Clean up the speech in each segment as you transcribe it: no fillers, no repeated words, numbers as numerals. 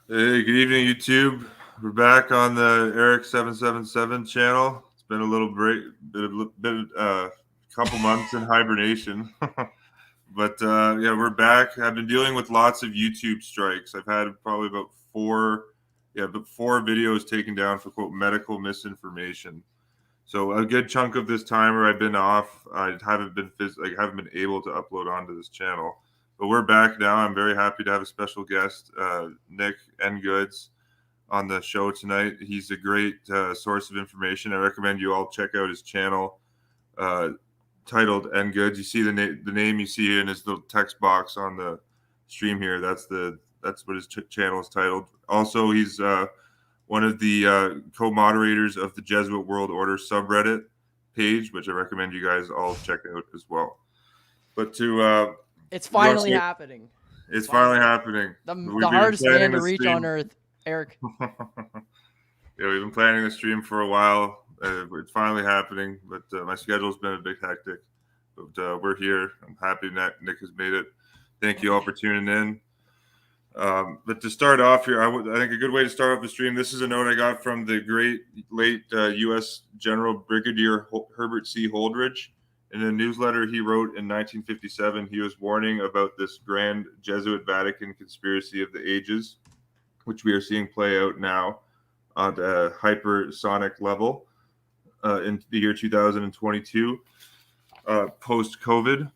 Hey, good evening, YouTube. We're back on the Eric 777 channel. It's been a little break, couple months in hibernation, but yeah, we're back. I've been dealing with lots of YouTube strikes. I've had probably about four videos taken down for quote medical misinformation. So a good chunk of this time where I've been off, I haven't been able to upload onto this channel. But we're back now. I'm very happy to have a special guest, Nick and Goodz, on the show tonight. He's a great source of information. I recommend you all check out his channel uh, titled "And Goods." You see the name you see in his little text box on the stream here. That's what his channel is titled. Also, he's one of the co-moderators of the Jesuit World Order subreddit page, which I recommend you guys all check out as well. But It's finally happening. It's finally happening. The hardest man to reach on Earth, Eric. Yeah, we've been planning the stream for a while. It's finally happening, but my schedule's been a bit hectic. But we're here. I'm happy Nick has made it. Thank you all for tuning in. But to start off here, I think a good way to start off the stream, this is a note I got from the great late U.S. General Brigadier Herbert C. Holdridge. In a newsletter he wrote in 1957, he was warning about this grand Jesuit Vatican conspiracy of the ages, which we are seeing play out now on a hypersonic level in the year 2022, post-COVID.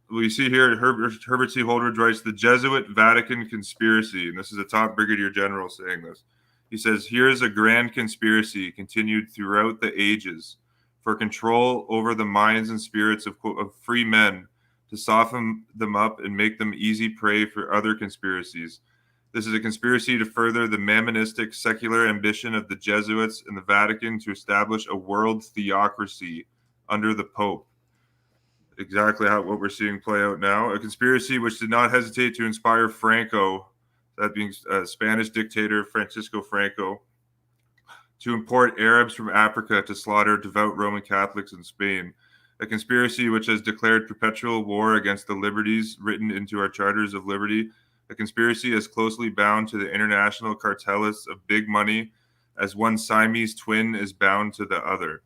We see here Herbert C. Holdridge writes, the Jesuit Vatican conspiracy, and this is a top brigadier general saying this. He says, here's a grand conspiracy continued throughout the ages for control over the minds and spirits of free men, to soften them up and make them easy prey for other conspiracies. This is a conspiracy to further the mammonistic secular ambition of the Jesuits and the Vatican to establish a world theocracy under the Pope. Exactly what we're seeing play out now. A conspiracy which did not hesitate to inspire Franco, that being Spanish dictator Francisco Franco, to import Arabs from Africa to slaughter devout Roman Catholics in Spain. A conspiracy which has declared perpetual war against the liberties written into our charters of liberty. A conspiracy as closely bound to the international cartelists of big money as one Siamese twin is bound to the other.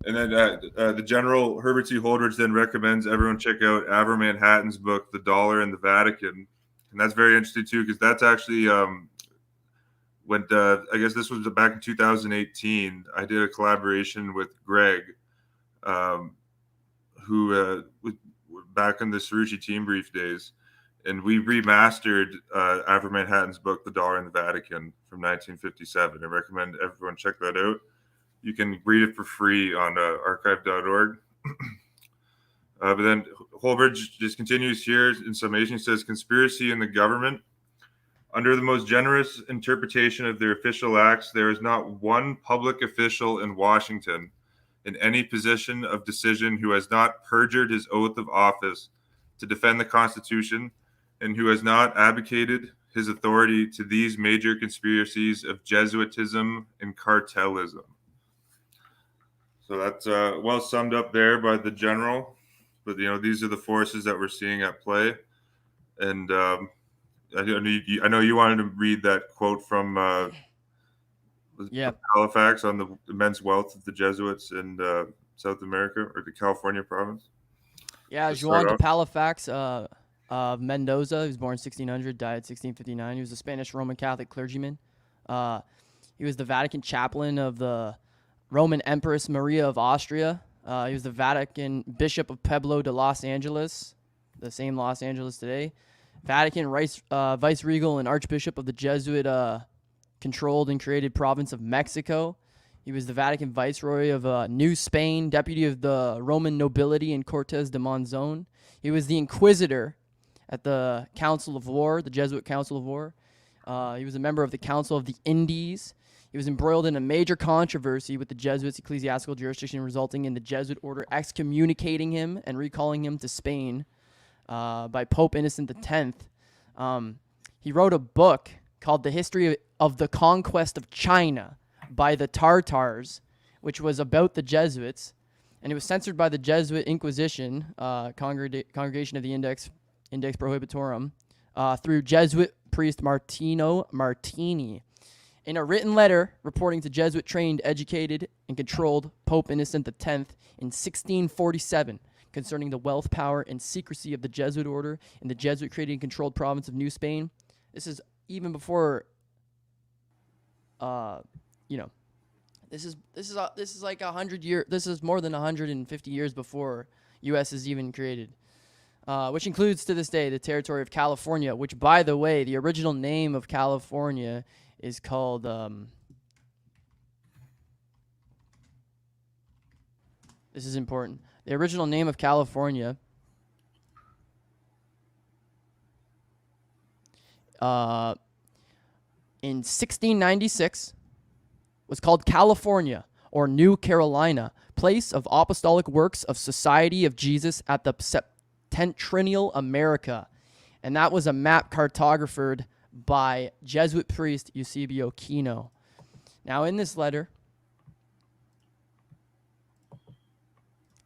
And then the General Herbert C. Holdridge then recommends everyone check out Avram Manhattan's book, The Dollar and the Vatican. And that's very interesting, too, because that's actually when I guess this was back in 2018. I did a collaboration with Greg, who back in the Cerrucci Team Brief days. And we remastered Avram Manhattan's book, The Dollar and the Vatican, from 1957. I recommend everyone check that out. You can read it for free on archive.org. But then Holdridge just continues here in summation. He says, conspiracy in the government. Under the most generous interpretation of their official acts, there is not one public official in Washington in any position of decision who has not perjured his oath of office to defend the Constitution and who has not abdicated his authority to these major conspiracies of Jesuitism and cartelism. So that's well summed up there by the general. But, these are the forces that we're seeing at play. And I know you wanted to read that quote from Halifax on the immense wealth of the Jesuits in South America, or the California province. Yeah, Juan de Halifax of Mendoza. He was born 1600, died 1659. He was a Spanish Roman Catholic clergyman. He was the Vatican chaplain of the Roman Empress Maria of Austria. He was the Vatican Bishop of Pueblo de Los Angeles, the same Los Angeles today. Vatican Vice-Regal and Archbishop of the Jesuit-controlled and created province of Mexico. He was the Vatican Viceroy of New Spain, deputy of the Roman nobility in Cortes de Monzon. He was the Inquisitor at the Council of War, the Jesuit Council of War. He was a member of the Council of the Indies. He was embroiled in a major controversy with the Jesuits' ecclesiastical jurisdiction, resulting in the Jesuit order excommunicating him and recalling him to Spain by Pope Innocent X. He wrote a book called The History of the Conquest of China by the Tartars, which was about the Jesuits, and it was censored by the Jesuit Inquisition, Congregation of the Index Prohibitorum, through Jesuit priest Martino Martini. In a written letter reporting to Jesuit-trained, educated, and controlled Pope Innocent X in 1647 concerning the wealth, power, and secrecy of the Jesuit order in the Jesuit-created and controlled province of New Spain. This is even before, this is like 100 years. This is more than 150 years before U.S. is even created, which includes to this day the territory of California, which, by the way, the original name of California is called this is important. The original name of California in 1696 was called California, or New Carolina, place of apostolic works of Society of Jesus at the Septentrional America. And that was a map cartographed by Jesuit priest Eusebio Kino. Now, in this letter,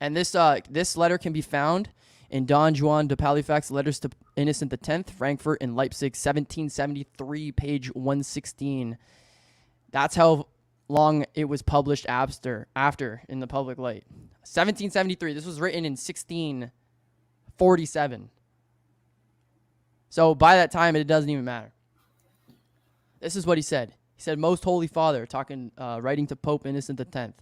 and this letter can be found in Don Juan de Palafox's Letters to Innocent X, Frankfurt and Leipzig, 1773, page 116. That's how long it was published after in the public light. 1773. This was written in 1647. So by that time, it doesn't even matter. This is what he said. He said, "Most Holy Father," writing to Pope Innocent X,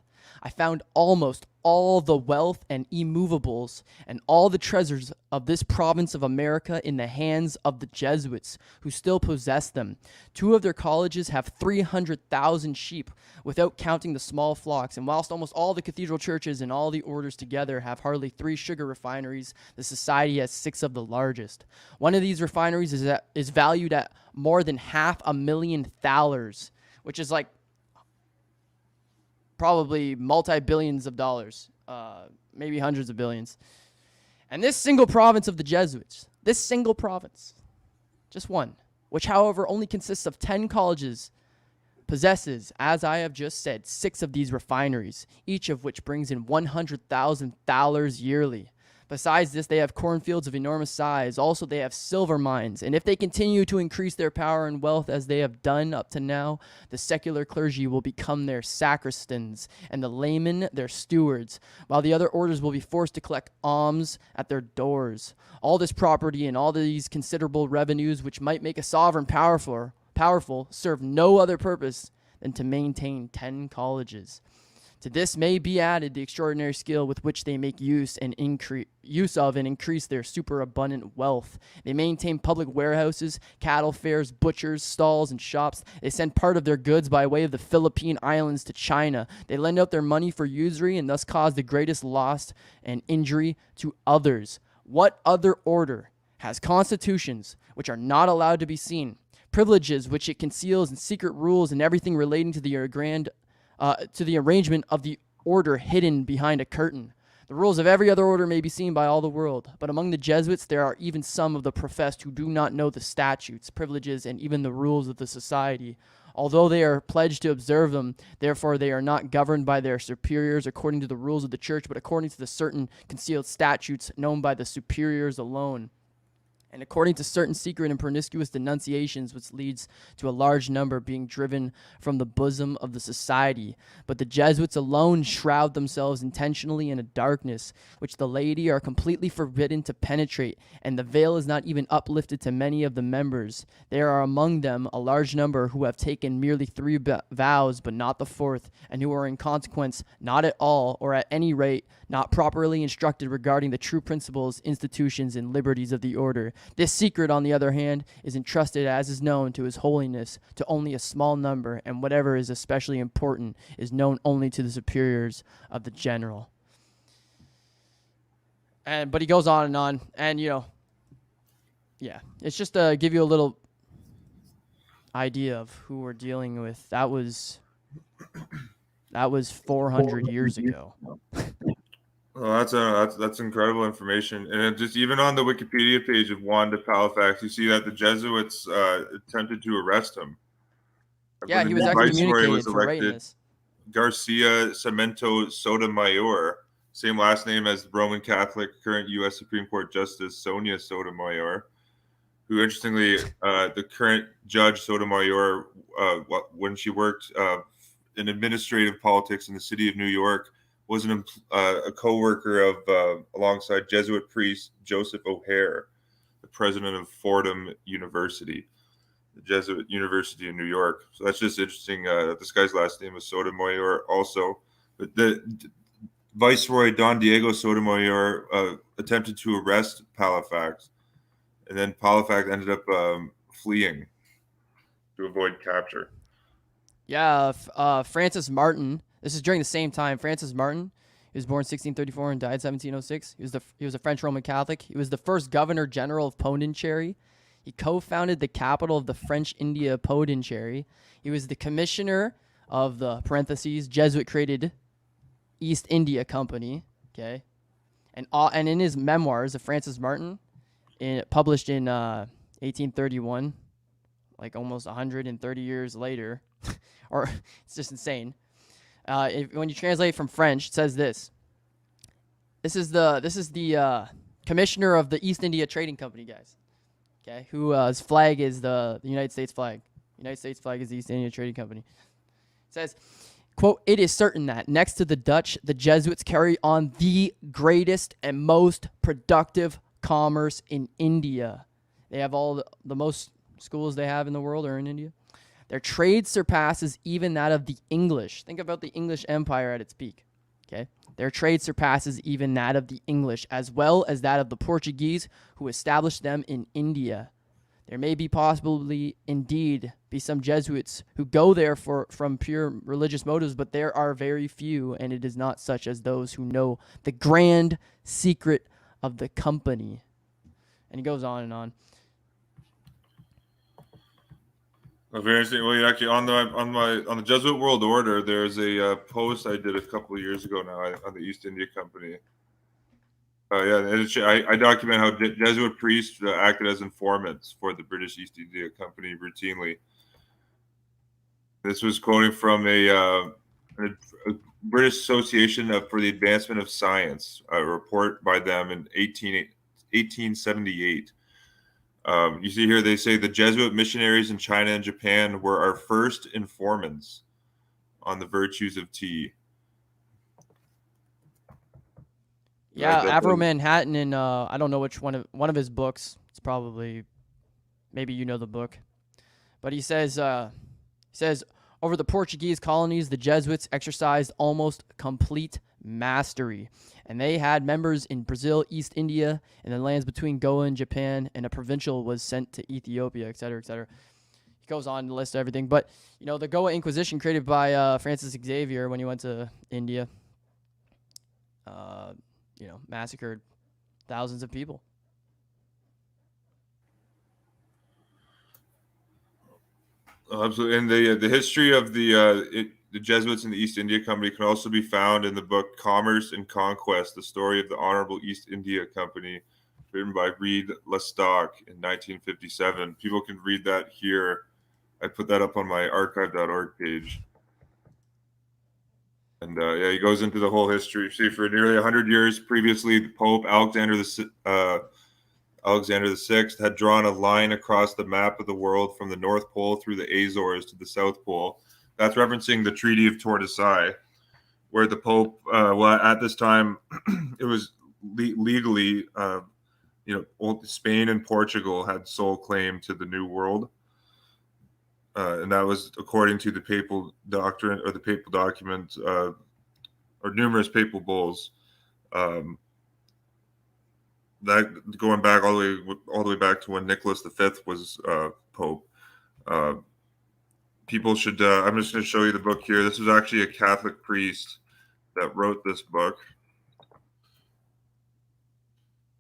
"I found almost all the wealth and immovables and all the treasures of this province of America in the hands of the Jesuits, who still possess them. 2 of their colleges have 300,000 sheep, without counting the small flocks, and whilst almost all the cathedral churches and all the orders together have hardly 3 sugar refineries, the society has 6 of the largest. One of these refineries is valued at more than $500,000 thalers," which is like probably multi-billions of dollars, maybe hundreds of billions. And this single province of the Jesuits, this single province, just one, which, however, only consists of 10 colleges, possesses, as I have just said, 6 of these refineries, each of which brings in 100,000 thalers yearly. Besides this, they have cornfields of enormous size. Also, they have silver mines. And if they continue to increase their power and wealth as they have done up to now, the secular clergy will become their sacristans, and the laymen their stewards, while the other orders will be forced to collect alms at their doors. All this property and all these considerable revenues, which might make a sovereign powerful, serve no other purpose than to maintain 10 colleges. To this may be added the extraordinary skill with which they make use of and increase their superabundant wealth. They maintain public warehouses, cattle fairs, butchers, stalls, and shops. They send part of their goods by way of the Philippine Islands to China. They lend out their money for usury and thus cause the greatest loss and injury to others. What other order has constitutions which are not allowed to be seen, privileges which it conceals, and secret rules and everything relating to the arrangement of the order hidden behind a curtain? The rules of every other order may be seen by all the world, but among the Jesuits there are even some of the professed who do not know the statutes, privileges, and even the rules of the society. Although they are pledged to observe them, therefore they are not governed by their superiors according to the rules of the church, but according to the certain concealed statutes known by the superiors alone, and according to certain secret and promiscuous denunciations, which leads to a large number being driven from the bosom of the society. But the Jesuits alone shroud themselves intentionally in a darkness which the laity are completely forbidden to penetrate, and the veil is not even uplifted to many of the members. There are among them a large number who have taken merely 3 vows, but not the 4th, and who are in consequence not at all, or at any rate, not properly instructed regarding the true principles, institutions, and liberties of the order. This secret, on the other hand, is entrusted, as is known to His Holiness, to only a small number, and whatever is especially important is known only to the superiors of the general. But he goes on, and it's just to give you a little idea of who we're dealing with. That was 400 years ago. Well, that's incredible information, and it just even on the Wikipedia page of Juan de Palafox, you see that the Jesuits attempted to arrest him. Yeah, he was excommunicated for writing this. Garcia Cemento Sotomayor, same last name as Roman Catholic current U.S. Supreme Court Justice Sonia Sotomayor. who interestingly, the current Judge Sotomayor, when she worked in administrative politics in the city of New York, was a co-worker of alongside Jesuit priest Joseph O'Hare, the president of Fordham University, the Jesuit University in New York. So that's just interesting that this guy's last name was Sotomayor also. But the Viceroy Don Diego Sotomayor attempted to arrest Halifax, and then Halifax ended up fleeing to avoid capture. Yeah, Francis Martin. This is during the same time. Francis Martin, he was born 1634 and died 1706. He was a French Roman Catholic. He was the first Governor General of Pondicherry. He co-founded the capital of the French India, Pondicherry. He was the commissioner of the parentheses Jesuit created East India Company. Okay, and in his memoirs of Francis Martin, published in 1831, like almost 130 years later, or it's just insane. When you translate from French, it says this. This is the commissioner of the East India Trading Company, guys. Okay, whose flag is the United States flag. United States flag is the East India Trading Company. It says, quote, "It is certain that next to the Dutch, the Jesuits carry on the greatest and most productive commerce in India. They have all the most schools they have in the world are in India. Their trade surpasses even that of the English." Think about the English Empire at its peak. Okay, their trade surpasses even that of the English, as well as that of the Portuguese who established them in India. There may be possibly indeed be some Jesuits who go there from pure religious motives, but there are very few, and it is not such as those who know the grand secret of the company. And he goes on and on. Very interesting. Well, actually, on the Jesuit World Order, there's a post I did a couple of years ago now on the East India Company. I document how Jesuit priests acted as informants for the British East India Company routinely. This was quoting from a British Association for the Advancement of Science, a report by them in 1878. You see here, they say the Jesuit missionaries in China and Japan were our first informants on the virtues of tea. Yeah, Avro Manhattan in I don't know which one of his books. It's probably, maybe you know the book, but he says over the Portuguese colonies, the Jesuits exercised almost complete mastery, and they had members in Brazil, East India, and the lands between Goa and Japan, and a provincial was sent to Ethiopia, etc., etc. He goes on to list everything, but the Goa Inquisition created by Francis Xavier when he went to India, massacred thousands of people. Absolutely, and the history of the Jesuits in the East India Company can also be found in the book Commerce and Conquest: The Story of the Honorable East India Company, written by Reed Lestock in 1957. People can read that here. I put that up on my archive.org page. And he goes into the whole history. See, for nearly 100 years previously, the Pope Alexander VI had drawn a line across the map of the world from the North Pole through the Azores to the South Pole. That's referencing the Treaty of Tordesillas, where the Pope, at this time, it was legally, Spain and Portugal had sole claim to the New World. And that was according to the papal doctrine or the papal document, or numerous papal bulls. That going back all the way back to when Nicholas V was Pope. People should. I'm just going to show you the book here. This is actually a Catholic priest that wrote this book.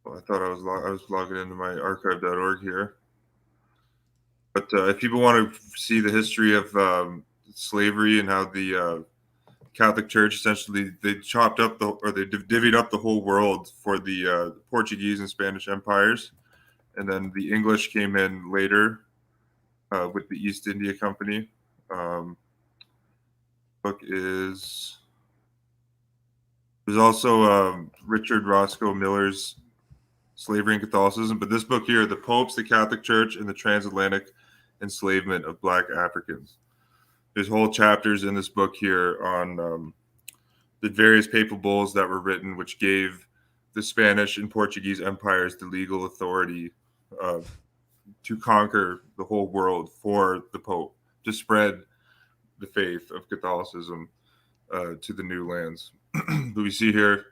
Well, I thought I was logging into my archive.org here. But if people want to see the history of slavery and how the Catholic Church essentially they divvied up the whole world for the Portuguese and Spanish empires, and then the English came in later with the East India Company. Book is there's also Richard Roscoe Miller's slavery and Catholicism. But this book here, The Popes, the Catholic Church, and the Transatlantic Enslavement of Black Africans. There's whole chapters in this book here on the various papal bulls that were written, which gave the Spanish and Portuguese empires the legal authority to conquer the whole world for the Pope, to spread the faith of Catholicism to the new lands. But we see here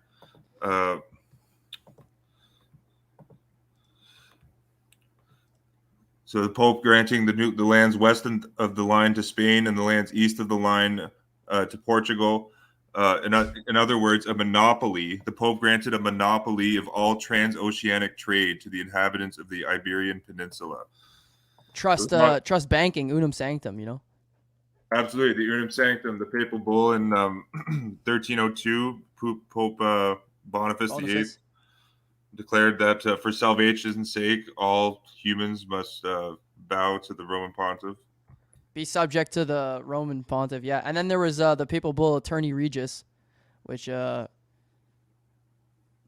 so the Pope granting the lands west of the line to Spain and the lands east of the line to Portugal. In other words, a monopoly. The Pope granted a monopoly of all transoceanic trade to the inhabitants of the Iberian Peninsula. Trust banking, unum sanctum, you know? Absolutely. The unum sanctum, the papal bull in 1302, Pope Boniface VIII declared that for salvation's sake, all humans must bow to the Roman pontiff. Be subject to the Roman pontiff, yeah. And then there was the papal bull Attorney Regis, which did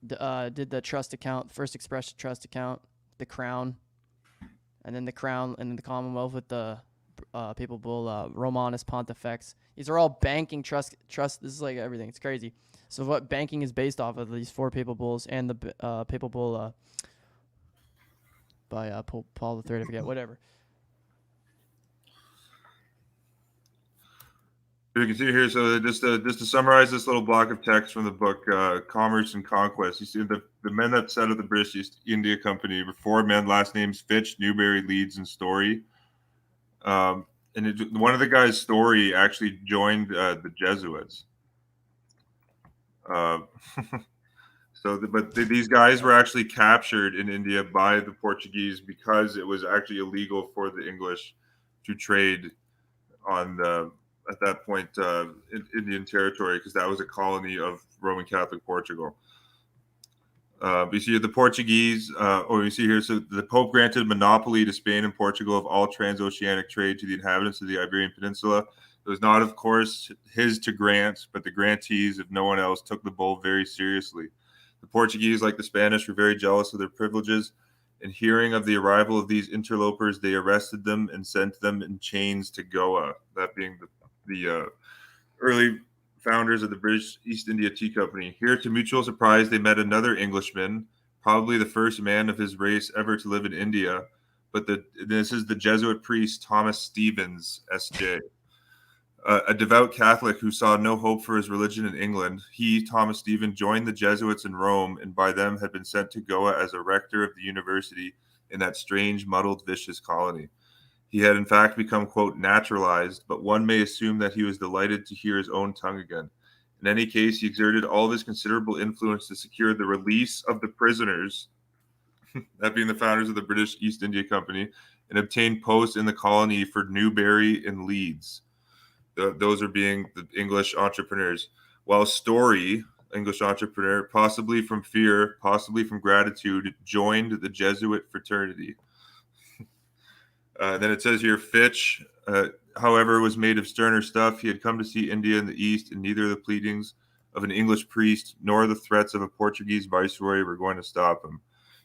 the trust account, first expressed trust account, the crown, and then the crown, and then the Commonwealth with the papal bull Romanus Pontifex. These are all banking trust. This is like everything. It's crazy. So what banking is based off of these 4 papal bulls and the papal bull by Pope Paul III, I forget, whatever. You can see here, so just to summarize this little block of text from the book, Commerce and Conquest, you see the men that set up the British East India Company were 4 men, last names Fitch, Newberry, Leeds, and Story. One of the guys, Story, actually joined the Jesuits. These guys were actually captured in India by the Portuguese because it was actually illegal for the English to trade on at that point Indian territory, because that was a colony of Roman Catholic Portugal. You see the Portuguese, you see here, so the Pope granted monopoly to Spain and Portugal of all transoceanic trade to the inhabitants of the Iberian Peninsula. It was not, of course, his to grant, but the grantees, if no one else, took the bull very seriously. The Portuguese, like the Spanish, were very jealous of their privileges. And hearing of the arrival of these interlopers, they arrested them and sent them in chains to Goa, that being the early founders of the British East India Tea Company. Here, to mutual surprise, they met another Englishman, probably the first man of his race ever to live in India. But this is the Jesuit priest Thomas Stevens, S.J., a devout Catholic who saw no hope for his religion in England. He, Thomas Stevens, joined the Jesuits in Rome, and by them had been sent to Goa as a rector of the university in that strange, muddled, vicious colony. He had in fact become, quote, naturalized, but one may assume that he was delighted to hear his own tongue again. In any case, he exerted all of his considerable influence to secure the release of the prisoners, that being the founders of the British East India Company, and obtained posts in the colony for Newberry and Leeds. Those are being the English entrepreneurs. While Story, English entrepreneur, possibly from fear, possibly from gratitude, joined the Jesuit fraternity. Then it says here, Fitch, however, was made of sterner stuff. He had come to see India in the East, and neither the pleadings of an English priest nor the threats of a Portuguese viceroy were going to stop him.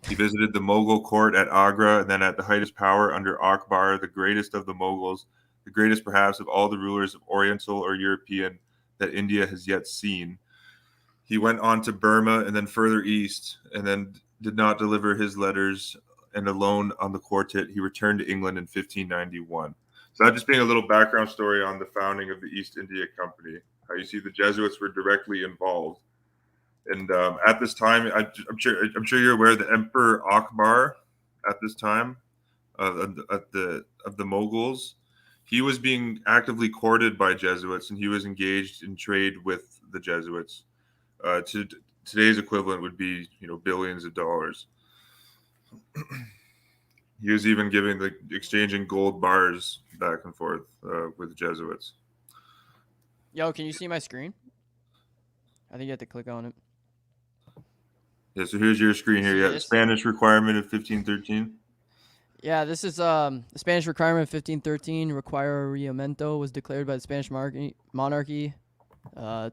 He visited the Mughal court at Agra, and then at the height of his power under Akbar, the greatest of the Mughals, the greatest perhaps of all the rulers of Oriental or European that India has yet seen. He went on to Burma and then further east, and then did not deliver his letters, and alone on the quartet, he returned to England in 1591. So that just being a little background story on the founding of the East India Company, how you see the Jesuits were directly involved. And at this time, I'm sure you're aware that Emperor Akbar, at this time, of the Mughals, he was being actively courted by Jesuits, and he was engaged in trade with the Jesuits. Today's equivalent would be, billions of dollars. He was even exchanging gold bars back and forth with the Jesuits. Yo, can you see my screen? I think you have to click on it. Yeah, so here's your screen here. Yeah, Spanish requirement of 1513. Yeah, this is the Spanish requirement of 1513. Requirimiento was declared by the Spanish monarchy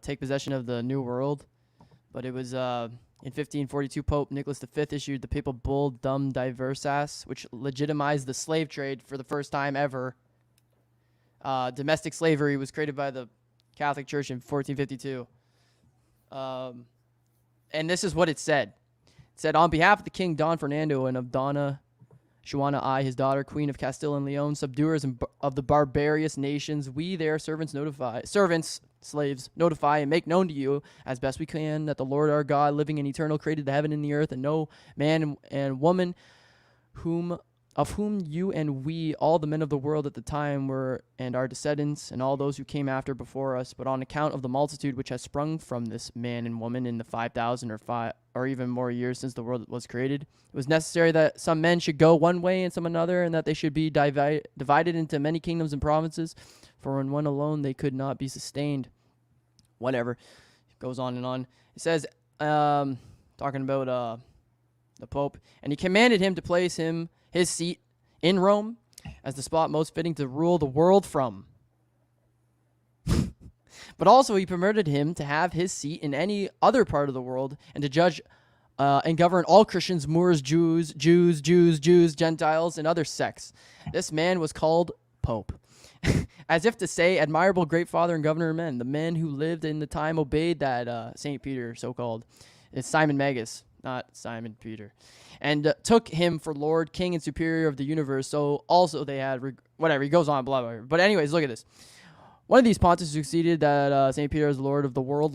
take possession of the New World, but it was In 1542, Pope Nicholas V issued the papal bull Dum Diversas, which legitimized the slave trade for the first time ever. Domestic slavery was created by the Catholic Church in 1452. And this is what it said. It said, on behalf of the King Don Fernando and of Donna Juana I, his daughter, Queen of Castile and Leon, subduers of the barbarous nations, we, their slaves, notify and make known to you, as best we can, that the Lord our God, living and eternal, created the heaven and the earth, and no man and woman of whom you and we, all the men of the world at the time, were and our descendants, and all those who came after before us. But on account of the multitude which has sprung from this man and woman in the 5,000 or even more years since the world was created, it was necessary that some men should go one way and some another, and that they should be divided into many kingdoms and provinces, for in one alone they could not be sustained. Whatever. It goes on and on. It says, talking about the Pope, and he commanded him to place his seat in Rome as the spot most fitting to rule the world from. But also he permitted him to have his seat in any other part of the world and to judge and govern all Christians, Moors, Jews, Gentiles, and other sects. This man was called Pope. As if to say, admirable great father and governor of men. The men who lived in the time obeyed that St. Peter, so-called. It's Simon Magus, not Simon Peter. And took him for Lord, King, and Superior of the universe. So also they had, whatever, he goes on, blah, blah, blah. But anyways, look at this. One of these pontiffs succeeded that St. Peter as Lord of the world,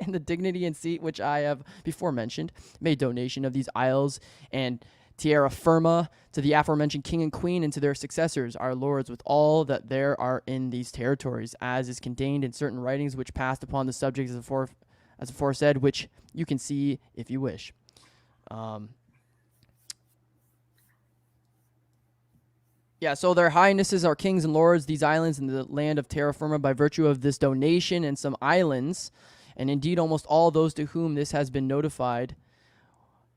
and the dignity and seat which I have before mentioned, made donation of these isles and terra firma to the aforementioned king and queen and to their successors, our lords, with all that there are in these territories, as is contained in certain writings which passed upon the subjects as aforesaid, which you can see if you wish. So their highnesses are kings and lords, these islands in the land of terra firma, by virtue of this donation, and some islands, and indeed almost all those to whom this has been notified,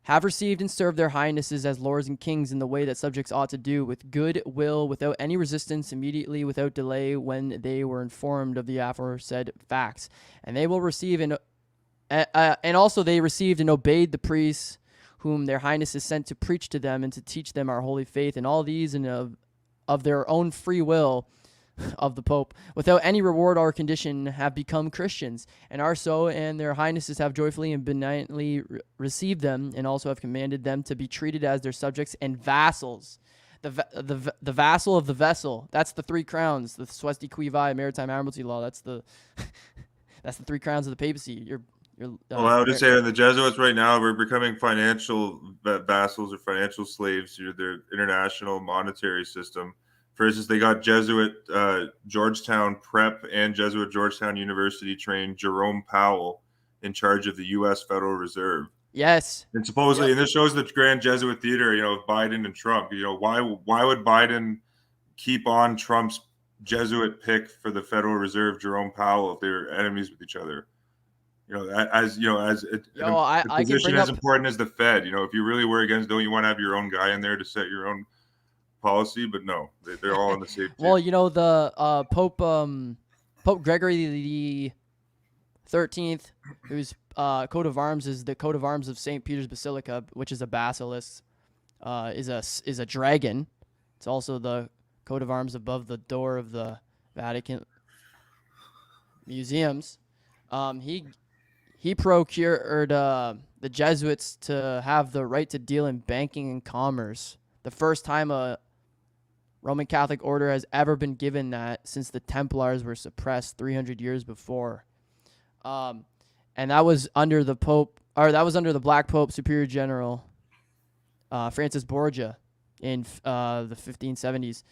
have received and served their highnesses as lords and kings in the way that subjects ought to do, with good will, without any resistance, immediately, without delay, when they were informed of the aforesaid facts. And they will receive and also they received and obeyed the priests whom their highnesses sent to preach to them and to teach them our holy faith, and all these and of their own free will of the Pope, without any reward or condition, have become Christians, and are so, and their highnesses have joyfully and benignly received them, and also have commanded them to be treated as their subjects and vassals. The vassal of the vessel, that's the three crowns, the Suesti Qui Vai maritime admiralty law, that's the that's the three crowns of the papacy. Well, I would just say in the Jesuits right now, we're becoming financial vassals or financial slaves to their international monetary system. For instance, they got Jesuit Georgetown Prep and Jesuit Georgetown University trained Jerome Powell in charge of the U.S. Federal Reserve. Yes. And supposedly, and this shows the Grand Jesuit Theater, of Biden and Trump. Why would Biden keep on Trump's Jesuit pick for the Federal Reserve, Jerome Powell, if they're enemies with each other? A position as important as the Fed. If you really were against, don't you want to have your own guy in there to set your own policy? But no, they're all on the same team. Well, the Pope Gregory the 13th, whose coat of arms is the coat of arms of St. Peter's Basilica, which is a basilisk, is a dragon. It's also the coat of arms above the door of the Vatican museums. He procured the Jesuits to have the right to deal in banking and commerce. The first time a Roman Catholic order has ever been given that since the Templars were suppressed 300 years before. And that was under the Black Pope Superior General Francis Borgia in the 1570s.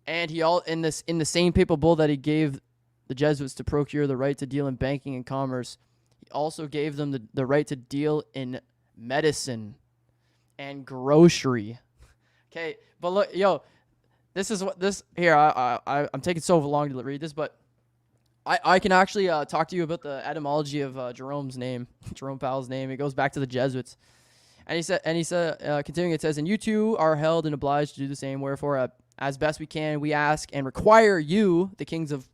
And he in the same papal bull that he gave the Jesuits to procure the right to deal in banking and commerce, he also gave them the right to deal in medicine and grocery. Okay, but look, this is what this here. I'm taking so long to read this, but I can actually talk to you about the etymology of Jerome Powell's name. It goes back to the Jesuits, and he said, continuing, it says, and you too are held and obliged to do the same. Wherefore, as best we can, we ask and require you, the kings of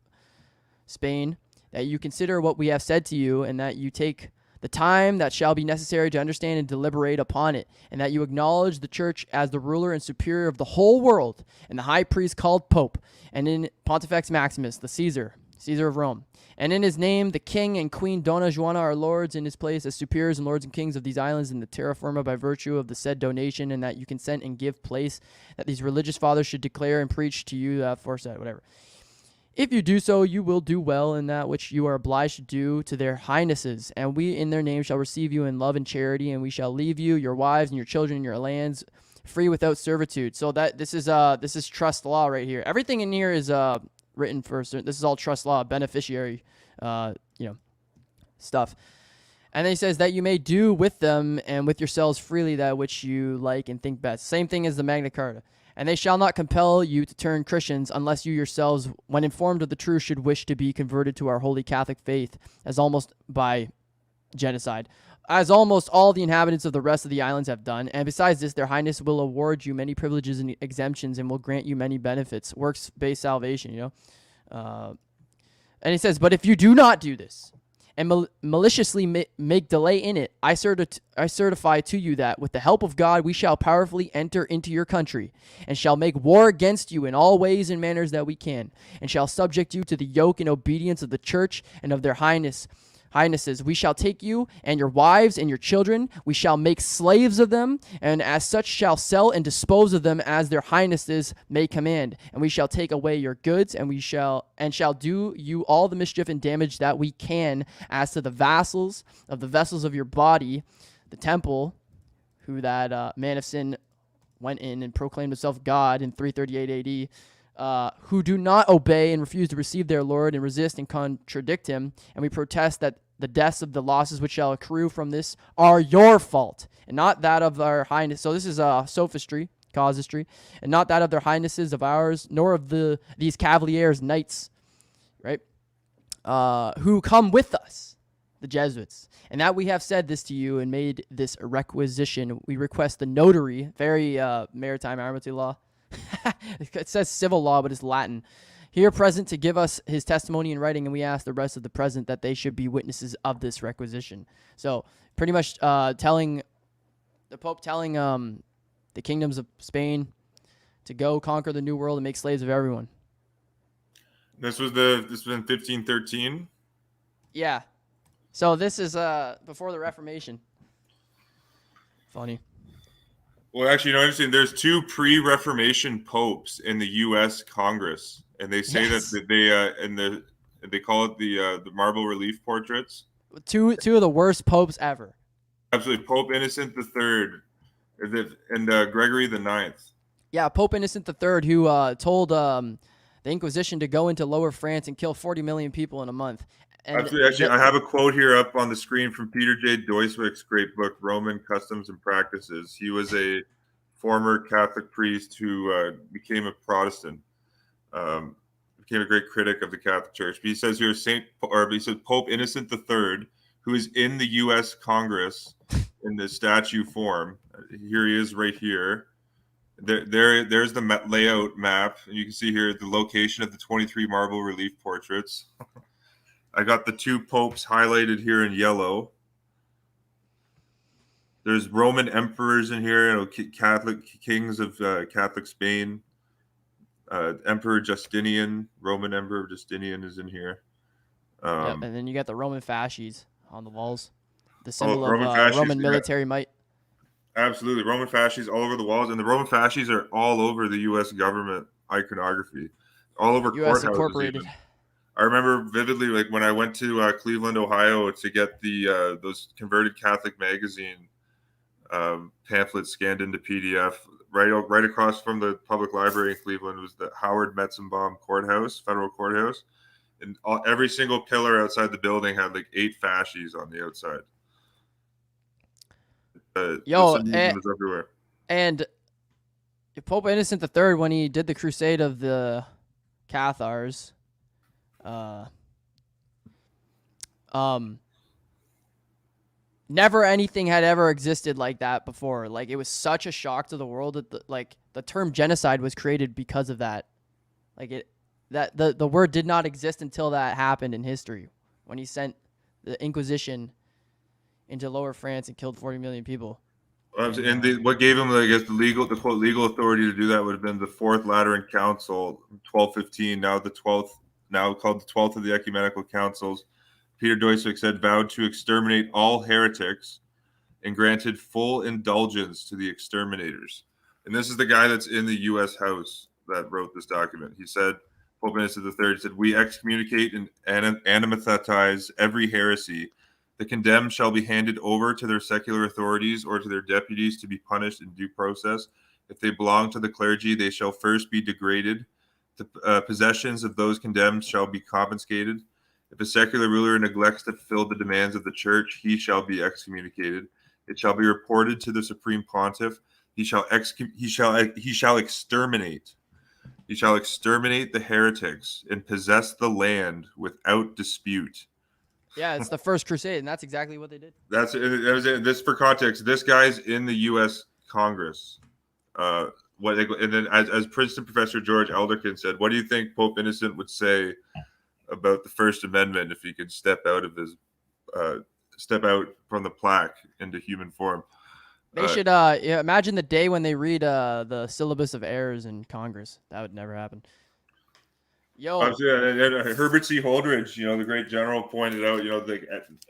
Spain, that you consider what we have said to you, and that you take the time that shall be necessary to understand and deliberate upon it, and that you acknowledge the church as the ruler and superior of the whole world, and the high priest called Pope, and in Pontifex Maximus, the Caesar of Rome. And in his name, the king and queen Dona Juana are lords in his place as superiors and lords and kings of these islands in the terra firma by virtue of the said donation, and that you consent and give place that these religious fathers should declare and preach to you aforesaid, whatever. If you do so, you will do well in that which you are obliged to do to their highnesses, and we in their name shall receive you in love and charity, and we shall leave you, your wives and your children and your lands free without servitude. So that this is trust law right here. Everything in here is written for certain. This is all trust law, beneficiary, stuff. And then he says that you may do with them and with yourselves freely that which you like and think best. Same thing as the Magna Carta. And they shall not compel you to turn Christians unless you yourselves, when informed of the truth, should wish to be converted to our holy Catholic faith, as almost by genocide, as almost all the inhabitants of the rest of the islands have done. And besides this, their highness will award you many privileges and exemptions and will grant you many benefits, works-based salvation, And he says, but if you do not do this, and maliciously make delay in it, I certify to you that, with the help of God, we shall powerfully enter into your country, and shall make war against you in all ways and manners that we can, and shall subject you to the yoke and obedience of the church and of their highnesses. We shall take you and your wives and your children. We shall make slaves of them, and as such shall sell and dispose of them as their highnesses may command. And we shall take away your goods, and shall do you all the mischief and damage that we can as to the vassals of the vessels of your body, the temple, who that man of sin went in and proclaimed himself God in 338 AD. Who do not obey and refuse to receive their Lord and resist and contradict him. And we protest that the deaths of the losses which shall accrue from this are your fault and not that of our highness. So this is sophistry, casuistry, and not that of their highnesses of ours, nor of these cavaliers, knights, right? Who come with us, the Jesuits. And that we have said this to you and made this requisition. We request the notary, very maritime admiralty law. It says civil law, but it's Latin. Here present to give us his testimony in writing, and we ask the rest of the present that they should be witnesses of this requisition. So pretty much telling the Pope, telling the kingdoms of Spain to go conquer the New World and make slaves of everyone. This was in 1513. Yeah. So this is before the Reformation. Funny. Well, actually, interesting. There's two pre-Reformation popes in the U.S. Congress, and they say that they call it the marble relief portraits. Two of the worst popes ever. Absolutely, Pope Innocent III, and Gregory the Ninth. Yeah, Pope Innocent III, who told the Inquisition to go into Lower France and kill 40 million people in a month. And absolutely. Actually, I have a quote here up on the screen from Peter J. Doiswick's great book, Roman Customs and Practices. He was a former Catholic priest who became a Protestant, became a great critic of the Catholic Church. But he says here, Pope Innocent III, who is in the U.S. Congress in the statue form. Here he is right here. There's the layout map. And you can see here the location of the 23 marble relief portraits. I got the two popes highlighted here in yellow. There's Roman emperors in here, Catholic kings of Catholic Spain. Emperor Justinian, Roman Emperor Justinian is in here. Yep, and then you got the Roman fasces on the walls. The symbol of Roman military might. Absolutely. Roman fasces all over the walls. And the Roman fasces are all over the U.S. government iconography. All over U.S. courthouses. Incorporated. Even. I remember vividly, like when I went to Cleveland, Ohio, to get the those converted Catholic magazine pamphlets scanned into PDF. Right across from the public library in Cleveland was the Howard Metzenbaum Courthouse, federal courthouse, and every single pillar outside the building had like 8 fasces on the outside. Was everywhere. And Pope Innocent III, when he did the crusade of the Cathars. Never anything had ever existed like that before. Like, it was such a shock to the world that the term genocide was created because of that. Like, the word did not exist until that happened in history, when he sent the Inquisition into Lower France and killed 40 million people. What gave him, I guess, the quote legal authority to do that would have been the Fourth Lateran Council, 1215, now called the 12th of the Ecumenical Councils. Peter Doiswick said, vowed to exterminate all heretics and granted full indulgence to the exterminators. And this is the guy that's in the U.S. House that wrote this document. He said, Pope Innocent III said, we excommunicate and anathetize every heresy. The condemned shall be handed over to their secular authorities or to their deputies to be punished in due process. If they belong to the clergy, they shall first be degraded. The possessions of those condemned shall be confiscated. If a secular ruler neglects to fulfill the demands of the church, he shall be excommunicated. It shall be reported to the supreme pontiff. He shall exterminate. He shall exterminate the heretics and possess the land without dispute. Yeah, it's the first crusade, and that's exactly what they did. This for context. This guy's in the U.S. Congress. And then as Princeton professor George Elderkin said, what do you think Pope Innocent would say about the First Amendment if he could step out from the plaque into human form? They should imagine the day when they read the syllabus of errors in Congress. That would never happen. Yo, Herbert C. Holdridge, the great general, pointed out,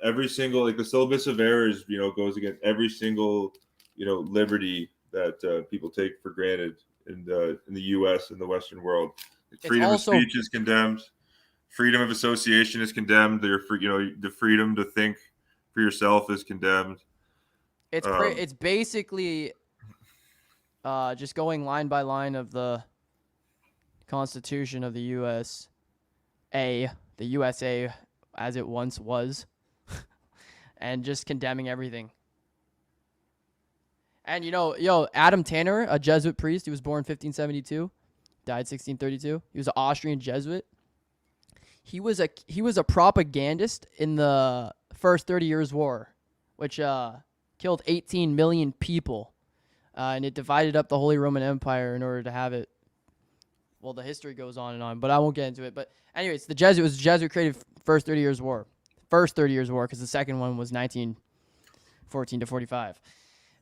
every single, the syllabus of errors, goes against every single, liberty that people take for granted in the U.S. and the Western world. Freedom of speech is condemned. Freedom of association is condemned. The freedom to think for yourself is condemned. It's basically just going line by line of the Constitution of the USA as it once was, and just condemning everything. And Adam Tanner, a Jesuit priest, he was born 1572, died 1632. He was an Austrian Jesuit. He was a propagandist in the first 30 Years' War, which killed 18 million people, and it divided up the Holy Roman Empire in order to have it. Well, the history goes on and on, but I won't get into it. But anyways, the Jesuit created first 30 Years' War. First 30 Years' War, because the second one was 1914 to 45.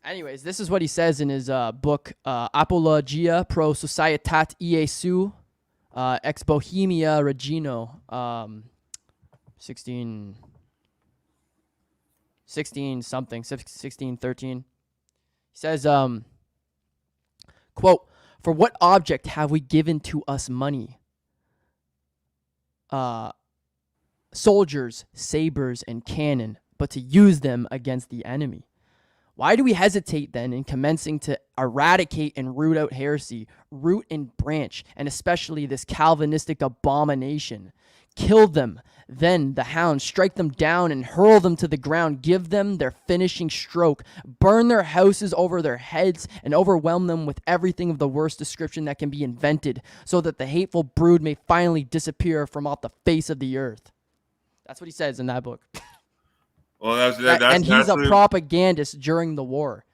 Anyways, this is what he says in his book, Apologia pro Societate Iesu, ex Bohemia Regino, 1613. He says, quote, for what object have we given to us money? Soldiers, sabers, and cannon, but to use them against the enemy. Why do we hesitate then in commencing to eradicate and root out heresy, root and branch, and especially this Calvinistic abomination? Kill them, then the hounds, strike them down and hurl them to the ground, give them their finishing stroke, burn their houses over their heads, and overwhelm them with everything of the worst description that can be invented, so that the hateful brood may finally disappear from off the face of the earth. That's what he says in that book. Well, and he's a propagandist during the war.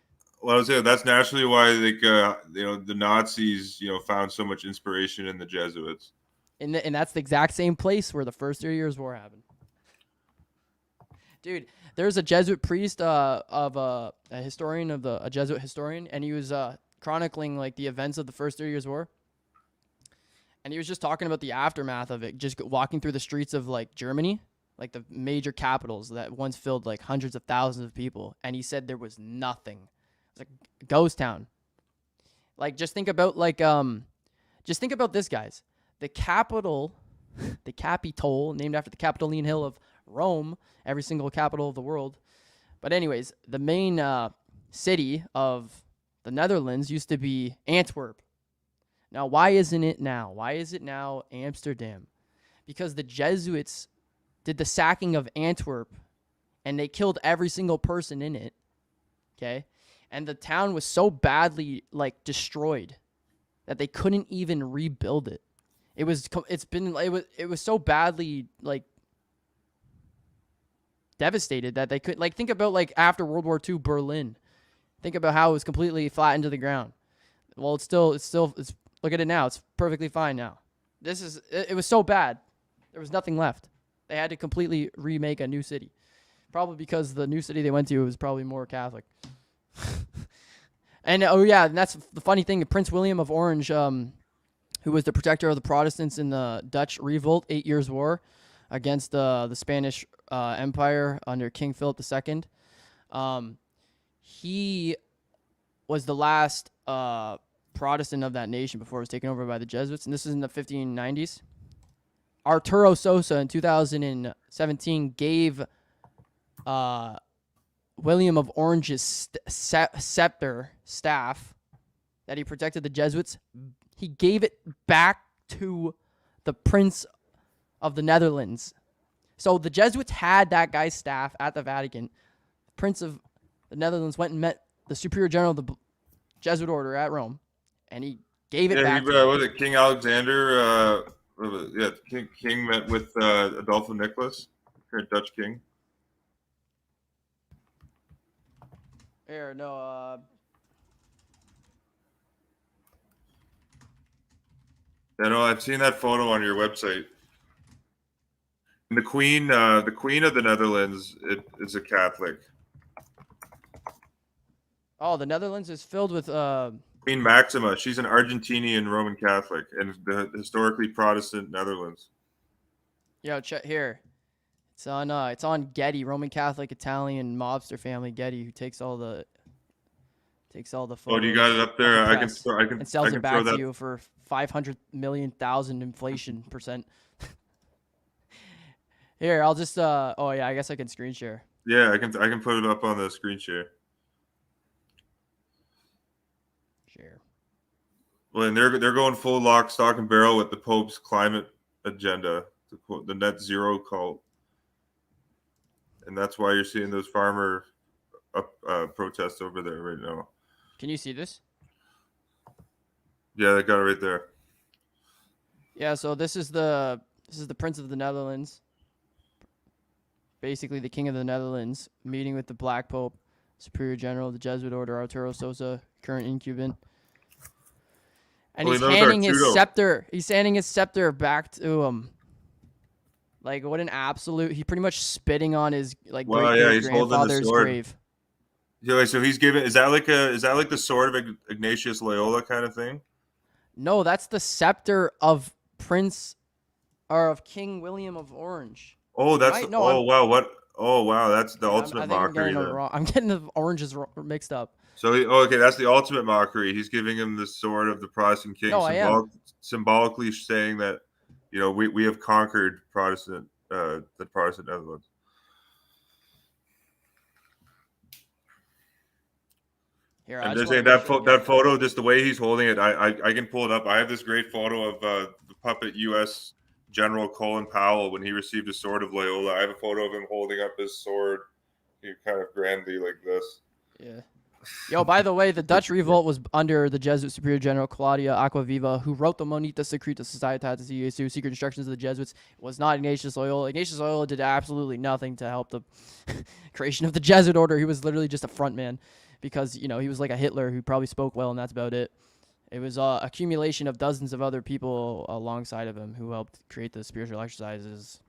Well, I was saying that's naturally why the Nazis found so much inspiration in the Jesuits. And that's the exact same place where the first 30 Years' War happened. Dude, there's a Jesuit priest a Jesuit historian, and he was chronicling the events of the first 30 Years' War. And he was just talking about the aftermath of it, just walking through the streets of Germany, the major capitals that once filled hundreds of thousands of people, and he said there was nothing. It was a ghost town. Just think about this, guys. The Capitol, named after the Capitoline Hill of Rome, every single capital of the world. But anyways, the main city of the Netherlands used to be Antwerp. Now, why isn't it now? Why is it now Amsterdam? Because the Jesuits did the sacking of Antwerp, and they killed every single person in it. Okay? And the town was so badly destroyed that they couldn't even rebuild it. It was so badly devastated that they could think about after World War II Berlin. Think about how it was completely flattened to the ground. Well, it's look at it now. It's perfectly fine now. It was so bad. There was nothing left. They had to completely remake a new city. Probably because the new city they went to was probably more Catholic. And and that's the funny thing. Prince William of Orange, who was the protector of the Protestants in the Dutch Revolt, 8 Years' War, against the Spanish Empire under King Philip II. He was the last Protestant of that nation before it was taken over by the Jesuits, and this is in the 1590s. Arturo Sosa in 2017 gave William of Orange's scepter staff that he protected the Jesuits. He gave it back to the Prince of the Netherlands. So the Jesuits had that guy's staff at the Vatican. Prince of the Netherlands went and met the Superior General of the Jesuit order at Rome, and he gave it back. Yeah, was it King Alexander? King met with Adolfo Nicholas, current Dutch king. Here, no. Yeah, no, I've seen that photo on your website. And the Queen of the Netherlands is a Catholic. Oh, the Netherlands is filled with Queen Maxima. She's an Argentinian Roman Catholic and the historically Protestant Netherlands. Yo, check here. It's on Getty, Roman Catholic Italian mobster family Getty, who takes all the photos. Oh, do you got it up there? I can and sells I can it back throw to you for 500,000,000 inflation %. Here, I'll just I guess I can screen share. Yeah, I can put it up on the screen share. Share. Well, and they're going full lock, stock, and barrel with the Pope's climate agenda, the net zero cult, and that's why you're seeing those farmer protests over there right now. Can you see this? Yeah, they got it right there. Yeah, so this is the Prince of the Netherlands, basically the King of the Netherlands, meeting with the Black Pope, Superior General of the Jesuit Order, Arturo Sosa, current incumbent. And he's handing his scepter. He's handing his scepter back to him. Like, what an absolute! He's pretty much spitting on his great-grandfather's grave. Yeah, so he's giving. Is that like the sword of Ignatius Loyola kind of thing? No, that's the scepter of King William of Orange. Oh, that's right? Wow, that's the ultimate mockery. I'm getting the oranges mixed up. So that's the ultimate mockery. He's giving him the sword of the Protestant king, symbolically saying that, we have conquered the Protestant Netherlands. Here, I'm just saying that photo, just the way he's holding it, I can pull it up. I have this great photo of the puppet U.S. General Colin Powell when he received the sword of Loyola. I have a photo of him holding up his sword, kind of grandly like this. Yeah. Yo, by the way, the Dutch Revolt was under the Jesuit Superior General Claudia Aquaviva, who wrote the Monita Secreta Societatis Iesu, Secret Instructions of the Jesuits. It was not Ignatius Loyola. Ignatius Loyola did absolutely nothing to help the creation of the Jesuit order. He was literally just a front man because, he was like a Hitler who probably spoke well, and that's about it. It was an accumulation of dozens of other people alongside of him who helped create the spiritual exercises,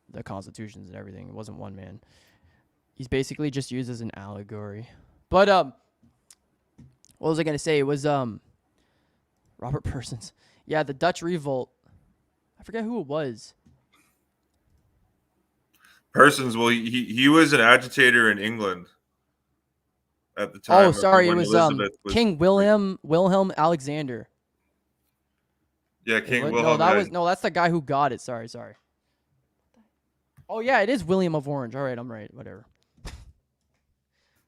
the constitutions, and everything. It wasn't one man. He's basically just used as an allegory. But what was I gonna say? It was Robert Persons. Yeah, the Dutch Revolt. I forget who it was. Persons. Well, he was an agitator in England at the time. Oh, sorry, it was King Wilhelm Alexander. Yeah, King Wilhelm. That's the guy who got it. Sorry. Oh yeah, it is William of Orange. All right, I'm right. Whatever.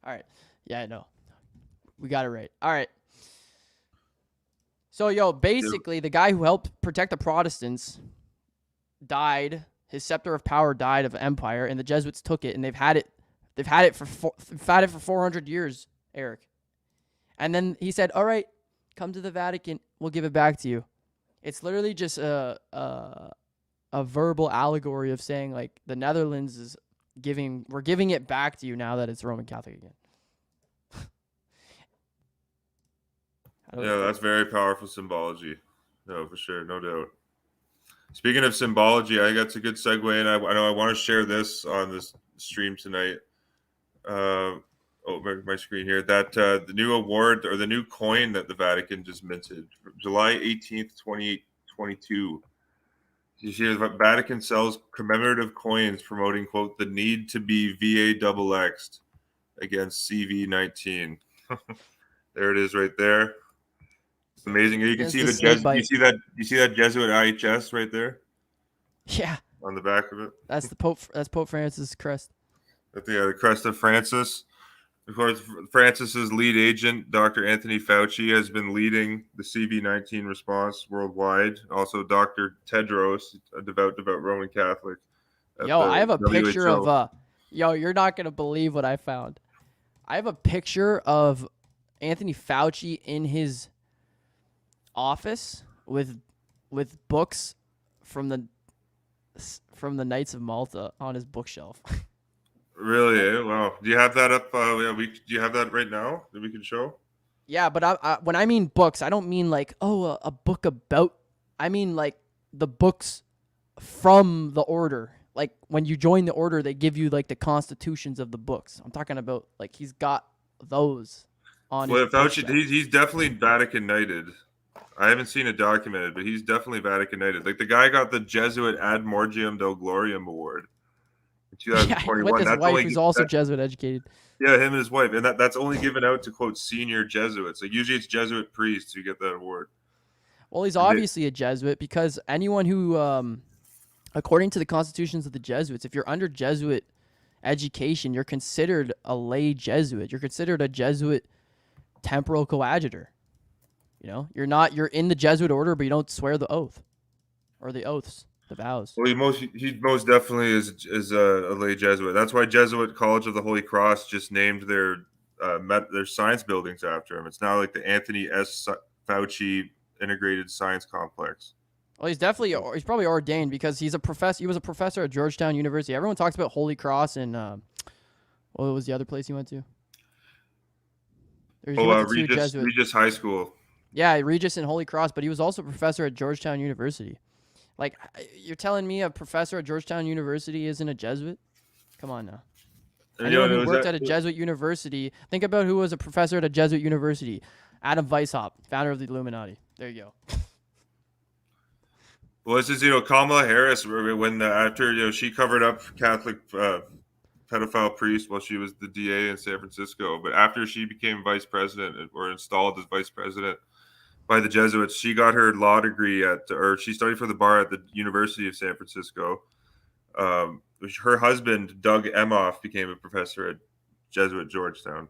All right. Yeah, I know. We got it right. All right. So, basically, the guy who helped protect the Protestants died. His scepter of power died of empire, and the Jesuits took it, and they've had it for 400 years, Eric. And then he said, "All right, come to the Vatican. We'll give it back to you." It's literally just a verbal allegory of saying, like, the Netherlands is we're giving it back to you now that it's Roman Catholic again. Yeah, that's very powerful symbology. No, for sure, no doubt. Speaking of symbology, I think that's a good segue, and I know I want to share this on this stream tonight. My screen here. That the new award or the new coin that the Vatican just minted, July 18th, 2022. You see, the Vatican sells commemorative coins promoting, quote, the need to be VA-XX against CV-19. There it is, right there. It's amazing. You can see the you see that Jesuit IHS right there. Yeah. On the back of it. That's the Pope. That's Pope Francis' crest. The crest of Francis. Of course, Francis's lead agent, Dr. Anthony Fauci, has been leading the CV-19 response worldwide. Also, Dr. Tedros, a devout Roman Catholic. Yo, I have a picture of you're not gonna believe what I found. I have a picture of Anthony Fauci in his office with books from the Knights of Malta on his bookshelf. Really? Wow. Do you have that up? Do you have that right now that we can show? Yeah, but when I mean books, I don't mean like a book about. I mean like the books from the order. Like when you join the order, they give you like the constitutions of the books. I'm talking about like he's got those on. Well, Fauci, he's definitely Vatican knighted. I haven't seen it documented, but he's definitely Vatican knighted. Like the guy got the Jesuit Ad Morgium Deo Gloriam Award. 2021. With his wife, who's also Jesuit educated. Yeah, him and his wife, and that's only given out to quote senior Jesuits. Like usually, it's Jesuit priests who get that award. Well, he's obviously a Jesuit because anyone who, according to the constitutions of the Jesuits, if you're under Jesuit education, you're considered a lay Jesuit. You're considered a Jesuit temporal coadjutor. You know, you're in the Jesuit order, but you don't swear the oath or the oaths. The vows. Well, he most definitely is a lay Jesuit. That's why Jesuit College of the Holy Cross just named their science buildings after him. It's now like the Anthony S. Fauci Integrated Science Complex. Well, he's probably ordained because he's a professor. He was a professor at Georgetown University. Everyone talks about Holy Cross and what was the other place he went to? Regis High School. Yeah, Regis and Holy Cross, but he was also a professor at Georgetown University. Like, you're telling me a professor at Georgetown University isn't a Jesuit? Come on now. Anyone who worked at a Jesuit university, think about who was a professor at a Jesuit university. Adam Weishaupt, founder of the Illuminati. There you go. Well, this is, Kamala Harris, after she covered up Catholic pedophile priests while she was the DA in San Francisco. But after she became vice president or installed as vice president by the Jesuits, she got her law degree she studied for the bar at the University of San Francisco. Her husband, Doug Emhoff, became a professor at Jesuit Georgetown.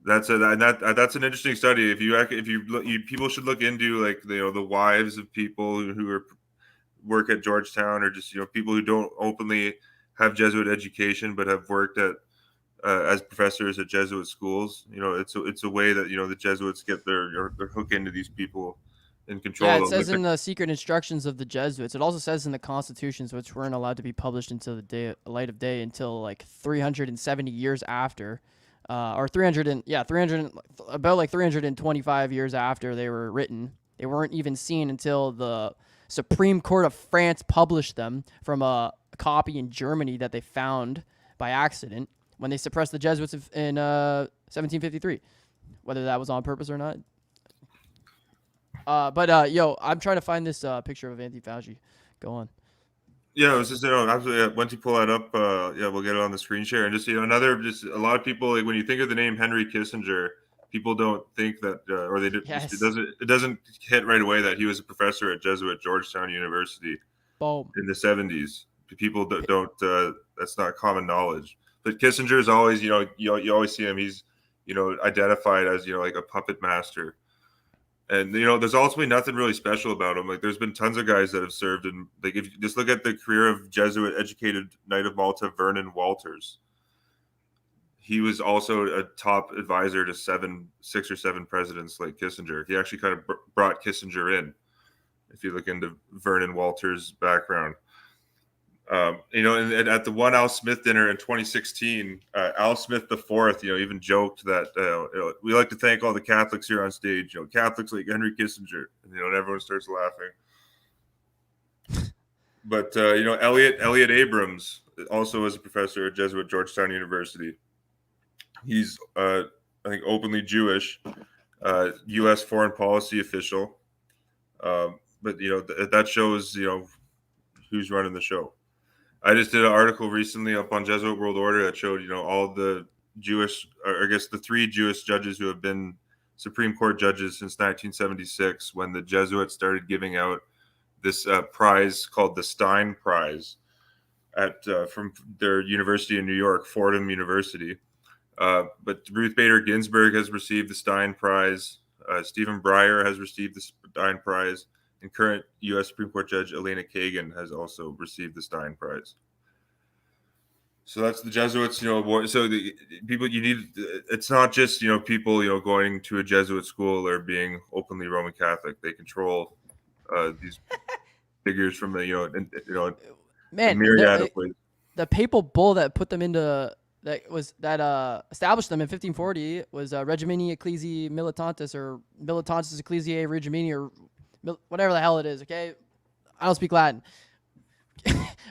That's an interesting study. People should look into like the wives of people who work at Georgetown, or just people who don't openly have Jesuit education but have worked at as professors at Jesuit schools. It's a way that the Jesuits get their hook into these people in control. Yeah, it says in the secret instructions of the Jesuits. It also says in the constitutions, which weren't allowed to be published until the light of day until like 370 years after, about 325 years after they were written. They weren't even seen until the Supreme Court of France published them from a copy in Germany that they found by accident when they suppressed the Jesuits in 1753. Whether that was on purpose or not. I'm trying to find this picture of Anthony Fauci. Go on. Yeah, it was just absolutely. Once you pull that up, we'll get it on the screen share. And just a lot of people, like when you think of the name Henry Kissinger, people don't think that, or they yes. it doesn't hit right away that he was a professor at Jesuit Georgetown University. Boom. In the 70s. People don't that's not common knowledge. But Kissinger is always, you always see him. He's, identified as, like a puppet master. And, there's ultimately nothing really special about him. Like, there's been tons of guys that have served. And, like, if you just look at the career of Jesuit-educated Knight of Malta, Vernon Walters. He was also a top advisor to 6 or 7 presidents like Kissinger. He actually kind of brought Kissinger in, if you look into Vernon Walters' background. And at the one Al Smith dinner in 2016, Al Smith the fourth, even joked that we like to thank all the Catholics here on stage. Catholics like Henry Kissinger, and everyone starts laughing. But Elliot Abrams also is a professor at Jesuit Georgetown University. He's I think openly Jewish, U.S. foreign policy official. But that shows who's running the show. I just did an article recently up on Jesuit World Order that showed all the Jewish, or I guess the 3 Jewish judges who have been Supreme Court judges since 1976, when the Jesuits started giving out this prize called the Stein Prize from their university in New York, Fordham University. But Ruth Bader Ginsburg has received the Stein Prize. Stephen Breyer has received the Stein Prize. And current U.S. Supreme Court Judge Elena Kagan has also received the Stein Prize. So that's the Jesuits, so the people it's not just, people, going to a Jesuit school or being openly Roman Catholic. They control these figures from a myriad of places. The papal bull that put them into that established them in 1540 was Regimini Ecclesiae Militantis, or Militantis Ecclesiae Regimini, or whatever the hell it is. Okay, I don't speak Latin.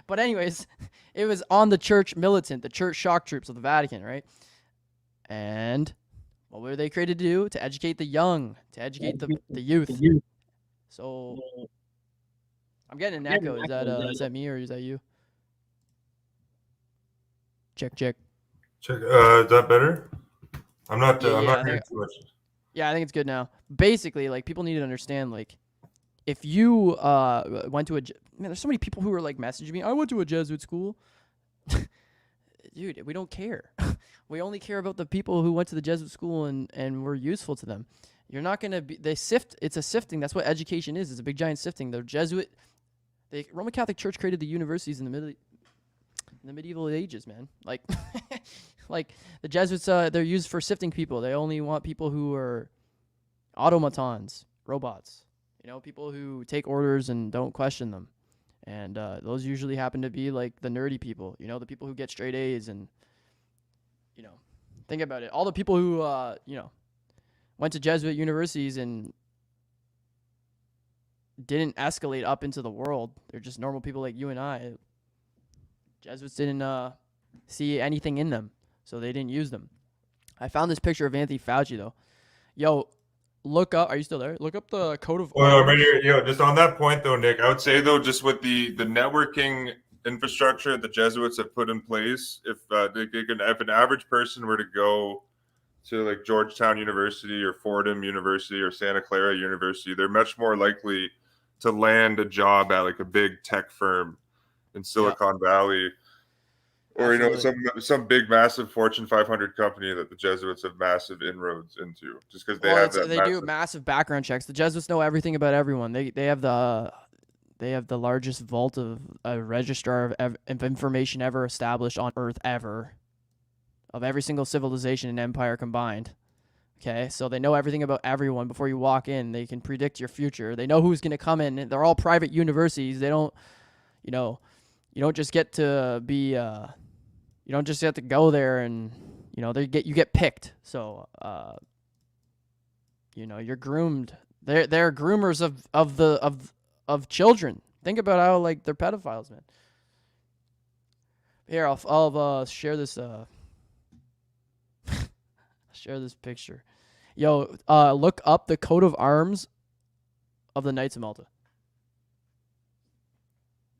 But anyways, it was on the church militant, the church shock troops of the Vatican, right? And what were they created to do? To educate the young, to educate the youth. So I'm getting an echo. Is that me or is that you? Check. Is that better? I'm not hearing too much. Yeah, I think it's good now. Basically, like, people need to understand, like, if you went to there's so many people who are like messaging me, I went to a Jesuit school. Dude, we don't care. We only care about the people who went to the Jesuit school and were useful to them. You're not going to be, it's a sifting. That's what education is. It's a big giant sifting. The Roman Catholic Church created the universities in the medieval ages, man. Like, like the Jesuits, they're used for sifting people. They only want people who are automatons, robots. People who take orders and don't question them. And those usually happen to be like the nerdy people, the people who get straight A's. And, think about it. All the people who, went to Jesuit universities and didn't escalate up into the world. They're just normal people like you and I. Jesuits didn't see anything in them, so they didn't use them. I found this picture of Anthony Fauci, though. Yo, look up. Are you still there? Look up the coat of. Well, right here, just on that point, though, Nick, I would say, though, just with the networking infrastructure the Jesuits have put in place, if an average person were to go to like Georgetown University or Fordham University or Santa Clara University, they're much more likely to land a job at like a big tech firm in Silicon Valley, or some big massive Fortune 500 company that the Jesuits have massive inroads into, just because they do massive background checks. The Jesuits know everything about everyone. They have the largest vault of a registrar of information ever established on Earth ever, of every single civilization and empire combined. Okay, so they know everything about everyone before you walk in. They can predict your future. They know who's going to come in. They're all private universities. They don't, you don't just get to be, you don't just have to go there and, you get picked. So, you're groomed. They're groomers of children. Think about how, like, they're pedophiles, man. Here, I'll share this. Share this picture. Yo, look up the coat of arms of the Knights of Malta.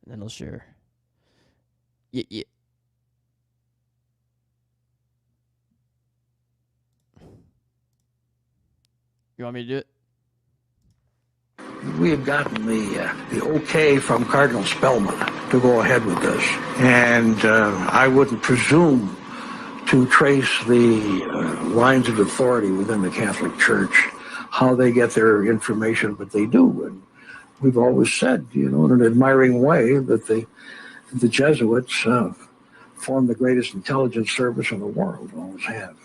And then I'll share. Yeah. You want me to do it? We had gotten the okay from Cardinal Spellman to go ahead with this. And I wouldn't presume to trace the lines of authority within the Catholic Church, how they get their information, but they do. And we've always said, in an admiring way, that the Jesuits form the greatest intelligence service in the world, always have.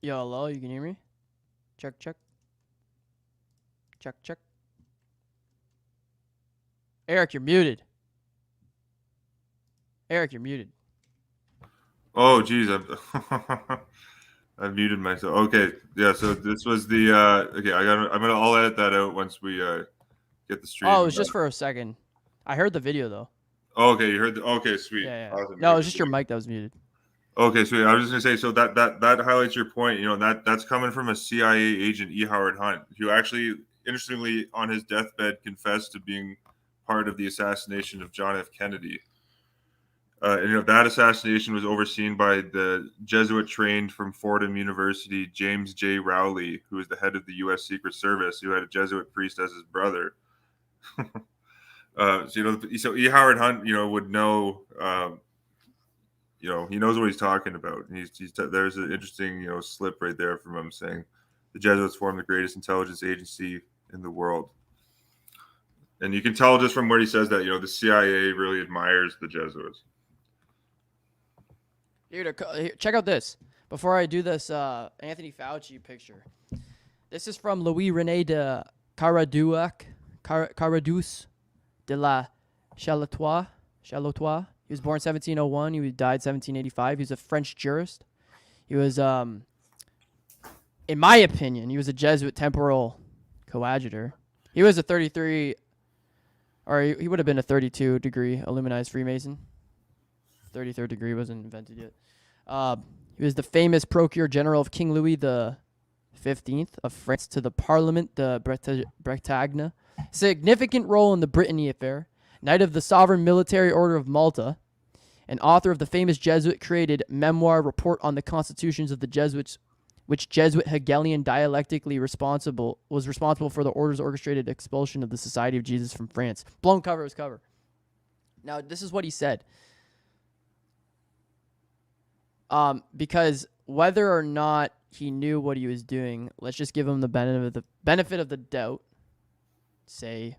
Yo, hello, you can hear me? Check, check. Check, check. Eric, you're muted. Eric, you're muted. Oh, geez, I've muted myself. Okay, yeah. So this was the okay. I'll edit that out once we get the stream. Oh, it was just for a second. I heard the video though. Oh, okay, you heard. Okay, sweet. Yeah. Awesome. No, it was just your mic that was muted. Okay, sweet. I was just gonna say, so that highlights your point. You know, that's coming from a CIA agent, E. Howard Hunt, who actually, interestingly, on his deathbed, confessed to being part of the assassination of John F. Kennedy. And you know, that assassination was overseen by the Jesuit-trained from Fordham University, James J. Rowley, who was the head of the U.S. Secret Service, who had a Jesuit priest as his brother. So you know, so E. Howard Hunt, you know, would know. You know, he knows what he's talking about. And there's an interesting, you know, slip right there from him saying the Jesuits formed the greatest intelligence agency in the world. And you can tell just from where he says that, you know, the CIA really admires the Jesuits. Here, check out this. Before I do this Anthony Fauci picture. This is from Louis-René de Caradus de la Chalotois. He was born 1701. He died 1785. He was a French jurist. He was, in my opinion, he was a Jesuit temporal coadjutor. He was a 33, or he would have been a 32 degree Illuminized Freemason. 33rd degree wasn't invented yet. He was the famous Procureur General of King Louis the 15th of France to the Parliament de Bretagne. Significant role in the Brittany affair. Knight of the Sovereign Military Order of Malta, and author of the famous Jesuit-created memoir Report on the Constitutions of the Jesuits, which Jesuit Hegelian dialectically was responsible for the order's orchestrated expulsion of the Society of Jesus from France. Blown cover is cover. Now, this is what he said. Because whether or not he knew what he was doing, let's just give him the benefit of the doubt. Say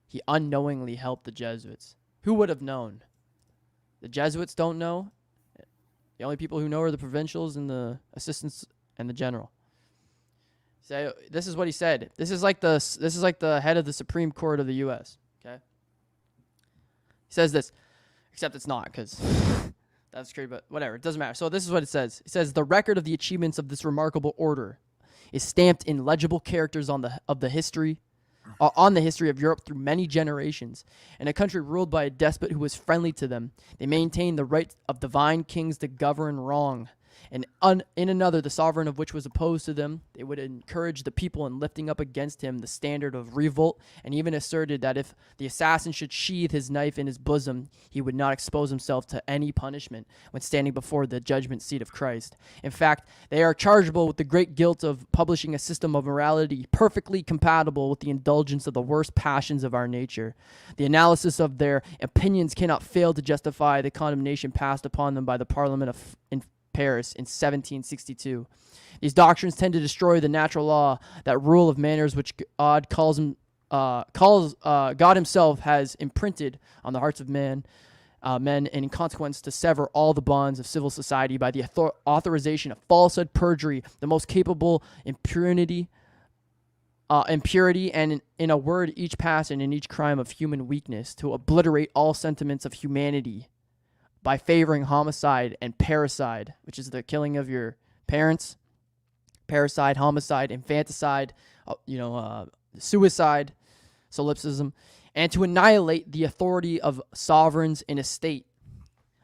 he unknowingly helped the Jesuits. Who would have known? The Jesuits don't know. The only people who know are the provincials and the assistants and the general. So this is what he said. This is like the head of the Supreme Court of the U.S. Okay. He says this, except it's not, because that's crazy. But whatever, it doesn't matter. So this is what it says. It says the record of the achievements of this remarkable order is stamped in legible characters on the history of Europe through many generations. In a country ruled by a despot who was friendly to them, they maintained the right of divine kings to govern wrong. And in another, the sovereign of which was opposed to them, they would encourage the people in lifting up against him the standard of revolt, and even asserted that if the assassin should sheathe his knife in his bosom, he would not expose himself to any punishment when standing before the judgment seat of Christ. In fact, they are chargeable with the great guilt of publishing a system of morality perfectly compatible with the indulgence of the worst passions of our nature. The analysis of their opinions cannot fail to justify the condemnation passed upon them by the Parliament in Paris in 1762. These doctrines tend to destroy the natural law, that rule of manners which God God Himself has imprinted on the hearts of men, and in consequence to sever all the bonds of civil society by the authorization of falsehood, perjury, the most capable impurity, and in a word, each passion and each crime of human weakness, to obliterate all sentiments of humanity by favoring homicide and parricide, which is the killing of your parents, parricide, homicide, infanticide, suicide, solipsism, and to annihilate the authority of sovereigns in a state.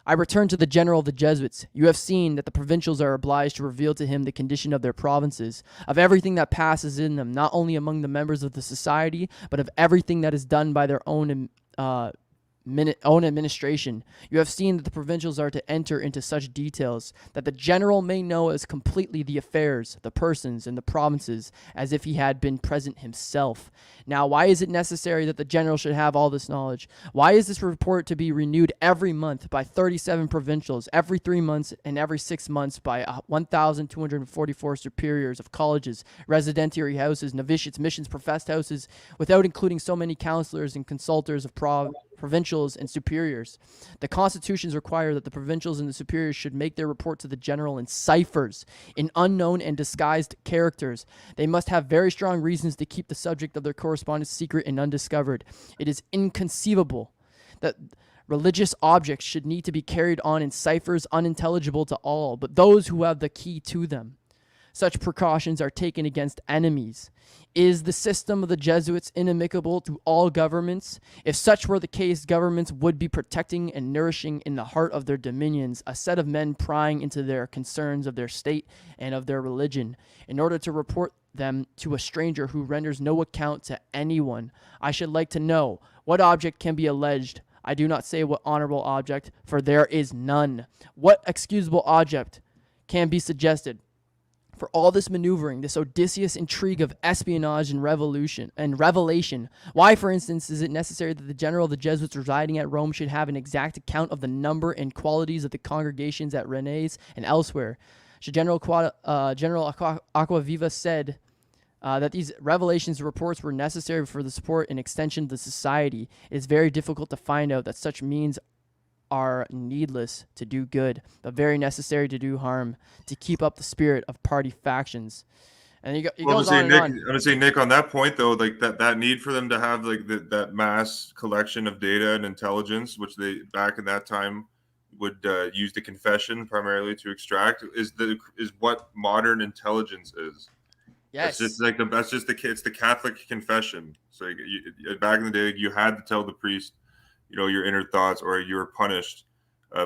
I return to the general of the Jesuits. You have seen that the provincials are obliged to reveal to him the condition of their provinces, of everything that passes in them, not only among the members of the society, but of everything that is done by their own administration. You have seen that the provincials are to enter into such details that the general may know as completely the affairs, the persons, and the provinces as if he had been present himself. Now, why is it necessary that the general should have all this knowledge? Why is this report to be renewed every month by 37 provincials, every 3 months, and every 6 months by 1,244 superiors of colleges, residentiary houses, novitiates, missions, professed houses, without including so many counselors and consultors of provincials, and superiors. The constitutions require that the provincials and the superiors should make their report to the general in ciphers, in unknown and disguised characters. They must have very strong reasons to keep the subject of their correspondence secret and undiscovered. It is inconceivable that religious objects should need to be carried on in ciphers unintelligible to all but those who have the key to them. Such precautions are taken against enemies. Is the system of the Jesuits inimical to all governments? If such were the case, governments would be protecting and nourishing in the heart of their dominions a set of men prying into their concerns of their state and of their religion, in order to report them to a stranger who renders no account to anyone. I should like to know what object can be alleged. I do not say what honorable object, for there is none. What excusable object can be suggested? For all this maneuvering, this Odysseus intrigue of espionage and revelation, why, for instance, is it necessary that the general of the Jesuits residing at Rome should have an exact account of the number and qualities of the congregations at Rennes and elsewhere? General Aquaviva said that these revelations and reports were necessary for the support and extension of the society. It is very difficult to find out that such means are needless to do good, but very necessary to do harm, to keep up the spirit of party factions. And he goes on and on. I'm gonna say, Nick, on that point though, like that need for them to have like that mass collection of data and intelligence, which they back in that time would use the confession primarily to extract, is what modern intelligence is. Yes, it's just like it's the Catholic confession. So back in the day, you had to tell the priest, your inner thoughts, or you were punished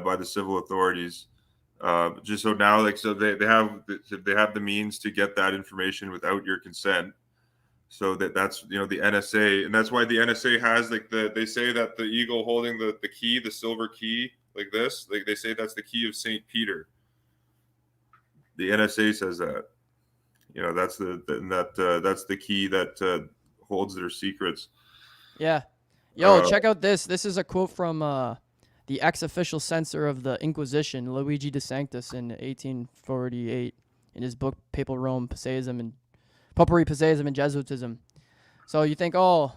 by the civil authorities. Just so now, they have the means to get that information without your consent. So that's the NSA, and that's why the NSA has they say that the eagle holding the key, the silver key, like this, like they say that's the key of St. Peter. The NSA says that. That's that's the key that holds their secrets. Yeah. Yo, check out this. This is a quote from the ex-official censor of the Inquisition, Luigi de Sanctis, in 1848, in his book Papal Rome, Popery, Passeism, and Jesuitism. So you think, the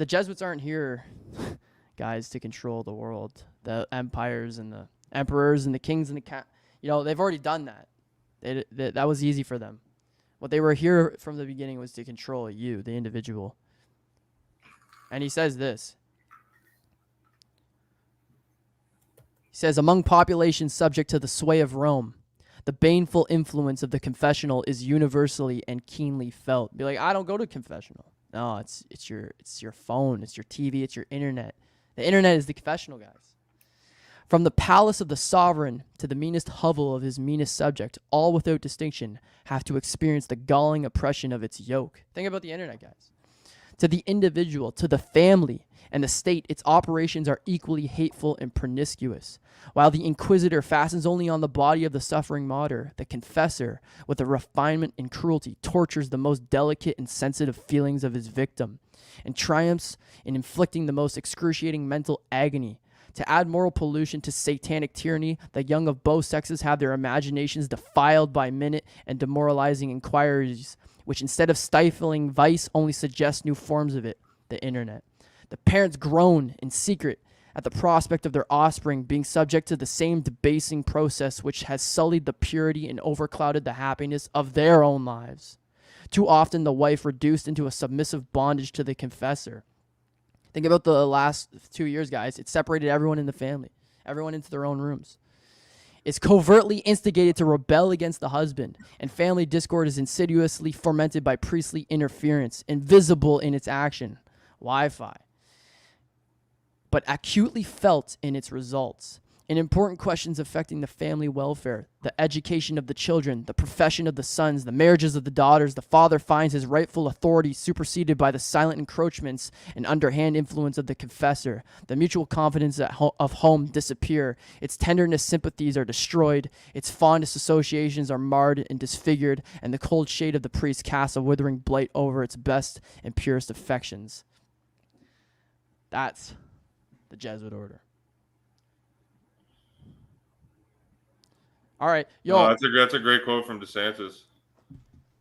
Jesuits aren't here, guys, to control the world. The empires and the emperors and the kings and they've already done that. That was easy for them. What they were here from the beginning was to control you, the individual. And he says this. He says, among populations subject to the sway of Rome, the baneful influence of the confessional is universally and keenly felt. Be like, I don't go to confessional. No, it's your phone, it's your TV, it's your internet. The internet is the confessional, guys. From the palace of the sovereign to the meanest hovel of his meanest subject, all without distinction have to experience the galling oppression of its yoke. Think about the internet, guys. To the individual, to the family, and the state, its operations are equally hateful and pernicious. While the inquisitor fastens only on the body of the suffering martyr, the confessor, with a refinement and cruelty, tortures the most delicate and sensitive feelings of his victim, and triumphs in inflicting the most excruciating mental agony. To add moral pollution to satanic tyranny, the young of both sexes have their imaginations defiled by minute and demoralizing inquiries, which instead of stifling vice only suggest new forms of it, the internet. The parents groan in secret at the prospect of their offspring being subject to the same debasing process which has sullied the purity and overclouded the happiness of their own lives. Too often the wife reduced into a submissive bondage to the confessor. Think about the last 2 years, guys. It separated everyone in the family, everyone into their own rooms. Is covertly instigated to rebel against the husband, and family discord is insidiously fomented by priestly interference, invisible in its action, Wi-Fi, but acutely felt in its results. In important questions affecting the family welfare, the education of the children, the profession of the sons, the marriages of the daughters, the father finds his rightful authority superseded by the silent encroachments and underhand influence of the confessor. The mutual confidence of home disappear. Its tenderness sympathies are destroyed. Its fondest associations are marred and disfigured, and the cold shade of the priest casts a withering blight over its best and purest affections. That's the Jesuit order. All right, yo. That's a great quote from DeSantis.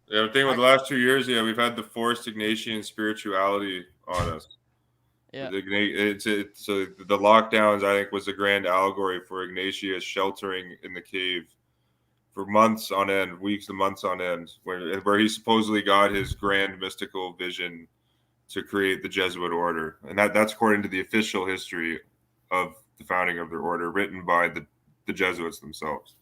Yeah, I'm thinking with the last 2 years, we've had the forced Ignatian spirituality on us. Yeah. So the lockdowns, I think, was a grand allegory for Ignatius sheltering in the cave for months on end, weeks and months on end, where he supposedly got his grand mystical vision to create the Jesuit order, and that's according to the official history of the founding of their order, written by the Jesuits themselves.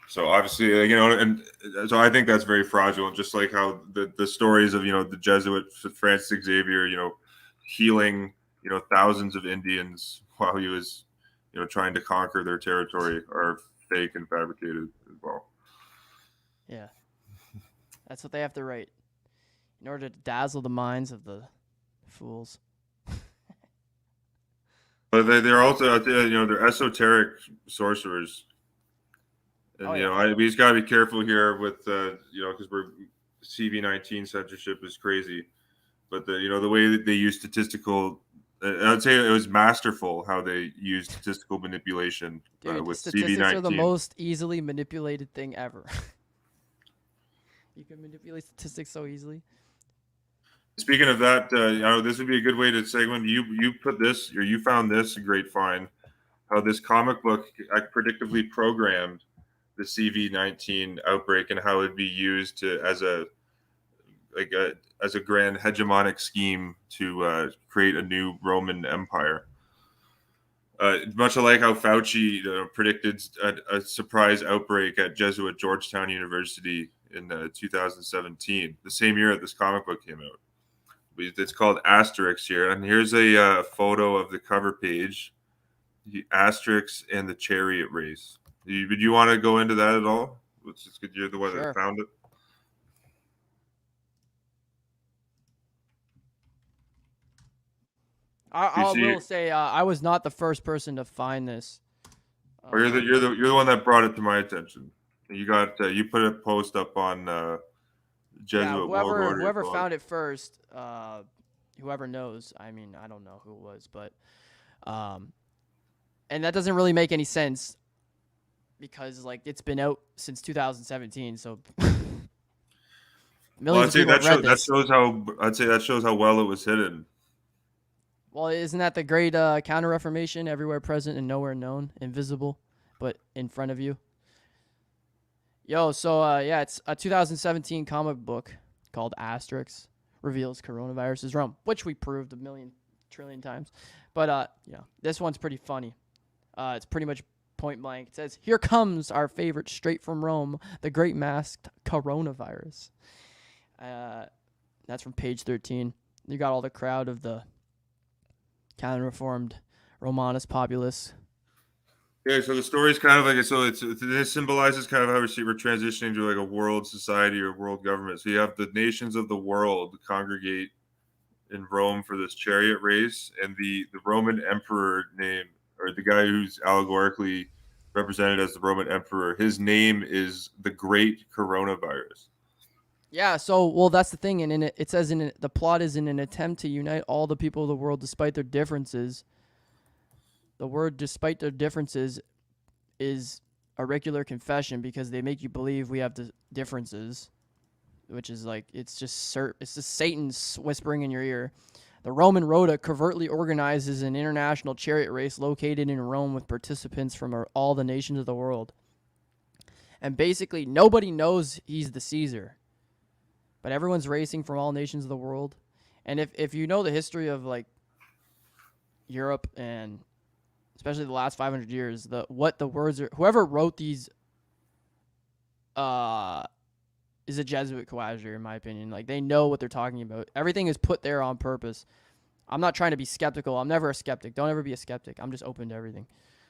So obviously, and so I think that's very fraudulent. Just like how the stories of the Jesuit Francis Xavier, healing thousands of Indians while he was trying to conquer their territory are fake and fabricated as well. Yeah, that's what they have to write in order to dazzle the minds of the fools. But they're also they're esoteric sorcerers. And we just gotta be careful here with because we're CV-19 censorship is crazy, but the way that they use statistical, I'd say it was masterful how they used statistical manipulation. Dude, with statistics CV-19. are the most easily manipulated thing ever. You can manipulate statistics so easily. Speaking of that, this would be a good way to segment. You put this, or you found this a great find. How this comic book predictably programmed the CV-19 outbreak and how it'd be used as a grand hegemonic scheme to create a new Roman Empire. Much like how Fauci predicted a surprise outbreak at Jesuit Georgetown University in 2017, the same year that this comic book came out. It's called Asterix here, and here's a photo of the cover page, the Asterix and the chariot race. Would you want to go into that at all? You're the one that found it. I will say I was not the first person to find this. Or you're the one that brought it to my attention. You you put a post up on Jesuit. Yeah, whoever found it first, whoever knows. I mean, I don't know who it was, but and that doesn't really make any sense because it's been out since 2017, so millions of people read this. That shows how well it was hidden. Well, isn't that the great Counter-Reformation? Everywhere present and nowhere known, invisible, but in front of you. Yo, so it's a 2017 comic book called Asterix reveals coronavirus is Rome, which we proved a million trillion times. But this one's pretty funny. It's pretty much point blank. It says, "Here comes our favorite straight from Rome, the great masked coronavirus." That's from page 13. You got all the crowd of the counter-reformed Romanus populace. Yeah, so the story's kind of this symbolizes kind of how we're transitioning to a world society or world government. So you have the nations of the world congregate in Rome for this chariot race, and the Roman emperor name, or the guy who's allegorically represented as the Roman emperor, his name is the Great Coronavirus. Yeah, so that's the thing, and it says the plot is in an attempt to unite all the people of the world despite their differences. The word "despite their differences" is a regular confession because they make you believe we have the differences, which is it's just Satan whispering in your ear. The Roman Rota covertly organizes an international chariot race located in Rome with participants from all the nations of the world. And basically, nobody knows he's the Caesar. But everyone's racing from all nations of the world. And if you know the history of Europe and especially the last 500 years, what the words are, whoever wrote these is a Jesuit coadjutor, in my opinion. They know what they're talking about. Everything is put there on purpose. I'm not trying to be skeptical. I'm never a skeptic. Don't ever be a skeptic. I'm just open to everything.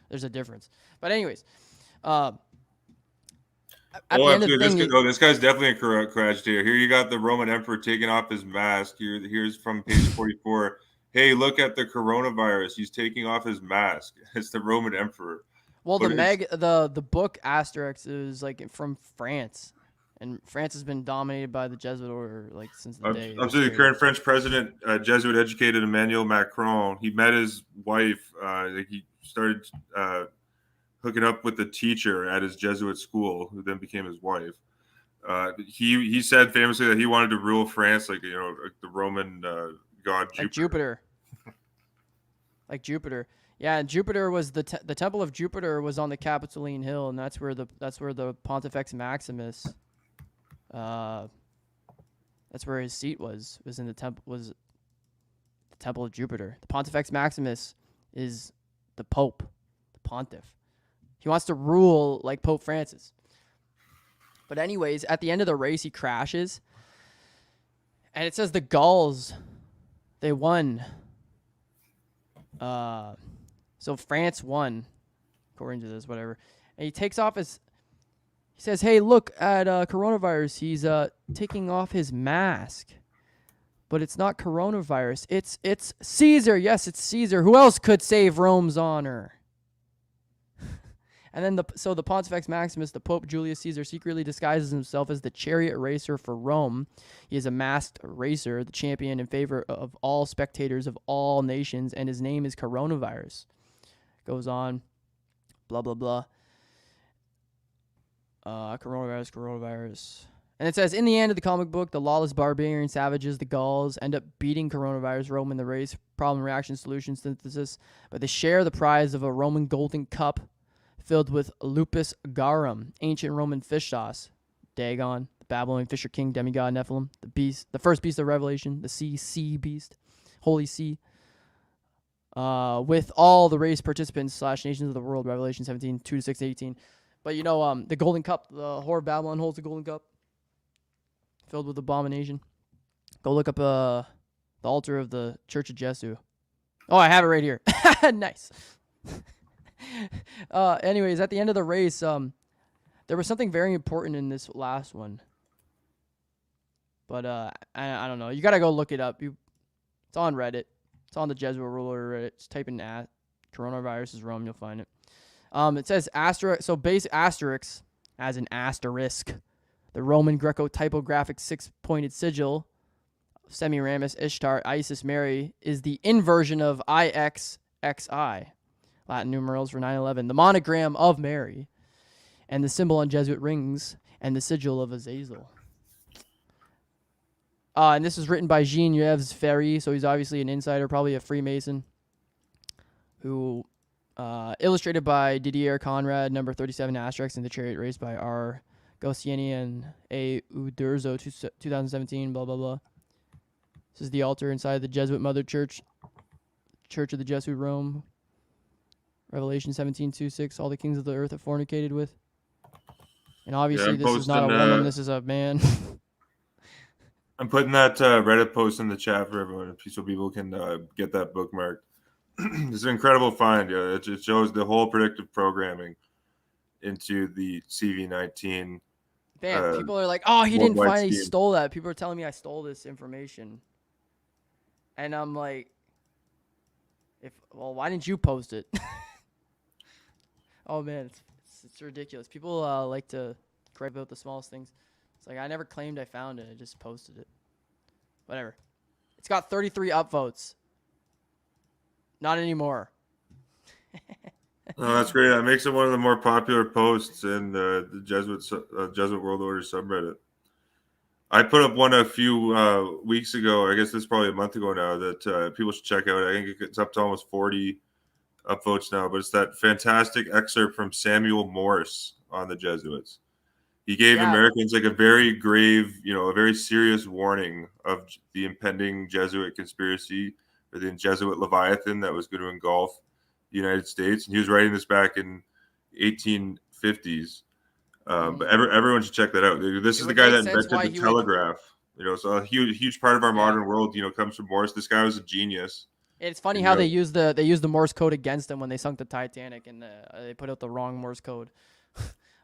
There's a difference. But anyways, this guy's definitely a coadjutor. Here you got the Roman emperor taking off his mask. Here's from page 44. Hey, look at the coronavirus. He's taking off his mask. It's the Roman emperor. Well, the book Asterix is from France, and France has been dominated by the Jesuit order since the day. Absolutely, the current French president, Jesuit educated Emmanuel Macron. He met his wife. He started hooking up with the teacher at his Jesuit school, who then became his wife. He said famously that he wanted to rule France like the Roman god Jupiter. like Jupiter. Yeah, and Jupiter was the temple of Jupiter was on the Capitoline Hill, and that's where the Pontifex Maximus, that's where his seat was in the temple of Jupiter. The Pontifex Maximus is the Pope, the Pontiff. He wants to rule like Pope Francis. But anyways, at the end of the race, he crashes, and it says the Gauls, they won. So France won, according to this, whatever. And he takes off he says, hey, look at coronavirus. He's taking off his mask. But it's not coronavirus. It's Caesar. Yes, it's Caesar. Who else could save Rome's honor? And then the Pontifex Maximus, the Pope Julius Caesar, secretly disguises himself as the chariot racer for Rome. He is a masked racer, the champion in favor of all spectators of all nations, and his name is Coronavirus. Goes on, blah, blah, blah. Coronavirus. And it says, in the end of the comic book, the lawless barbarian savages, the Gauls, end up beating Coronavirus, Rome in the race, problem, reaction, solution, synthesis, but they share the prize of a Roman golden cup filled with lupus garum, ancient Roman fish sauce, Dagon, the Babylonian fisher king, demigod, Nephilim, the beast, the first beast of Revelation, the sea beast, holy sea, with all the race participants / nations of the world, Revelation 17, 2-6-18. But the golden cup, the whore of Babylon holds the golden cup, filled with abomination. Go look up the altar of the Church of Jesu. Oh, I have it right here. Nice. Anyways, at the end of the race, there was something very important in this last one. But I don't know. You gotta go look it up. It's on Reddit. It's on the Jesuit ruler Reddit. Just type in coronavirus is Rome, you'll find it. It says asterisk. So base asterisk as an asterisk. The Roman Greco-typographic 6-pointed sigil, Semiramis, Ishtar, Isis, Mary, is the inversion of IXXI, Latin numerals for 9/11, the monogram of Mary, and the symbol on Jesuit rings, and the sigil of Azazel. And this is written by Jean-Yves Ferry, so he's obviously an insider, probably a Freemason, who illustrated by Didier Conrad, number 37 asterisk, in the chariot race by R. Goscieni and A. Uderzo, 2017, blah, blah, blah. This is the altar inside the Jesuit Mother Church, Church of the Jesuit Rome. Revelation 17:2-6, all the kings of the earth have fornicated with. And obviously this is not a woman, this is a man. I'm putting that Reddit post in the chat for everyone, so people can get that bookmarked. It's an incredible find. Yeah, it shows the whole predictive programming into the CV-19. Damn, people are like, oh, he didn't find it, he stole that. People are telling me I stole this information. And I'm like, why didn't you post it? Oh, man, it's ridiculous. People like to gripe about the smallest things. It's like, I never claimed I found it. I just posted it. Whatever. It's got 33 upvotes. Not anymore. Oh, that's great. That makes it one of the more popular posts in the Jesuit World Order subreddit. I put up one a few weeks ago. I guess this is probably a month ago now that people should check out. I think it's up to almost 40 upvotes now, but it's that fantastic excerpt from Samuel Morse on the Jesuits. He gave Americans like a very grave, a very serious warning of the impending Jesuit conspiracy, or the Jesuit Leviathan that was going to engulf the United States. And he was writing this back in 1850s. But everyone should check that out. This is the guy that invented the telegraph. So a huge part of our modern world, comes from Morse. This guy was a genius. It's funny how they used the Morse code against them when they sunk the Titanic, and they put out the wrong Morse code.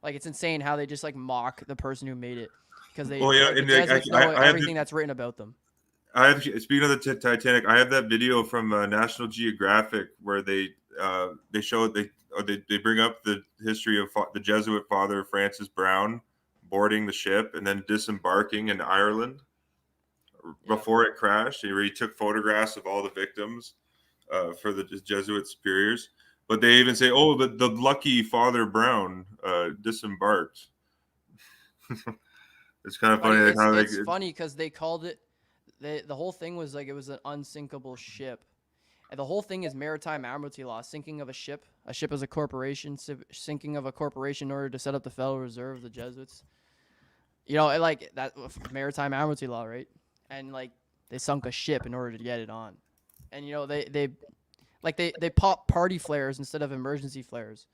Like, it's insane how they just like mock the person who made it, because they know everything that's written about them. Speaking of the Titanic, I have that video from National Geographic where they bring up the history of the Jesuit father Francis Brown boarding the ship and then disembarking in Ireland before it crashed. He took photographs of all the victims for the Jesuit superiors. But they even say, "Oh, the lucky Father Brown disembarked." It's kind of funny. It's funny because they called it. The whole thing was like it was an unsinkable ship, And the whole thing is maritime admiralty law, sinking of a ship is a corporation, sinking of a corporation in order to set up the Federal Reserve, the Jesuits. You know, like that maritime admiralty law, right? And like they sunk a ship in order to get it on. And you know, they pop party flares instead of emergency flares.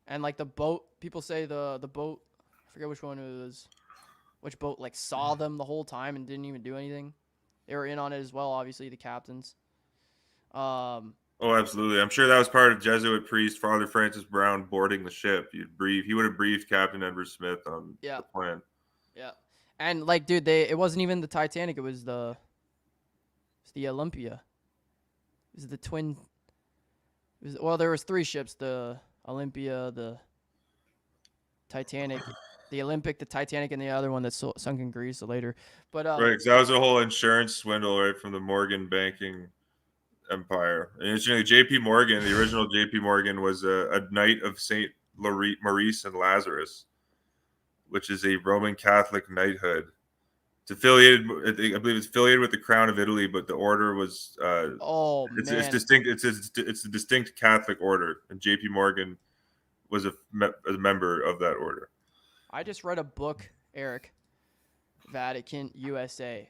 And like the boat, people say the boat, I forget which one it was, which boat like saw them the whole time and didn't even do anything. They were in on it as well, obviously the captains. Oh, absolutely. I'm sure that was part of Jesuit priest Father Francis Brown boarding the ship. He would have briefed Captain Edward Smith on the plan. Yeah. And like, dude, it wasn't even the Titanic. It was the Olympia. It was the twin. There was 3 ships: the Olympia, the Titanic, the Olympic, the Titanic, and the other one that sunk in Greece later. But right, because that was a whole insurance swindle, right, from the Morgan banking empire. And interestingly, J.P. Morgan, the original J.P. Morgan, was a knight of Saint Maurice and Lazarus, which is a Roman Catholic knighthood. It's affiliated, I believe, it's affiliated with the Crown of Italy, but the order was it's distinct. It's a distinct Catholic order, and J.P. Morgan was a member of that order. I just read a book, Eric, Vatican USA,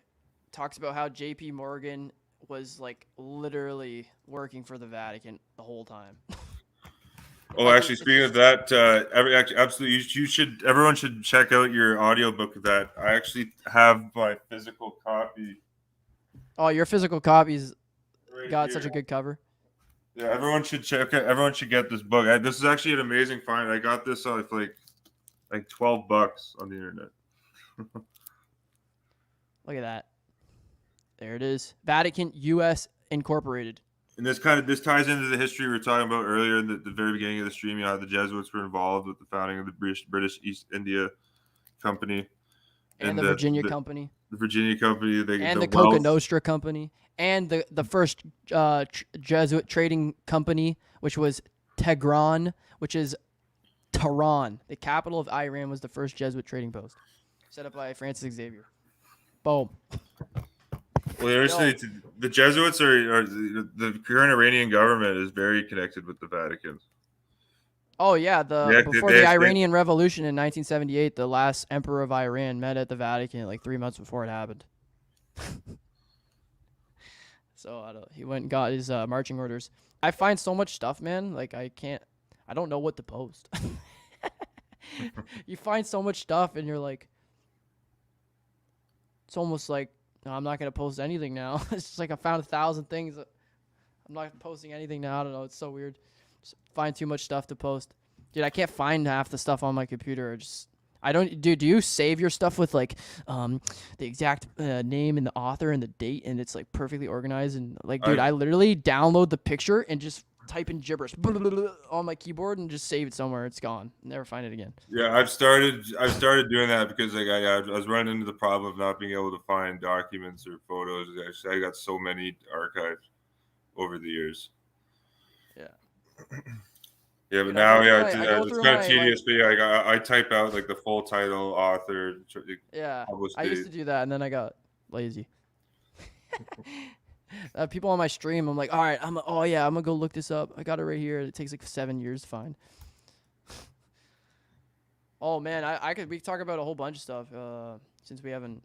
talks about how J.P. Morgan was like literally working for the Vatican the whole time. Oh, actually, speaking of that, absolutely, everyone should check out your audiobook of that. I actually have my physical copy. Oh, your physical copies got here. Such a good cover. Yeah, everyone should check it. Everyone should get this book. This is actually an amazing find. I got this for like $12 on the internet. Look at that. There it is. Vatican US Incorporated. And this ties into the history we were talking about earlier in the very beginning of the stream. You know, how the Jesuits were involved with the founding of the British East India Company. And the Virginia Company. The Virginia Company. And the Coca Nostra Company. And the first Jesuit trading company, which was Tehran, which is Tehran. The capital of Iran was the first Jesuit trading post. Set up by Francis Xavier. Boom. Well, the Jesuits are the current Iranian government is very connected with the Vatican. Oh yeah, before the Iranian Revolution in 1978, the last emperor of Iran met at the Vatican like 3 months before it happened. So he went and got his marching orders. I find so much stuff, man. Like I don't know what to post. You find so much stuff, and you're like, it's almost like, no, I'm not going to post anything now. It's just like I found 1,000 things. I'm not posting anything now. I don't know. It's so weird. Just find too much stuff to post. Dude, I can't find half the stuff on my computer. Do you save your stuff with like the exact name and the author and the date, and it's like perfectly organized? And like, dude, I literally download the picture and just type in gibberish on my keyboard and just save it somewhere. It's gone. Never find it again. Yeah, I've started doing that because like I was running into the problem of not being able to find documents or photos. I got so many archived over the years. Yeah. Yeah, but now it's kind of tedious. But yeah, I type out like the full title, author. Yeah, I used to do that, and then I got lazy. People on my stream, I'm like, all right, I'm gonna go look this up. I got it right here. It takes like 7 years to find. Oh man, we could talk about a whole bunch of stuff since we haven't.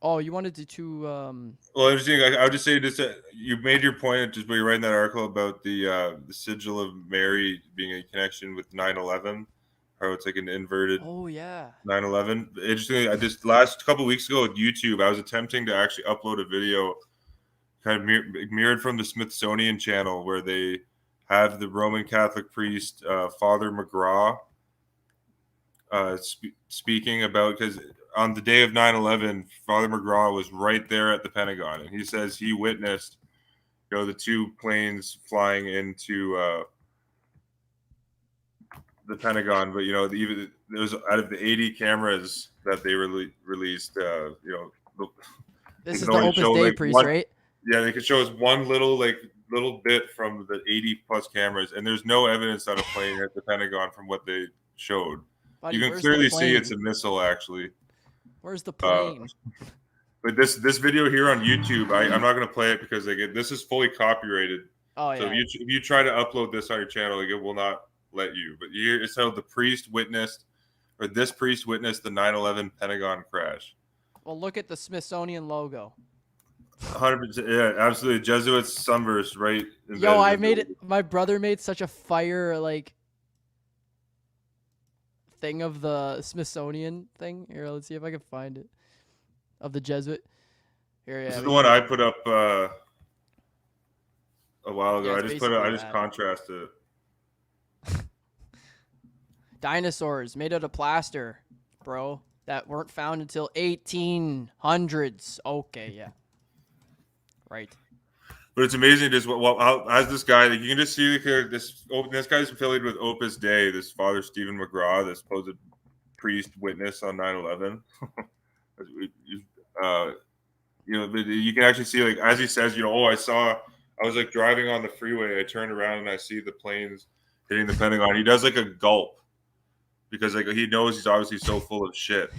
Oh, you wanted to Well, interesting. I would just say you made your point just by writing that article about the sigil of Mary being a connection with 9/11. How it's like an inverted. Oh yeah. 9/11. Interestingly, just last couple of weeks ago with YouTube, I was attempting to actually upload a video, kind of mirrored from the Smithsonian channel, where they have the Roman Catholic priest Father McGraw speaking about, because on the day of 9/11, Father McGraw was right there at the Pentagon, and he says he witnessed, the 2 planes flying into the Pentagon. But even there was, out of the 80 cameras that they released, this is the Opus Dei priest, right? Yeah, they could show us one little bit from the 80 plus cameras, and there's no evidence that a plane hit the Pentagon from what they showed. Buddy, you can clearly see it's a missile, actually. Where's the plane? But this video here on YouTube, I'm not gonna play it because this is fully copyrighted. Oh So yeah. if you try to upload this on your channel, it will not let you. But here it's how this priest witnessed the 9/11 Pentagon crash. Well, look at the Smithsonian logo. 100%, yeah, absolutely. Jesuits sunburst, right? Yo, I made it. My brother made such a fire thing of the Smithsonian thing. Here, let's see if I can find it. Of the Jesuit. Here, yeah. This is the one I put up a while ago. Yeah, I just contrasted it. Dinosaurs made out of plaster, bro, that weren't found until 1800s. Okay, yeah. Right. But it's amazing just as this guy, you can just see this guy's affiliated with Opus Dei, this Father Stephen McGraw, this supposed priest witness on 9/11. You can actually see, as he says, I was driving on the freeway, I turned around and I see the planes hitting the Pentagon. He does a gulp because he knows he's obviously so full of shit.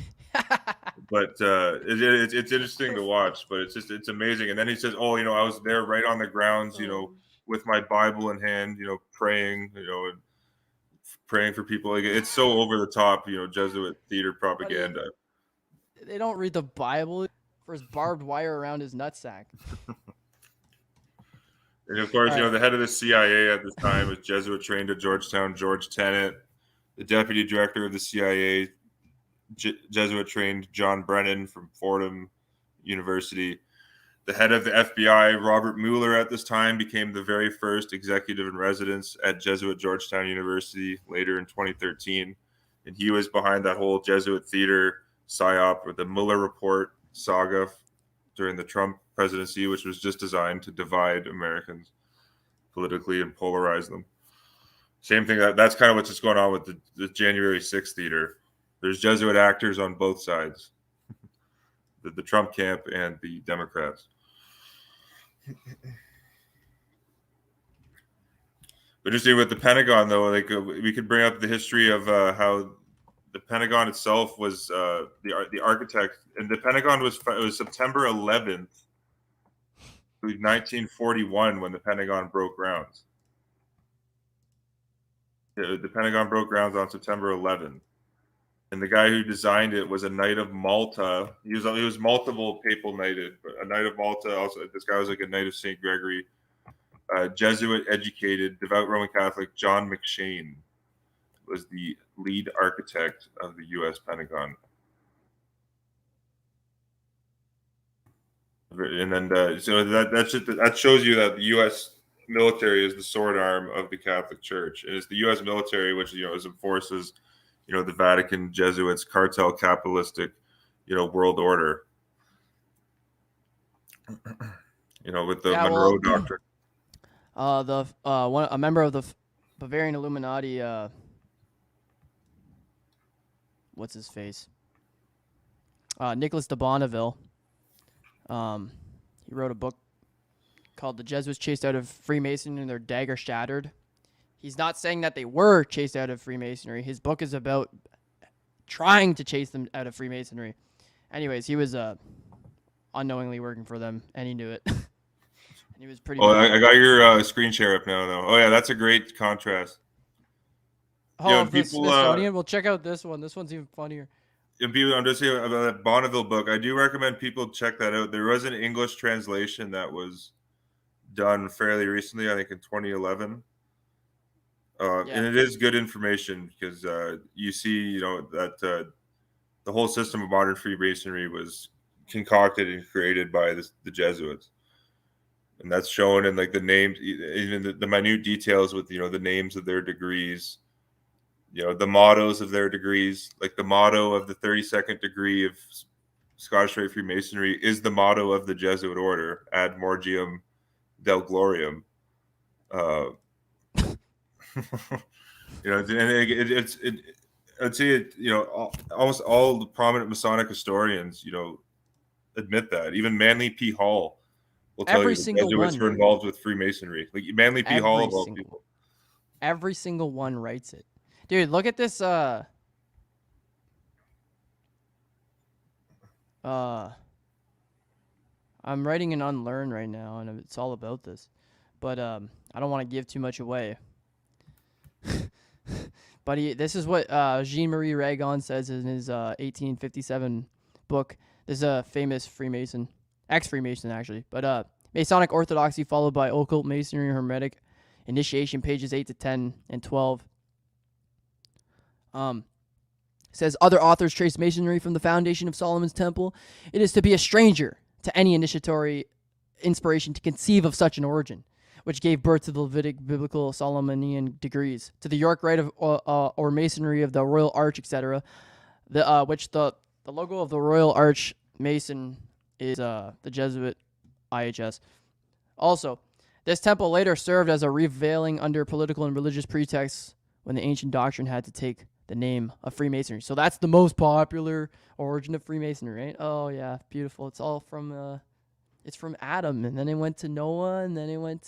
But it's interesting to watch, but it's amazing. And then he says, I was there right on the grounds, with my Bible in hand, praying, and praying for people. It's so over the top, Jesuit theater propaganda. They don't read the Bible. For his barbed wire around his nutsack. And of course, the head of the CIA at this time was Jesuit trained at Georgetown, George Tenet. The deputy director of the CIA, Jesuit trained John Brennan from Fordham University. The head of the FBI, Robert Mueller, at this time became the very first executive in residence at Jesuit Georgetown University later in 2013. And he was behind that whole Jesuit theater psyop with the Mueller report saga during the Trump presidency, which was just designed to divide Americans politically and polarize them. Same thing. That's kind of what's just going on with the January 6th theater. There's Jesuit actors on both sides, the Trump camp and the Democrats. But just with the Pentagon, though, we could bring up the history of how the Pentagon itself was the architect, and the Pentagon was September 11th, 1941, when the Pentagon broke ground. The Pentagon broke ground on September 11th, and the guy who designed it was a Knight of Malta. He was multiple papal knighted, but a Knight of Malta. Also, this guy was a Knight of St. Gregory, Jesuit educated, devout Roman Catholic. John McShane was the lead architect of the U.S. Pentagon. And then, so that shows you that the U.S. military is the sword arm of the Catholic Church. And it's the U.S. military which enforces, the Vatican Jesuits' cartel capitalistic, world order. With the Monroe Doctrine. A member of the Bavarian Illuminati. What's his face? Nicholas de Bonneville. He wrote a book called "The Jesuits Chased Out of Freemasonry and Their Dagger Shattered." He's not saying that they were chased out of Freemasonry. His book is about trying to chase them out of Freemasonry. Anyways, he was unknowingly working for them, and he knew it. And he was pretty. I got your screen share up now, though. Oh yeah, that's a great contrast. Oh, the Smithsonian. Well, check out this one. This one's even funnier. And people, I'm just saying about that Bonneville book. I do recommend people check that out. There was an English translation that was done fairly recently, I think in 2011. And it is good information because you see, that the whole system of modern Freemasonry was concocted and created by the Jesuits. And that's shown in the names, even the minute details with, the names of their degrees. The mottos of their degrees, like the motto of the 32nd degree of Scottish Rite Freemasonry is the motto of the Jesuit order, Ad Morgium Del Gloriam. And I'd say almost all the prominent Masonic historians, admit that. Even Manly P. Hall will tell you the Jesuits were involved with Freemasonry. Like Manly P. Hall of all people. Every single one writes it. Dude, look at this. I'm writing an unlearn right now, and it's all about this. But I don't want to give too much away. But this is what Jean-Marie Ragon says in his 1857 book. This is a famous Freemason, ex-Freemason actually. But Masonic Orthodoxy followed by Occult Masonry, Hermetic Initiation, pages 8 to 10 and 12. Says other authors trace Masonry from the foundation of Solomon's Temple. It is to be a stranger to any initiatory inspiration to conceive of such an origin, which gave birth to the Levitic, Biblical, Solomonian degrees, to the York Rite of or Masonry of the Royal Arch, etc. Which the logo of the Royal Arch Mason is the Jesuit IHS. Also, this temple later served as a revealing under political and religious pretexts when the ancient doctrine had to take the name of Freemasonry. So that's the most popular origin of Freemasonry, right? Oh yeah, beautiful. It's all from it's from Adam, and then it went to Noah, and then it went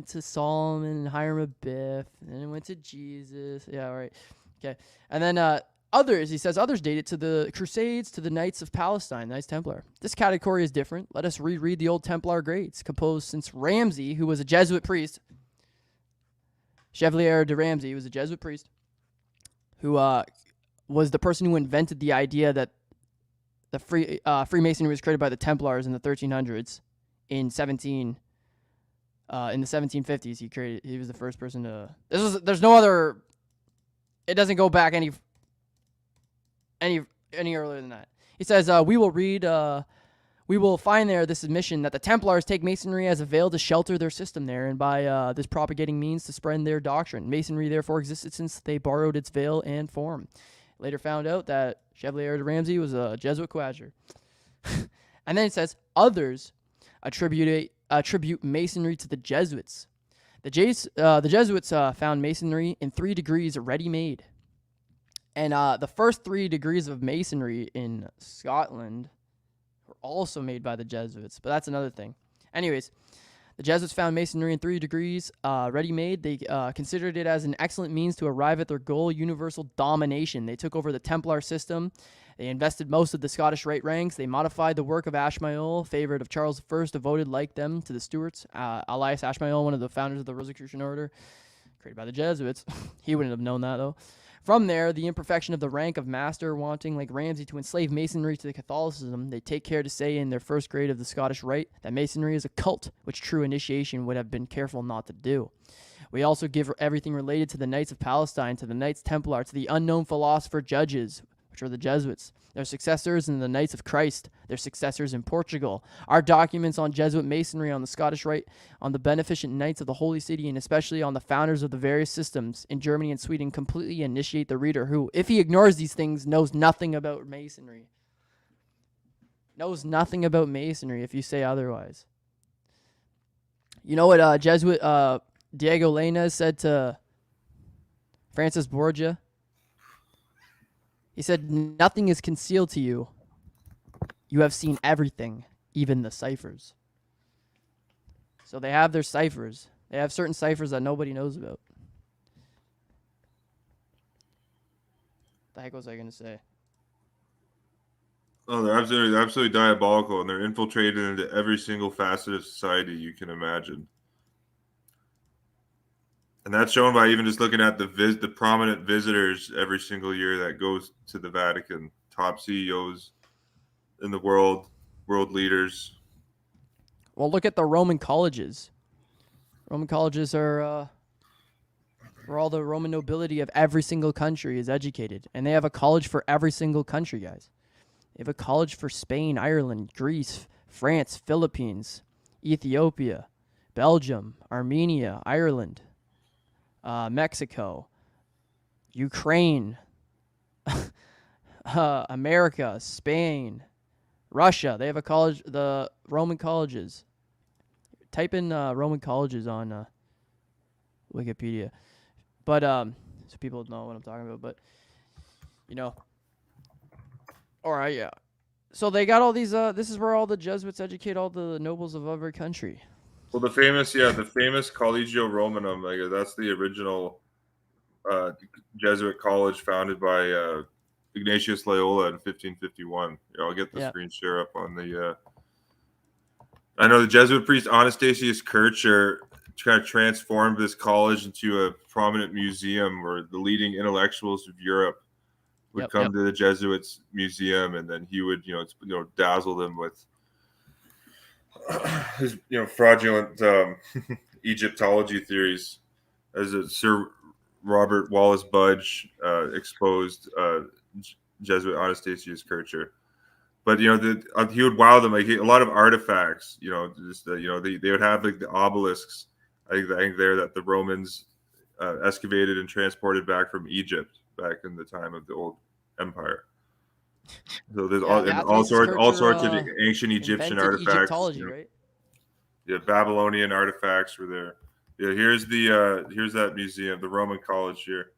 to Solomon and Hiram Abiff, and then it went to Jesus. Yeah, right. Okay. And then others, he says, others date it to the Crusades, to the Knights of Palestine, Knights Templar. This category is different. Let us reread the old Templar grades, composed since Ramsay, who was a Jesuit priest, Chevalier de Ramsay, was a Jesuit priest, who was the person who invented the idea that the Freemasonry was created by the Templars in the 1300s. In the 1750s, he was the first person to. There's no other. It doesn't go back any earlier than that. He says, we will find there this admission that the Templars take Masonry as a veil to shelter their system there, and by this propagating means to spread their doctrine. Masonry therefore existed since they borrowed its veil and form. Later found out that Chevalier de Ramsay was a Jesuit coadjutor. And then it says, others attribute Masonry to the Jesuits. The Jesuits found Masonry in 3 degrees ready-made. And the first 3 degrees of Masonry in Scotland were also made by the Jesuits, but that's another thing. Anyways, the Jesuits found Masonry in 3 degrees ready-made. They considered it as an excellent means to arrive at their goal, universal domination. They took over the Templar system. They invested most of the Scottish right ranks. They modified the work of Ashmayol, favorite of Charles I, devoted like them to the Stuarts. Elias Ashmayol, one of the founders of the Rosicrucian Order, created by the Jesuits. He wouldn't have known that, though. From there, the imperfection of the rank of master wanting, like Ramsay, to enslave Masonry to Catholicism, they take care to say in their first grade of the Scottish Rite that Masonry is a cult, which true initiation would have been careful not to do. We also give everything related to the Knights of Palestine, to the Knights Templar, to the unknown philosopher judges, which are the Jesuits, their successors in the Knights of Christ, their successors in Portugal. Our documents on Jesuit Masonry, on the Scottish Rite, on the beneficent Knights of the Holy City, and especially on the founders of the various systems in Germany and Sweden completely initiate the reader who, if he ignores these things, knows nothing about Masonry. Knows nothing about Masonry if you say otherwise. You know what Jesuit Diego Lainez said to Francis Borgia? He said, nothing is concealed to you. You have seen everything, even the ciphers. So they have their ciphers. They have certain ciphers that nobody knows about. What the heck was I going to say? Oh, they're absolutely diabolical, and they're infiltrated into every single facet of society you can imagine. And that's shown by even just looking at the prominent visitors every single year that goes to the Vatican. Top CEOs in the world leaders. Well, look at the Roman colleges. Roman colleges are where all the Roman nobility of every single country is educated. And they have a college for every single country, guys. They have a college for Spain, Ireland, Greece, France, Philippines, Ethiopia, Belgium, Armenia, Ireland, Mexico, Ukraine, America, Spain, Russia. They have a college, the Roman colleges. Type in Roman colleges on Wikipedia. But, so people know what I'm talking about. But, you know. All right, yeah. So they got all these, this is where all the Jesuits educate all the nobles of every country. Well, the famous Collegio Romanum, like that's the original Jesuit college founded by Ignatius Loyola in 1551. I'll get the screen share up on the I know the Jesuit priest Anastasius Kircher kind of transformed this college into a prominent museum where the leading intellectuals of Europe would come to the Jesuits museum, and then he would, dazzle them with his, fraudulent Egyptology theories, as Sir Robert Wallace Budge exposed Jesuit Anastasius Kircher. But he would wow them, like a lot of artifacts. They would have like the obelisks. I think there that the Romans excavated and transported back from Egypt back in the time of the old empire. So there's all sorts of ancient Egyptian artifacts. Egyptology, right? Yeah, Babylonian artifacts were there. Yeah, here's that museum, the Roman College here,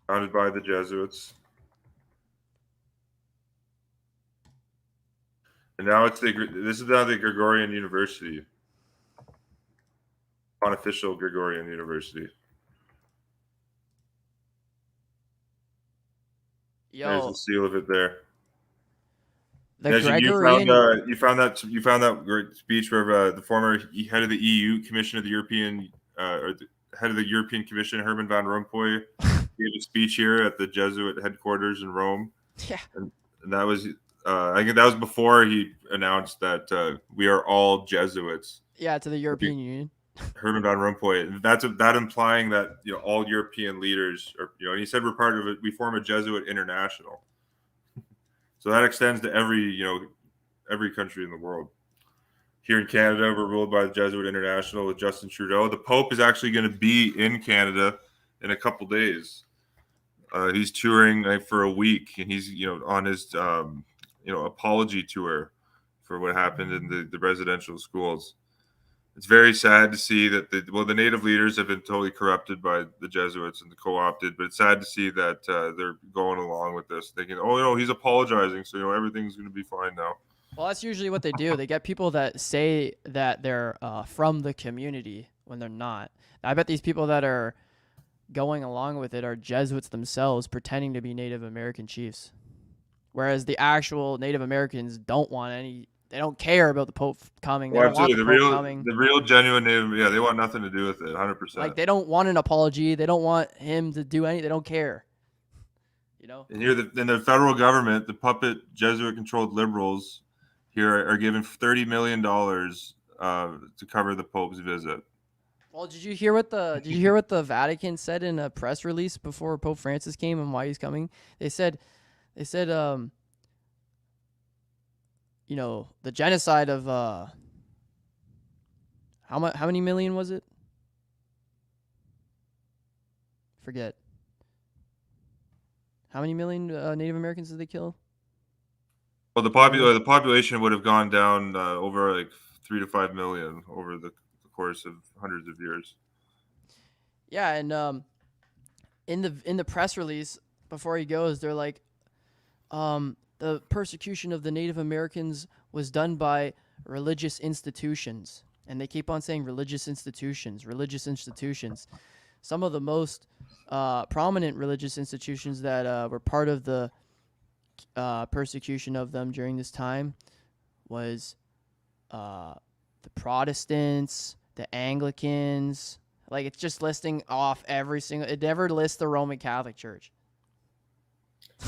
founded by the Jesuits. And now this is now the Gregorian University, unofficial Gregorian University. There's the seal of it there. You found that great speech where the former head of the EU Commission of the European, or the head of the European Commission, Herman van Rompuy, gave a speech here at the Jesuit headquarters in Rome. Yeah, and that was. I think that was before he announced that we are all Jesuits. Yeah, to the European Union. Herman van Rompuy. That implying that all European leaders are, and he said we're part of it. We form a Jesuit international. So that extends to every country in the world. Here in Canada, we're ruled by the Jesuit International with Justin Trudeau. The Pope is actually going to be in Canada in a couple days. He's touring for a week, and he's on his apology tour for what happened in the residential schools. It's very sad to see that the native leaders have been totally corrupted by the Jesuits and co-opted, but it's sad to see that they're going along with this, thinking, he's apologizing, so everything's going to be fine now. Well, that's usually what they do. They get people that say that they're from the community when they're not. I bet these people that are going along with it are Jesuits themselves, pretending to be Native American chiefs. Whereas the actual Native Americans don't want any. They don't care about the Pope coming. They don't want the Pope coming. The real genuine Native, they want nothing to do with it, 100%. Like, they don't want an apology. They don't want him to do anything. They don't care. And here, in the federal government, the puppet Jesuit-controlled liberals here are given $30 million to cover the Pope's visit. Well, did you hear what the Vatican said in a press release before Pope Francis came and why he's coming? They said, the genocide of how many million was it? Forget. How many million Native Americans did they kill? Well, the population would have gone down over like 3 to 5 million over the course of hundreds of years. Yeah, and in the press release before he goes, they're like, the persecution of the Native Americans was done by religious institutions. And they keep on saying religious institutions. Some of the most prominent religious institutions that were part of the persecution of them during this time was the Protestants, the Anglicans. Like, it's just listing off every single... It never lists the Roman Catholic Church.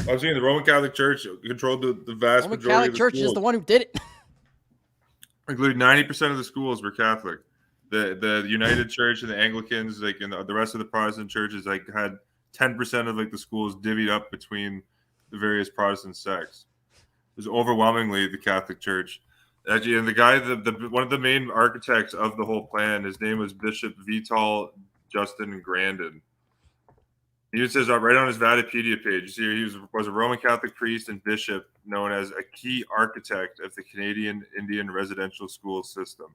I was saying the Roman Catholic Church controlled the vast majority of the schools. Roman Catholic Church is the one who did it. Including 90% of the schools were Catholic. The United Church and the Anglicans, and the rest of the Protestant churches, had 10% of the schools divvied up between the various Protestant sects. It was overwhelmingly the Catholic Church. Actually, and the guy, one of the main architects of the whole plan, his name was Bishop Vital Justin Grandin. He even says right on his Wikipedia page, you see he was a Roman Catholic priest and bishop known as a key architect of the Canadian Indian residential school system.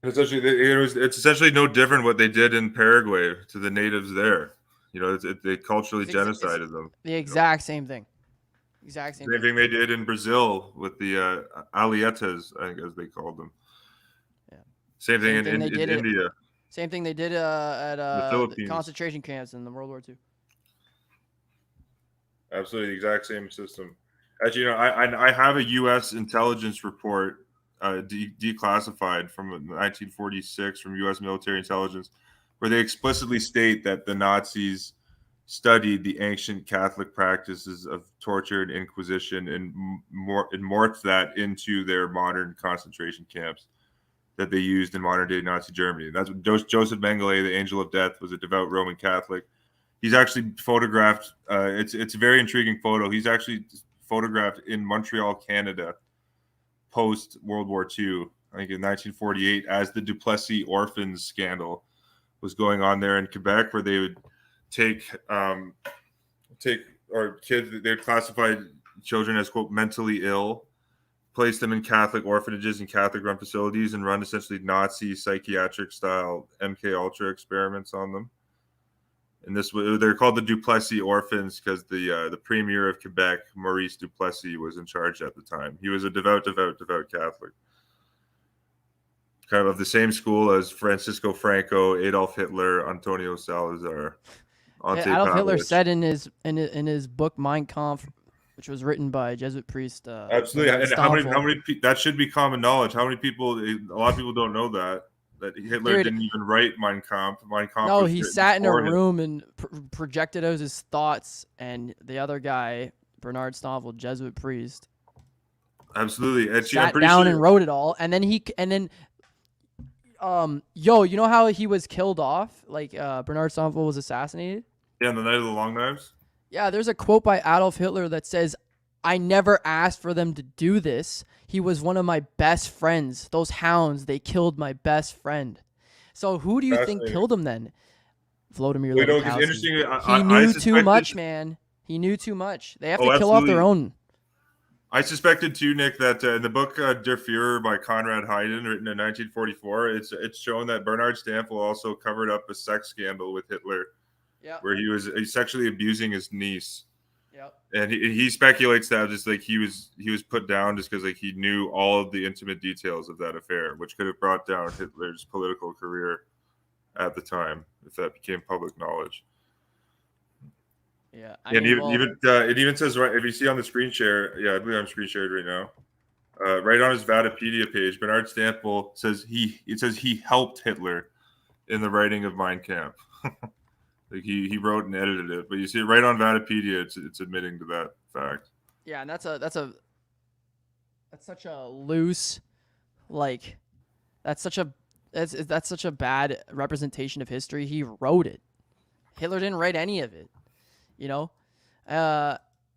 And it's essentially no different what they did in Paraguay to the natives there. They culturally genocided them. The exact same thing. Same thing they did in Brazil with the Alietas, I think, as they called them. Yeah. Same thing in India. Same thing they did at the concentration camps in the World War II. Absolutely, the exact same system. Actually, I have a U.S. intelligence report, declassified from 1946 from U.S. military intelligence, where they explicitly state that the Nazis studied the ancient Catholic practices of torture and inquisition and morphed that into their modern concentration camps that they used in modern day Nazi Germany. That's what Joseph Mengele, the Angel of Death, was a devout Roman Catholic. He's actually photographed. It's a very intriguing photo. He's actually photographed in Montreal, Canada, post World War II. I think in 1948, as the Duplessis orphans scandal was going on there in Quebec, where they would take or kids, they classified children as quote mentally ill, place them in Catholic orphanages and Catholic run facilities, and run essentially Nazi psychiatric style MK Ultra experiments on them. And they're called the Duplessis orphans because the premier of Quebec, Maurice Duplessis, was in charge at the time. He was a devout Catholic, kind of the same school as Francisco Franco, Adolf Hitler, Antonio Salazar. Adolf Hitler said in his book Mein Kampf, which was written by a Jesuit priest. Absolutely, and how many that should be common knowledge. How many people? A lot of people don't know that Hitler didn't even write Mein Kampf. No, he sat in a room and projected out his thoughts, and the other guy, Bernard Stoffel, Jesuit priest, absolutely sat down and wrote it all, and then you know how he was killed off? Like Bernard Stoffel was assassinated. Yeah, on the night of the Long Knives. Yeah, there's a quote by Adolf Hitler that says, "I never asked for them to do this. He was one of my best friends. Those hounds, they killed my best friend." So who do you think killed him then? Vladimir Lenin. He knew too much, man. He knew too much. They have to kill off their own. I suspected too, Nick, that in the book Der Führer by Conrad Hayden, written in 1944, it's shown that Bernard Stampfel also covered up a sex scandal with Hitler, where he was sexually abusing his niece. Yep. And he speculates that just like he was put down just because like he knew all of the intimate details of that affair, which could have brought down Hitler's political career at the time if that became public knowledge. Yeah, it even says, right, if you see on the screen share, I believe I'm screen shared right now. Right on his Wikipedia page, Bernard Stampfel says he helped Hitler in the writing of Mein Kampf. Like he wrote and edited it, but you see it right on Wikipedia. It's admitting to that fact. Yeah, and that's such a loose, like, that's such a bad representation of history. He wrote it. Hitler didn't write any of it, you know.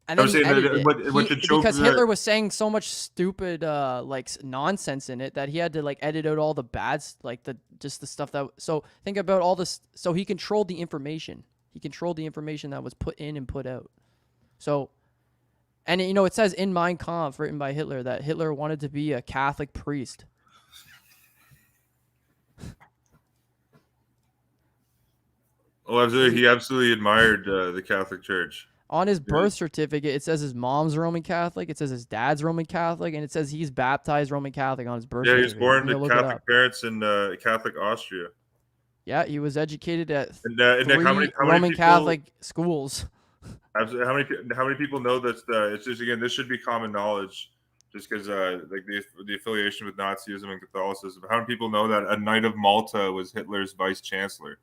And then he edited it. Because Hitler was saying so much stupid like nonsense in it that he had to like edit out all the the stuff that. So think about all this. So he controlled the information. He controlled the information that was put in and put out. So, and you know, it says in Mein Kampf, written by Hitler, that Hitler wanted to be a Catholic priest. Oh, absolutely. He absolutely admired the Catholic Church. On his birth certificate, it says his mom's Roman Catholic, it says his dad's Roman Catholic, and it says he's baptized Roman Catholic on his birth certificate. Yeah, he was born to Catholic parents in Catholic Austria. Yeah, he was educated at three Roman Catholic schools. Absolutely. How many people know that? It's just, again, this should be common knowledge, just because like the affiliation with Nazism and Catholicism. How many people know that a Knight of Malta was Hitler's vice chancellor?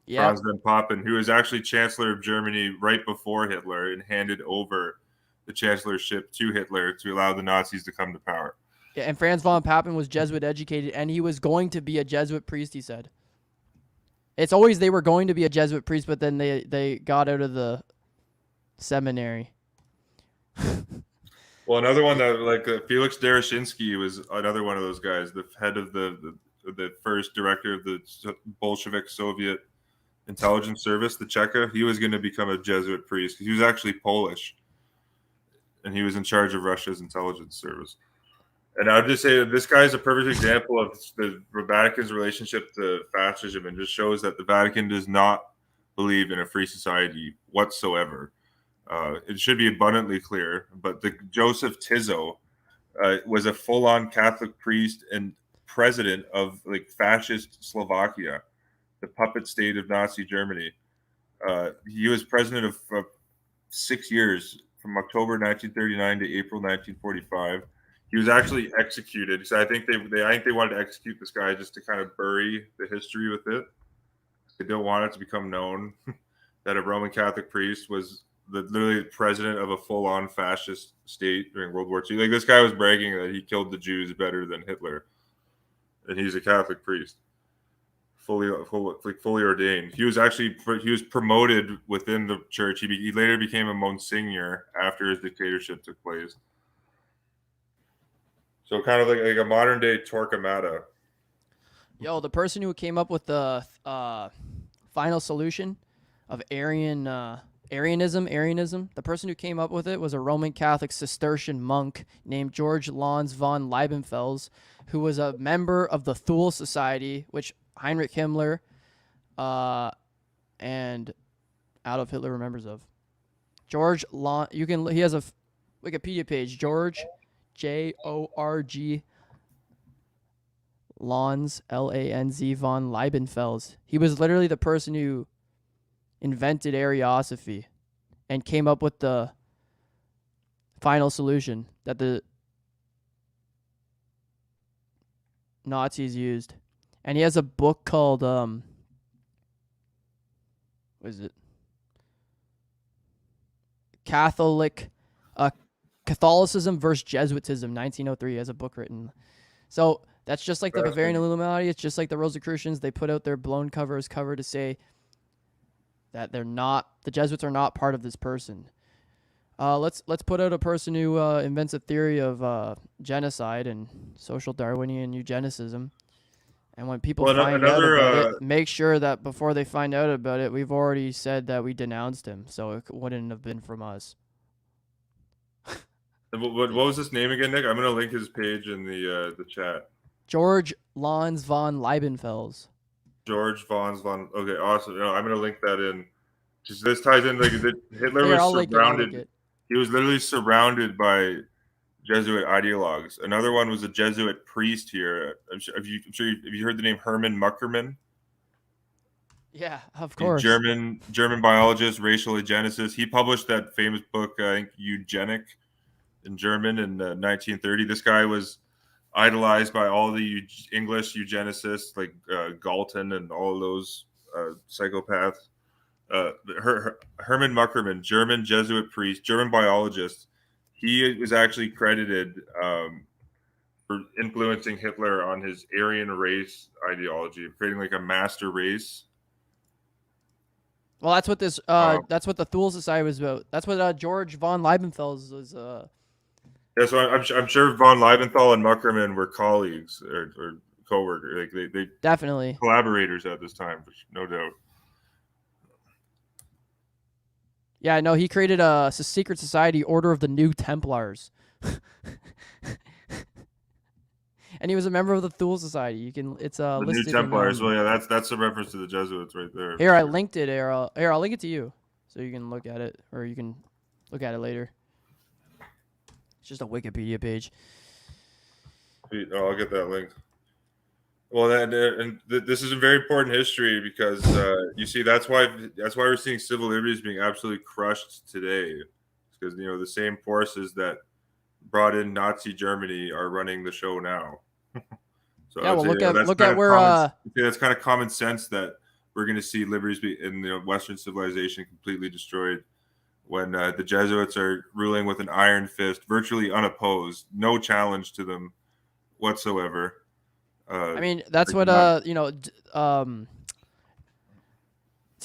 Yeah, Franz von Papen, who was actually Chancellor of Germany right before Hitler and handed over the chancellorship to Hitler to allow the Nazis to come to power. Yeah, and Franz von Papen was Jesuit educated, and he was going to be a Jesuit priest, he said. It's always they were going to be a Jesuit priest, but then they got out of the seminary. Well, another one that Felix Derichinsky was another one of those guys, the head of the first director of the Bolshevik Soviet intelligence service, the Cheka. He was going to become a Jesuit priest. He was actually Polish, and he was in charge of Russia's intelligence service. And I would just say that this guy is a perfect example of the Vatican's relationship to fascism, and just shows that the Vatican does not believe in a free society whatsoever. It should be abundantly clear. But the Joseph Tiso was a full-on Catholic priest and president of fascist Slovakia, the puppet state of Nazi Germany. He was president of 6 years from October 1939 to April 1945. He was actually executed. So I think they wanted to execute this guy just to kind of bury the history with it. They don't want it to become known that a Roman Catholic priest was literally the president of a full-on fascist state during World War II. Like, this guy was bragging that he killed the Jews better than Hitler, and he's a Catholic priest, fully ordained. He was promoted within the church. He later became a Monsignor after his dictatorship took place. So kind of like a modern day Torquemada. Yo, the person who came up with the final solution of Arianism, the person who came up with it was a Roman Catholic Cistercian monk named George Lanz von Liebenfels, who was a member of the Thule Society, which Heinrich Himmler and Adolf Hitler were members of. George Lanz, he has a Wikipedia page, George Jorg Lanz, Lanz von Liebenfels. He was literally the person who invented Ariosophy and came up with the final solution that the Nazis used. And he has a book called what is it? Catholicism versus Jesuitism, 1903. He has a book written. So that's just like the Bavarian Illuminati. It's just like the Rosicrucians. They put out their blown cover to say that the Jesuits are not part of this person. Let's put out a person who invents a theory of genocide and social Darwinian eugenicism. And when people find out about it, make sure that before they find out about it, we've already said that we denounced him, so it wouldn't have been from us. What was his name again, Nick? I'm going to link his page in the chat. George Lanz von Liebenfels. George von. Okay, awesome. No, I'm going to link that in. Just this ties in like Hitler was surrounded. He was literally surrounded by Jesuit ideologues. Another one was a Jesuit priest here. I'm sure have you heard the name Hermann Muckermann? Yeah, of course. German biologist, racial eugenicist. He published that famous book, I think, Eugenic, in German in 1930. This guy was idolized by all the English eugenicists like Galton and all of those psychopaths. Hermann Muckermann, German Jesuit priest, German biologist. He was actually credited for influencing Hitler on his Aryan race ideology, creating like a master race. Well, that's what this. That's what the Thule Society was about. That's what George von Liebenfels was. Yeah, so I'm sure von Liebenthal and Muckermann were colleagues or co-workers. Like they definitely collaborators at this time, no doubt. Yeah, no, he created a secret society, Order of the New Templars. And he was a member of the Thule Society. It's the listed New Templars. Well, yeah, that's a reference to the Jesuits right there. Here, I linked it. Here, I'll link it to you, so you can look at it, or you can look at it later. It's just a Wikipedia page. Oh, I'll get that link. Well, this is a very important history because you see that's why we're seeing civil liberties being absolutely crushed today. Because the same forces that brought in Nazi Germany are running the show now. So yeah, well, look at where that's kind of common sense that we're going to see liberties in Western civilization completely destroyed when the Jesuits are ruling with an iron fist, virtually unopposed, no challenge to them whatsoever. I mean, that's what it's how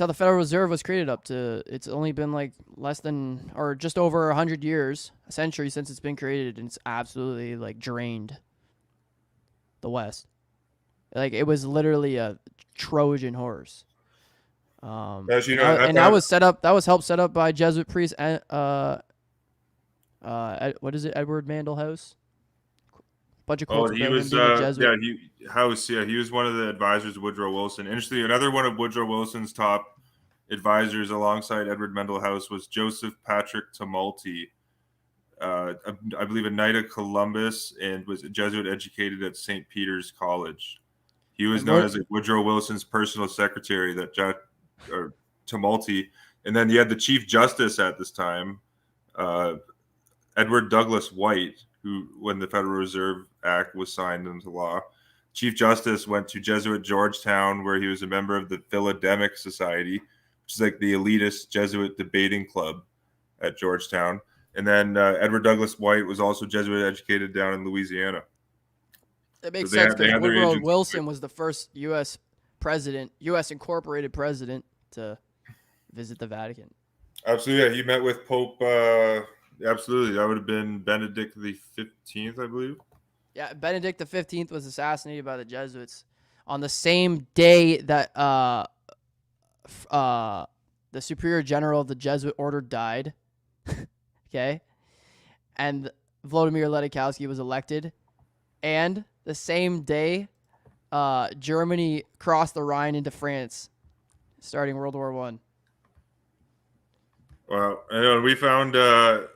the Federal Reserve was created up to. It's only been like less than or just over 100 years, a century since it's been created, and it's absolutely like drained the West. Like it was literally a Trojan horse. As you know, and that was set up. That was helped set up by Jesuit priest. What is it? Edward Mandel House. Bunch of quotes he was he was one of the advisors of Woodrow Wilson. Interestingly, another one of Woodrow Wilson's top advisors alongside Edward Mandel House was Joseph Patrick Tumulty, I believe a Knight of Columbus, and was a Jesuit educated at St. Peter's College. He was known as Woodrow Wilson's personal secretary, Tumulty. And then you had the Chief Justice at this time, Edward Douglas White, who, when the Federal Reserve Act was signed into law, Chief Justice went to Jesuit Georgetown, where he was a member of the Philademic Society, which is like the elitist Jesuit debating club at Georgetown. And then Edward Douglas White was also Jesuit educated down in Louisiana. That makes sense because Woodrow Wilson was the first U.S. president, U.S. incorporated president to visit the Vatican. Absolutely, yeah. He met with Pope. Absolutely, that would have been Benedict the 15th, I believe. Yeah, Benedict the 15th was assassinated by the Jesuits on the same day that the Superior General of the Jesuit Order died. Okay, and Vladimir Ledikowski was elected, and the same day, Germany crossed the Rhine into France, starting World War I. Well, and we found the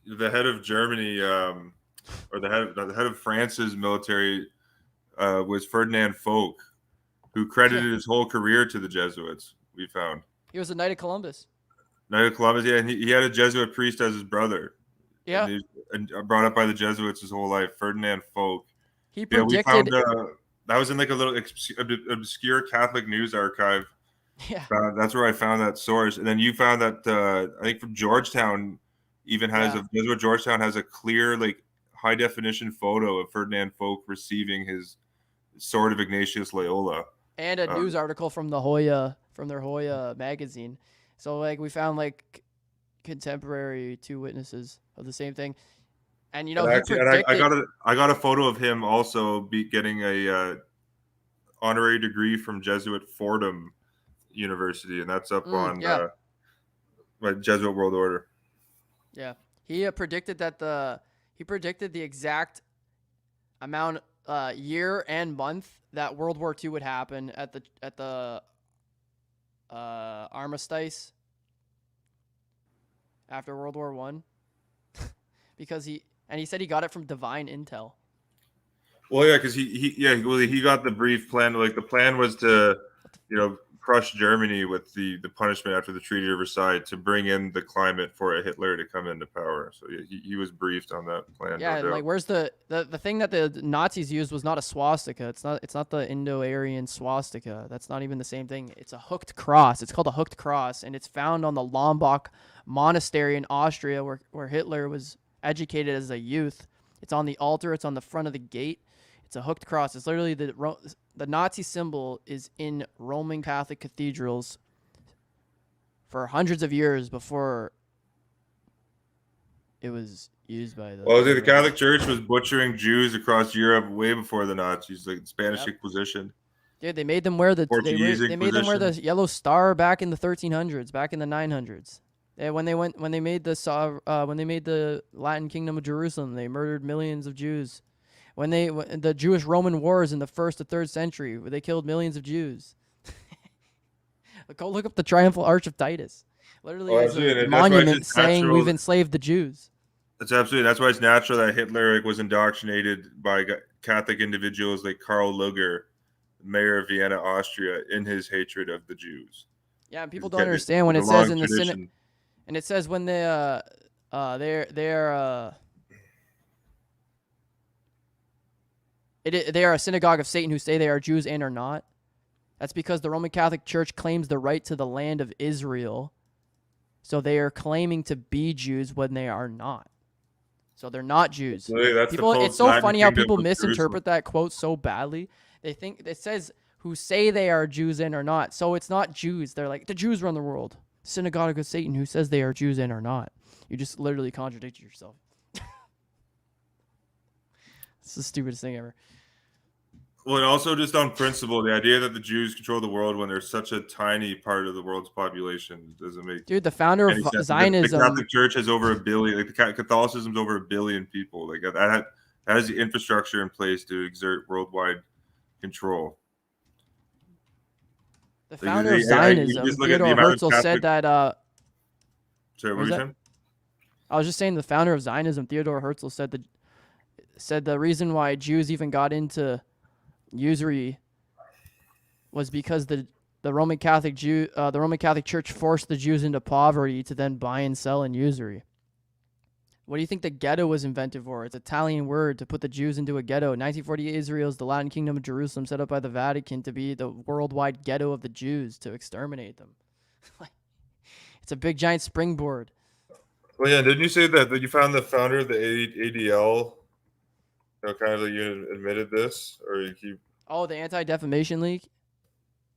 head of Germany, or the head of France's military, was Ferdinand Foch, who credited his whole career to the Jesuits. We found he was a Knight of Columbus. Knight of Columbus, yeah, and he had a Jesuit priest as his brother. Yeah, and he was brought up by the Jesuits his whole life. Ferdinand Foch. He predicted. Yeah, we found that was in like a little obscure Catholic news archive. Yeah, that's where I found that source. And then you found that I think from Georgetown even has Jesuit Georgetown has a clear, like, high definition photo of Ferdinand Foch receiving his Sword of Ignatius Loyola, and a news article from their Hoya magazine. So like we found like contemporary two witnesses of the same thing. And he predicted. I got a photo of him also getting a honorary degree from Jesuit Fordham University, and that's up on Jesuit World Order. Yeah, he predicted that the exact amount, year and month that World War II would happen at the armistice after World War I, because he said he got it from divine intel. Well, yeah, because he got the brief plan. Like, the plan was to, crush Germany with the punishment after the Treaty of Versailles, to bring in the climate for a Hitler to come into power. So he was briefed on that plan. Yeah, and like, where's the thing that the Nazis used was not a swastika. It's not the Indo-Aryan swastika. That's not even the same thing. It's a hooked cross. It's called a hooked cross, and it's found on the Lombok Monastery in Austria, where Hitler was educated as a youth. It's on the altar. It's on the front of the gate. It's a hooked cross. It's literally the Nazi symbol is in Roman Catholic cathedrals for hundreds of years before it was used by the. Well, the Catholic Church was butchering Jews across Europe way before the Nazis, like the Spanish Inquisition. Dude, they made them wear the they made them wear the yellow star back in the 1300s, back in the 900s. When they made the Latin Kingdom of Jerusalem, they murdered millions of Jews. When the Jewish Roman Wars in the 1st to 3rd century, where they killed millions of Jews. Go look up the Triumphal Arch of Titus. Literally, it's a monument saying we've enslaved the Jews. That's why it's natural that Hitler was indoctrinated by Catholic individuals like Karl Lueger, mayor of Vienna, Austria, in his hatred of the Jews. Yeah, and people don't understand when it says in the Synod, and it says when they are a synagogue of Satan who say they are Jews and are not. That's because the Roman Catholic Church claims the right to the land of Israel. So they are claiming to be Jews when they are not. So they're not Jews. It's so funny how people misinterpret that quote so badly. They think it says who say they are Jews and are not. So it's not Jews. They're like, the Jews run the world. Synagogue of Satan who says they are Jews and are not. You just literally contradicted yourself. It's the stupidest thing ever. Well, and also just on principle, the idea that the Jews control the world when they're such a tiny part of the world's population doesn't make. Dude, the founder of Zionism. The Catholic Church has over 1 billion. Like, Catholicism's over 1 billion people. Like, that has the infrastructure in place to exert worldwide control. The founder of Zionism, Theodore Herzl, said that. Sorry, what were you saying? I was just saying the founder of Zionism, Theodore Herzl, said the reason why Jews even got into usury was because the Roman Catholic Church forced the Jews into poverty to then buy and sell in usury. What do you think the ghetto was invented for? It's an Italian word to put the Jews into a ghetto. 1948, Israel's the Latin Kingdom of Jerusalem, set up by the Vatican to be the worldwide ghetto of the Jews to exterminate them. It's a big giant springboard. Well, yeah, didn't you say that you found the founder of the ADL? Kind of like you admitted this, or you keep. Oh, the Anti-Defamation League.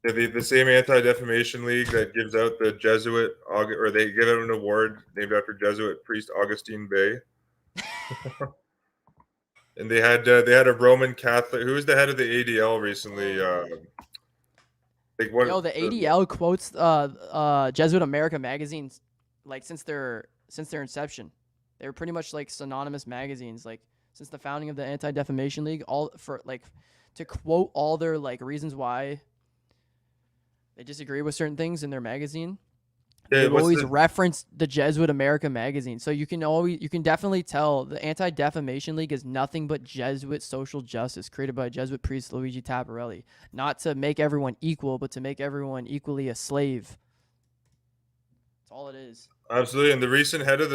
Yeah, the same Anti-Defamation League that gives out the Jesuit, or they give out an award named after Jesuit priest Augustine Bay. And they had a Roman Catholic. Who was the head of the ADL recently? The ADL quotes Jesuit America magazines, like since their inception. They were pretty much like synonymous magazines, like since the founding of the Anti-Defamation League. All for like to quote all their like reasons why they disagree with certain things in their magazine. They always reference the Jesuit America magazine. So you can definitely tell the Anti-Defamation League is nothing but Jesuit social justice created by Jesuit priest Luigi Tapparelli. Not to make everyone equal, but to make everyone equally a slave. That's all it is. Absolutely. And the recent head of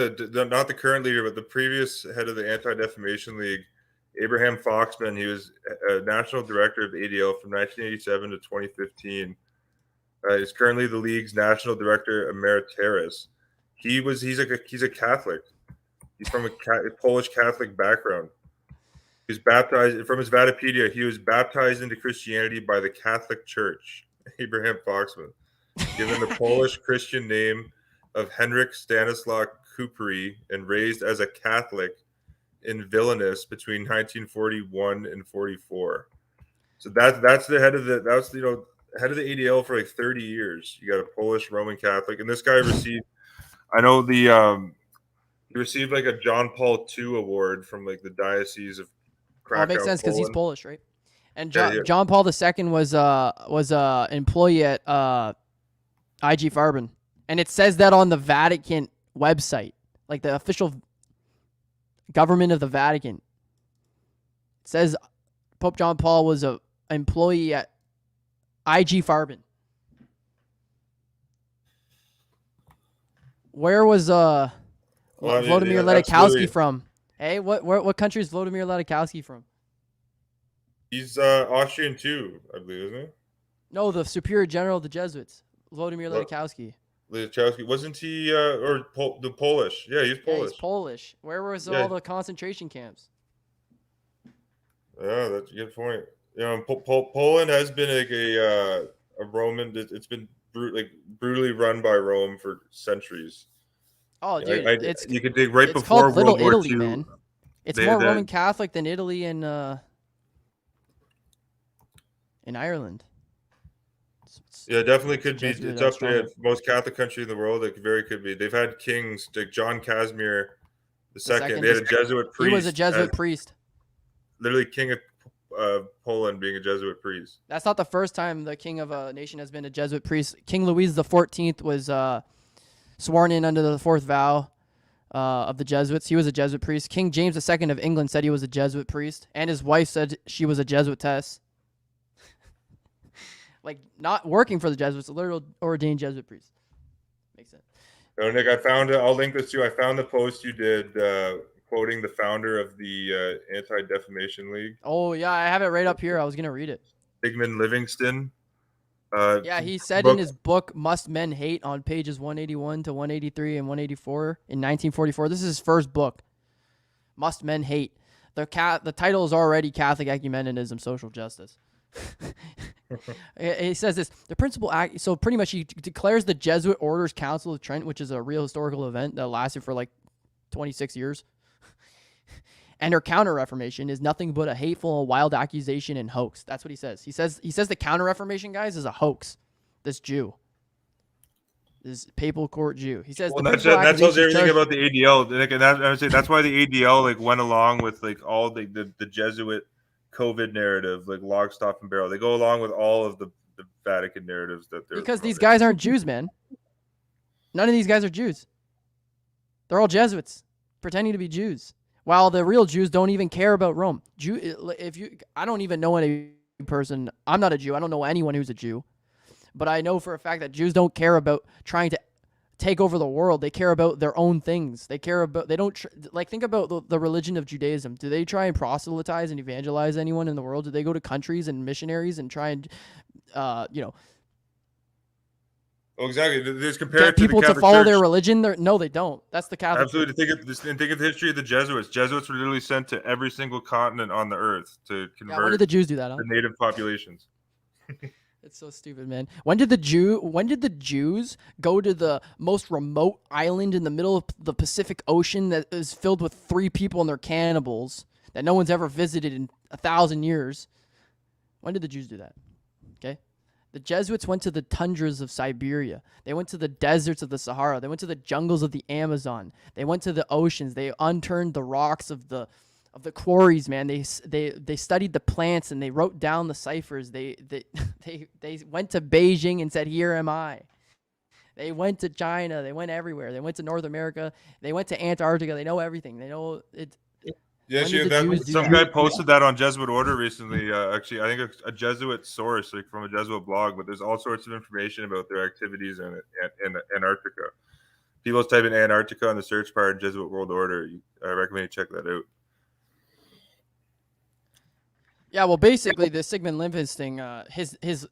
not the current leader, but the previous head of the Anti-Defamation League, Abraham Foxman, he was a national director of ADL from 1987 to 2015. He's currently the league's national director emeritus. He's a Catholic. He's from a Polish Catholic background. He's baptized from his Wikipedia. He was baptized into Christianity by the Catholic Church. Abraham Foxman, given the Polish Christian name of Henryk Stanislaw Kupry, and raised as a Catholic in Vilnius between 1941 and 44. So that's the head of head of the ADL for like 30 years. You got a Polish Roman Catholic, and this guy received, I know he received like a John Paul II award from like the Diocese of Krakow. Oh, it makes sense because he's Polish, right? And John Paul II was an employee at IG Farben, and it says that on the Vatican website, like the official government of the Vatican. It says Pope John Paul was an employee at IG Farben. Where was Vladimir Ledikowski from? Hey, what country is Vladimir Ledikowski from? He's Austrian too, I believe, isn't he? No, the Superior General of the Jesuits, Vladimir Ledikowski. Ledikowski, wasn't he the Polish? Yeah, he's Polish. Yeah, he's Polish. Where was all the concentration camps? Yeah, that's a good point. Poland has been like a Roman. It's been brutally run by Rome for centuries. Oh, dude, you could dig right it's before called Little World War Italy, II. man. It's more Roman Catholic than Italy and in Ireland. Yeah, definitely could be. It's up there. Most Catholic country in the world. It very could be. They've had kings like John Casimir II. They had a Jesuit priest. He was a Jesuit priest. Literally, king of Poland being a Jesuit priest. That's not the first time the king of a nation has been a Jesuit priest. King Louis XIV was sworn in under the fourth vow of the Jesuits. He was a Jesuit priest. King James II of England said he was a Jesuit priest, and his wife said she was a Jesuitess. Like, not working for the Jesuits, a literal ordained Jesuit priest. Makes sense. So, Nick, I found it. I'll link this to you. I found the post you did quoting the founder of the Anti-Defamation League. Oh, yeah, I have it right up here. I was going to read it. Sigmund Livingston. Yeah, he said in his book, Must Men Hate, on pages 181 to 183 and 184 in 1944. This is his first book, Must Men Hate. The title is already Catholic Ecumenism, Social Justice. He says this, the principal act, so pretty much he declares the Jesuit Orders Council of Trent, which is a real historical event that lasted for like 26 years. And her counter-reformation is nothing but a hateful and wild accusation and hoax. That's what he says. He says the counter-reformation, guys, is a hoax. This Jew. This papal court Jew. He says that tells you everything about the ADL. And I would say that's why the ADL went along with all the Jesuit COVID narrative, like lock, stock, and barrel. They go along with all of the Vatican narratives that they're because these guys aren't Jews, man. None of these guys are Jews. They're all Jesuits pretending to be Jews, while the real Jews don't even care about Rome. I don't even know any person. I'm not a Jew. I don't know anyone who's a Jew, but I know for a fact that Jews don't care about trying take over the world. They care about their own things. They don't think about the religion of Judaism. Do they try and proselytize and evangelize anyone in the world? Do they go to countries and missionaries and try and, Oh, exactly. There's compared get people to follow their religion? No, they don't. That's the Catholic Absolutely. Think of the history of the Jesuits. Jesuits were literally sent to every single continent on the earth to convert. Yeah, when did the Jews do that? The native populations. It's so stupid, man. When did the Jews go to the most remote island in the middle of the Pacific Ocean that is filled with 3 people and they're cannibals that no one's ever visited in 1,000 years? When did the Jews do that? Okay. The Jesuits went to the tundras of Siberia. They went to the deserts of the Sahara. They went to the jungles of the Amazon. They went to the oceans. They unturned the rocks of the quarries, man. They studied the plants and they wrote down the ciphers. They went to Beijing and said, "Here am I." They went to China. They went everywhere. They went to North America. They went to Antarctica. They know everything. They know it. Yeah, some guy posted that on Jesuit Order recently. Actually, I think a Jesuit source, like from a Jesuit blog, but there's all sorts of information about their activities in Antarctica. People type in Antarctica on the search bar in Jesuit World Order. I recommend you check that out. Yeah, well, basically, the Sigmund Livingston, his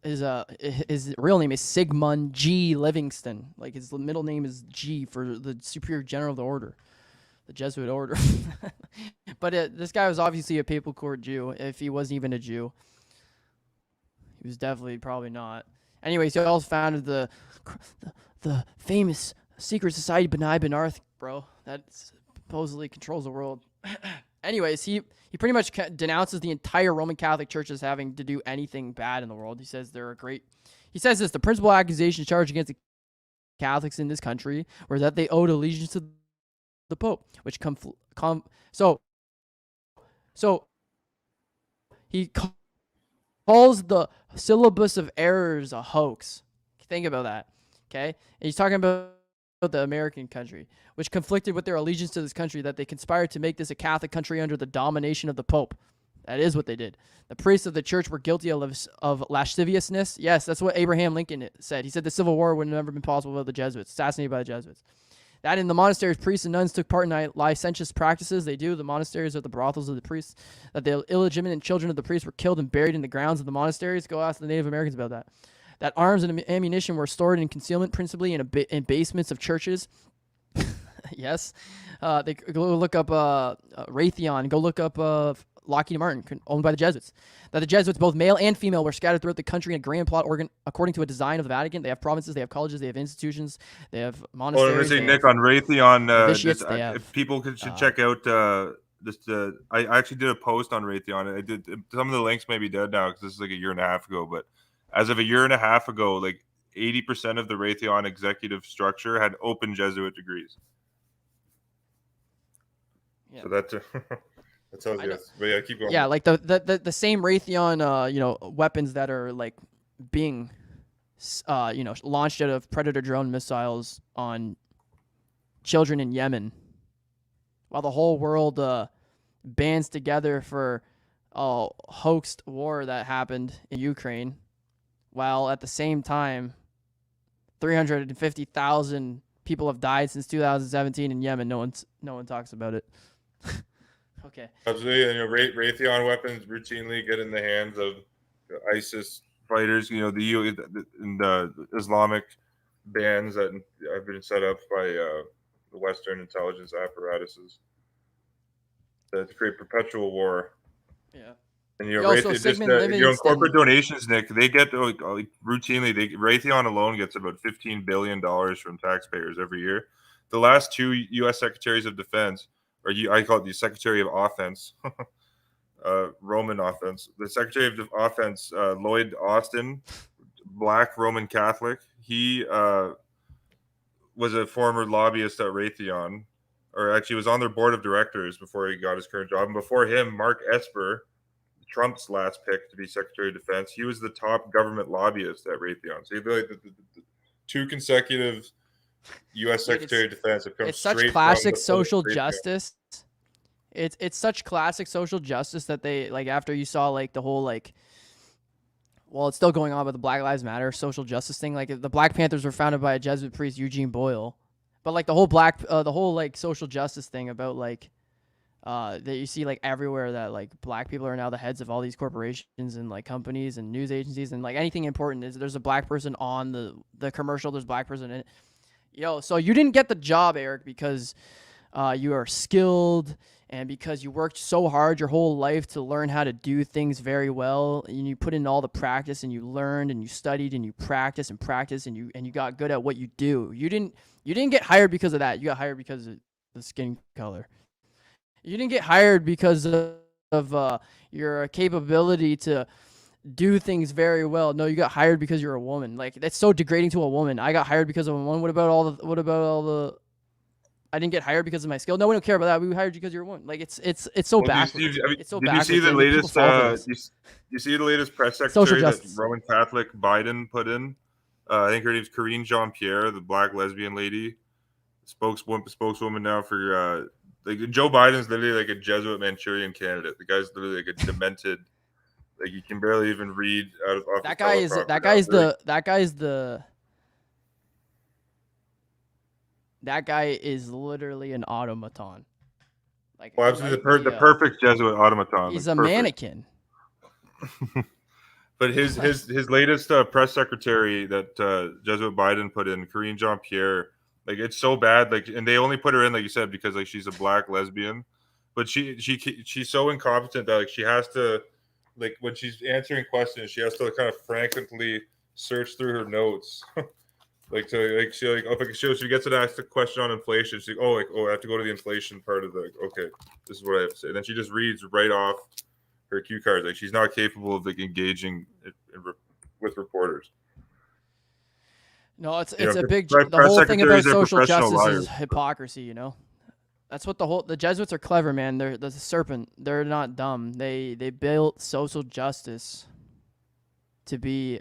real name is Sigmund G. Livingston. Like, his middle name is G for the Superior General of the Order, the Jesuit Order. But this guy was obviously a papal court Jew, if he wasn't even a Jew. He was definitely probably not. Anyways, he also founded the famous secret society B'nai B'nai, bro, that supposedly controls the world. Anyways, he pretty much denounces the entire Roman Catholic Church as having to do anything bad in the world. He says he says this: the principal accusations charged against the Catholics in this country were that they owed allegiance to the Pope, which so he calls the syllabus of errors a hoax. Think about that, okay? And he's talking about the American country, which conflicted with their allegiance to this country, that they conspired to make this a Catholic country under the domination of the Pope. That is what they did. The priests of the church were guilty of lasciviousness. Yes, that's what Abraham Lincoln said. He said the Civil War would have never been possible without the Jesuits, assassinated by the Jesuits. That in the monasteries, priests and nuns took part in licentious practices. They do. The monasteries are the brothels of the priests. That the illegitimate children of the priests were killed and buried in the grounds of the monasteries. Go ask the Native Americans about that. That arms and ammunition were stored in concealment, principally in basements of churches. Yes. They go look up Raytheon. Go look up Lockheed Martin, owned by the Jesuits. That the Jesuits, both male and female, were scattered throughout the country in a grand plot according to a design of the Vatican. They have provinces, they have colleges, they have institutions, they have monasteries. Well, let me say, Nick, on Raytheon, people should check out this. I actually did a post on Raytheon. I did. Some of the links may be dead now because this is like a year and a half ago, but as of a year and a half ago, like 80% of the Raytheon executive structure had open Jesuit degrees. Yeah. So that's that tells you. But yeah, keep going. Yeah, like the same Raytheon, weapons that are like being, launched out of Predator drone missiles on children in Yemen, while the whole world bands together for a hoaxed war that happened in Ukraine, while at the same time, 350,000 people have died since 2017 in Yemen. No one talks about it. Okay. Absolutely, Raytheon weapons routinely get in the hands of ISIS fighters. The Islamic bands that have been set up by the Western intelligence apparatuses to create perpetual war. Yeah. And corporate donations, Nick, they get routinely. Raytheon alone gets about $15 billion from taxpayers every year. The last 2 U.S. Secretaries of Defense, or I call it the Secretary of Offense, Roman offense. The Secretary of Offense, Lloyd Austin, Black Roman Catholic. He was a former lobbyist at Raytheon, or actually was on their board of directors before he got his current job. And before him, Mark Esper, Trump's last pick to be Secretary of Defense, he was the top government lobbyist at Raytheon. So the 2 consecutive U.S. Secretary of Defense have come straight from such classic social justice. It's such classic social justice that they, like, after you saw like the whole like well, it's still going on with the Black Lives Matter social justice thing. Like the Black Panthers were founded by a Jesuit priest, Eugene Boyle, but like the whole like social justice thing about like that you see like everywhere, that like black people are now the heads of all these corporations and like companies and news agencies, and like anything important is there's a black person on the commercial, there's a black person in it. So you didn't get the job, Eric, because you are skilled and because you worked so hard your whole life to learn how to do things very well, and you put in all the practice and you learned and you studied and you practiced and you got good at what you do. You didn't get hired because of that. You got hired because of the skin color. You didn't get hired because of your capability to do things very well. No, you got hired because you're a woman. Like, that's so degrading to a woman. I got hired because of a woman. What about all the I didn't get hired because of my skill. No, we don't care about that. We hired you because you're a woman. Like, it's so backwards. It's so backwards. Did you see the latest? You see the latest press secretary that Roman Catholic Biden put in? I think her name's Karine Jean-Pierre, the black lesbian lady, spokeswoman now for like Joe Biden's literally like a Jesuit Manchurian candidate. The guy's literally like a demented, like you can barely even read out of. That guy is literally an automaton. Like, well, absolutely the perfect Jesuit automaton. He's a mannequin. But his latest press secretary that Jesuit Biden put in, Karine Jean-Pierre, like it's so bad. Like, and they only put her in, like you said, because like she's a black lesbian. But she's so incompetent that like she has to, like when she's answering questions, she has to kind of frantically search through her notes. Like to like she like if she gets to ask a question on inflation, she's like, I have to go to the inflation part of the okay, this is what I have to say. And then she just reads right off her cue cards. Like she's not capable of like engaging with reporters. No, it's a big. The whole thing about social justice is hypocrisy. That's what the Jesuits are clever, man. They're the serpent. They're not dumb. They built social justice to be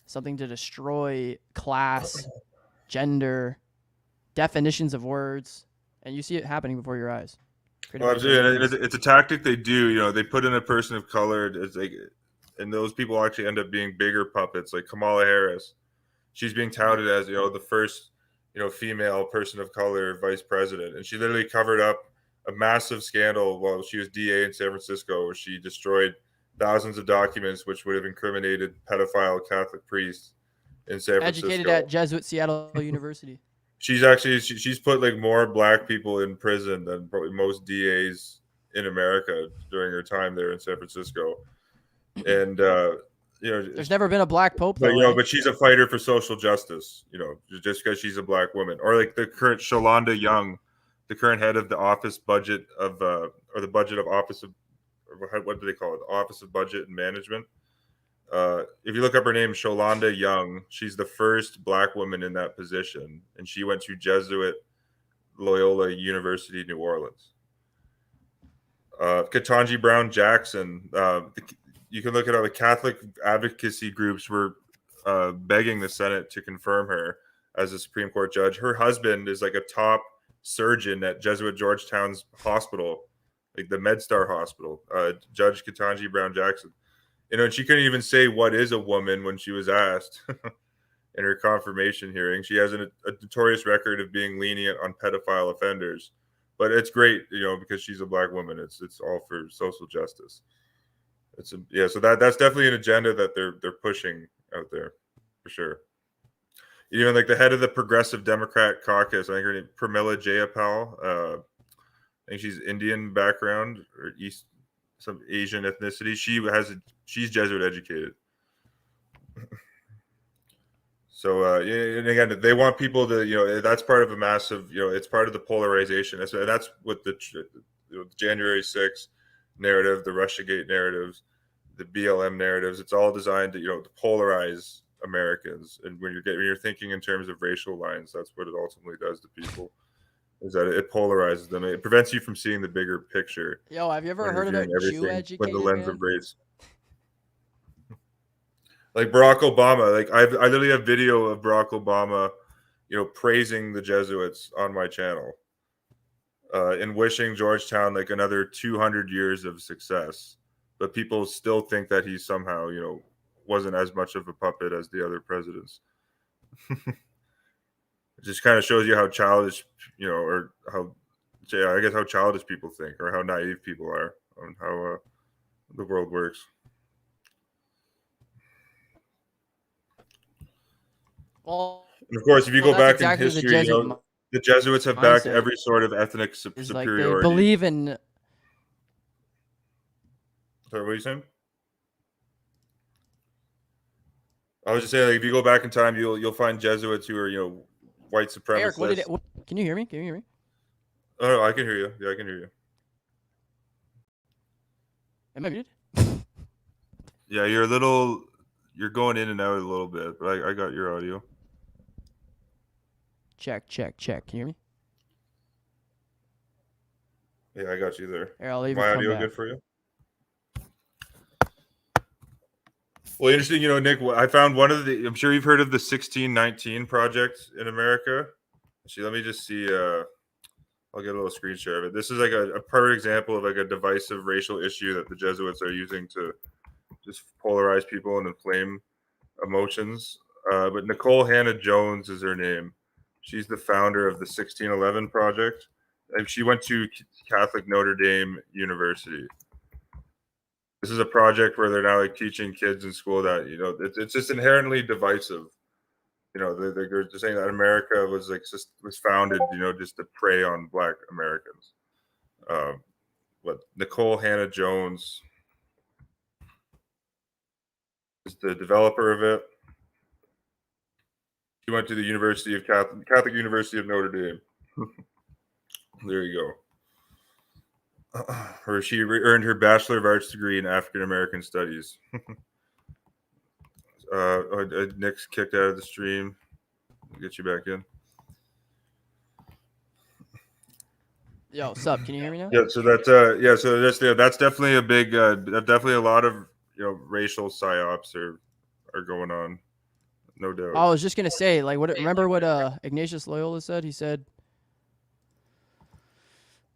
something to destroy class, gender, definitions of words, and you see it happening before your eyes. It's a tactic they do. They put in a person of color. It's like, and those people actually end up being bigger puppets. Like Kamala Harris, she's being touted as the first female person of color vice president, and she literally covered up a massive scandal while she was DA in San Francisco, where she destroyed thousands of documents which would have incriminated pedophile Catholic priests in San Francisco. Educated at Jesuit Seattle University. She's put like more black people in prison than probably most DAs in America during her time there in San Francisco. And there's never been a black pope though. But she's a fighter for social justice, just because she's a black woman. Or like the current Shalonda Young, the current head of the office budget of or the budget of office of, what do they call it? The Office of Budget and Management. If you look up her name, Shalonda Young, she's the first black woman in that position, and she went to Jesuit Loyola University, New Orleans. Ketanji Brown Jackson, you can look at how the Catholic advocacy groups were begging the Senate to confirm her as a Supreme Court judge. Her husband is like a top surgeon at Jesuit Georgetown's hospital, like the MedStar Hospital, Judge Ketanji Brown Jackson. And she couldn't even say what is a woman when she was asked in her confirmation hearing. She has a notorious record of being lenient on pedophile offenders, but it's great, because she's a black woman. It's all for social justice. So that's definitely an agenda that they're pushing out there for sure. Even like the head of the Progressive Democrat Caucus, I think her name Pramila Jayapal. I think she's Indian background or some Asian ethnicity. She's Jesuit educated. So and again, they want people to that's part of a massive it's part of the polarization. That's what the January 6th narrative, the Russiagate narratives, the BLM narratives. It's all designed to polarize Americans. And when you're thinking in terms of racial lines, that's what it ultimately does to people. Is that it polarizes them. It prevents you from seeing the bigger picture. Yo, have you ever heard of that Jew educated with the lens of race? Like Barack Obama, like I literally have video of Barack Obama, praising the Jesuits on my channel, and wishing Georgetown like another 200 years of success. But people still think that he's somehow, wasn't as much of a puppet as the other presidents. It just kind of shows you how childish, or how, I guess, how childish people think, or how naive people are on how the world works. Well, and of course, if you go back exactly in history, the Jesuits have backed every sort of ethnic superiority. Like they believe in. Sorry, what are you saying? I was just saying, like, if you go back in time, you'll find Jesuits who are, white supremacists. Eric, can you hear me? Can you hear me? Oh, no, I can hear you. Yeah, I can hear you. Am I muted? Yeah, you're going in and out a little bit, but I got your audio. Check. Can you hear me? Yeah, I got you there. Here, I'll even My come audio back. good for you? Well, interesting, Nick, I found one of I'm sure you've heard of the 1619 project in America. Actually, let me just see. I'll get a little screen share of it. This is like a perfect example of like a divisive racial issue that the Jesuits are using to just polarize people and inflame emotions. But Nicole Hannah Jones is her name. She's the founder of the 1611 project. And she went to Catholic Notre Dame University. This is a project where they're now like teaching kids in school that, it's just inherently divisive. They're saying that America was founded, just to prey on Black Americans. But Nicole Hannah Jones is the developer of it. She went to the University of Catholic University of Notre Dame. There you go. Or she earned her Bachelor of Arts degree in African American Studies. Nick's kicked out of the stream. I'll get you back in. Yo, sup? Can you hear me now? Yeah. So that's that's definitely a big, definitely a lot of racial psyops are going on, no doubt. I was just gonna say, like, remember what Ignatius Loyola said? He said,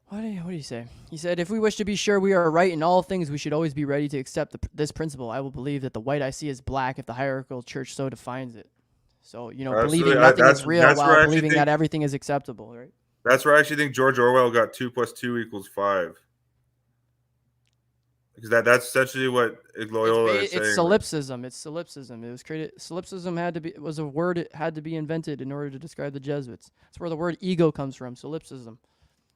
what did he say? He said, if we wish to be sure we are right in all things, we should always be ready to accept this principle. I will believe that the white I see is black if the hierarchical church so defines it. So, believing nothing is real while believing that everything is acceptable, right? That's where I actually think George Orwell got 2 + 2 = 5. Because that's essentially what Loyola is saying. It's solipsism. It's solipsism. It was created. Solipsism was a word it had to be invented in order to describe the Jesuits. That's where the word ego comes from. Solipsism.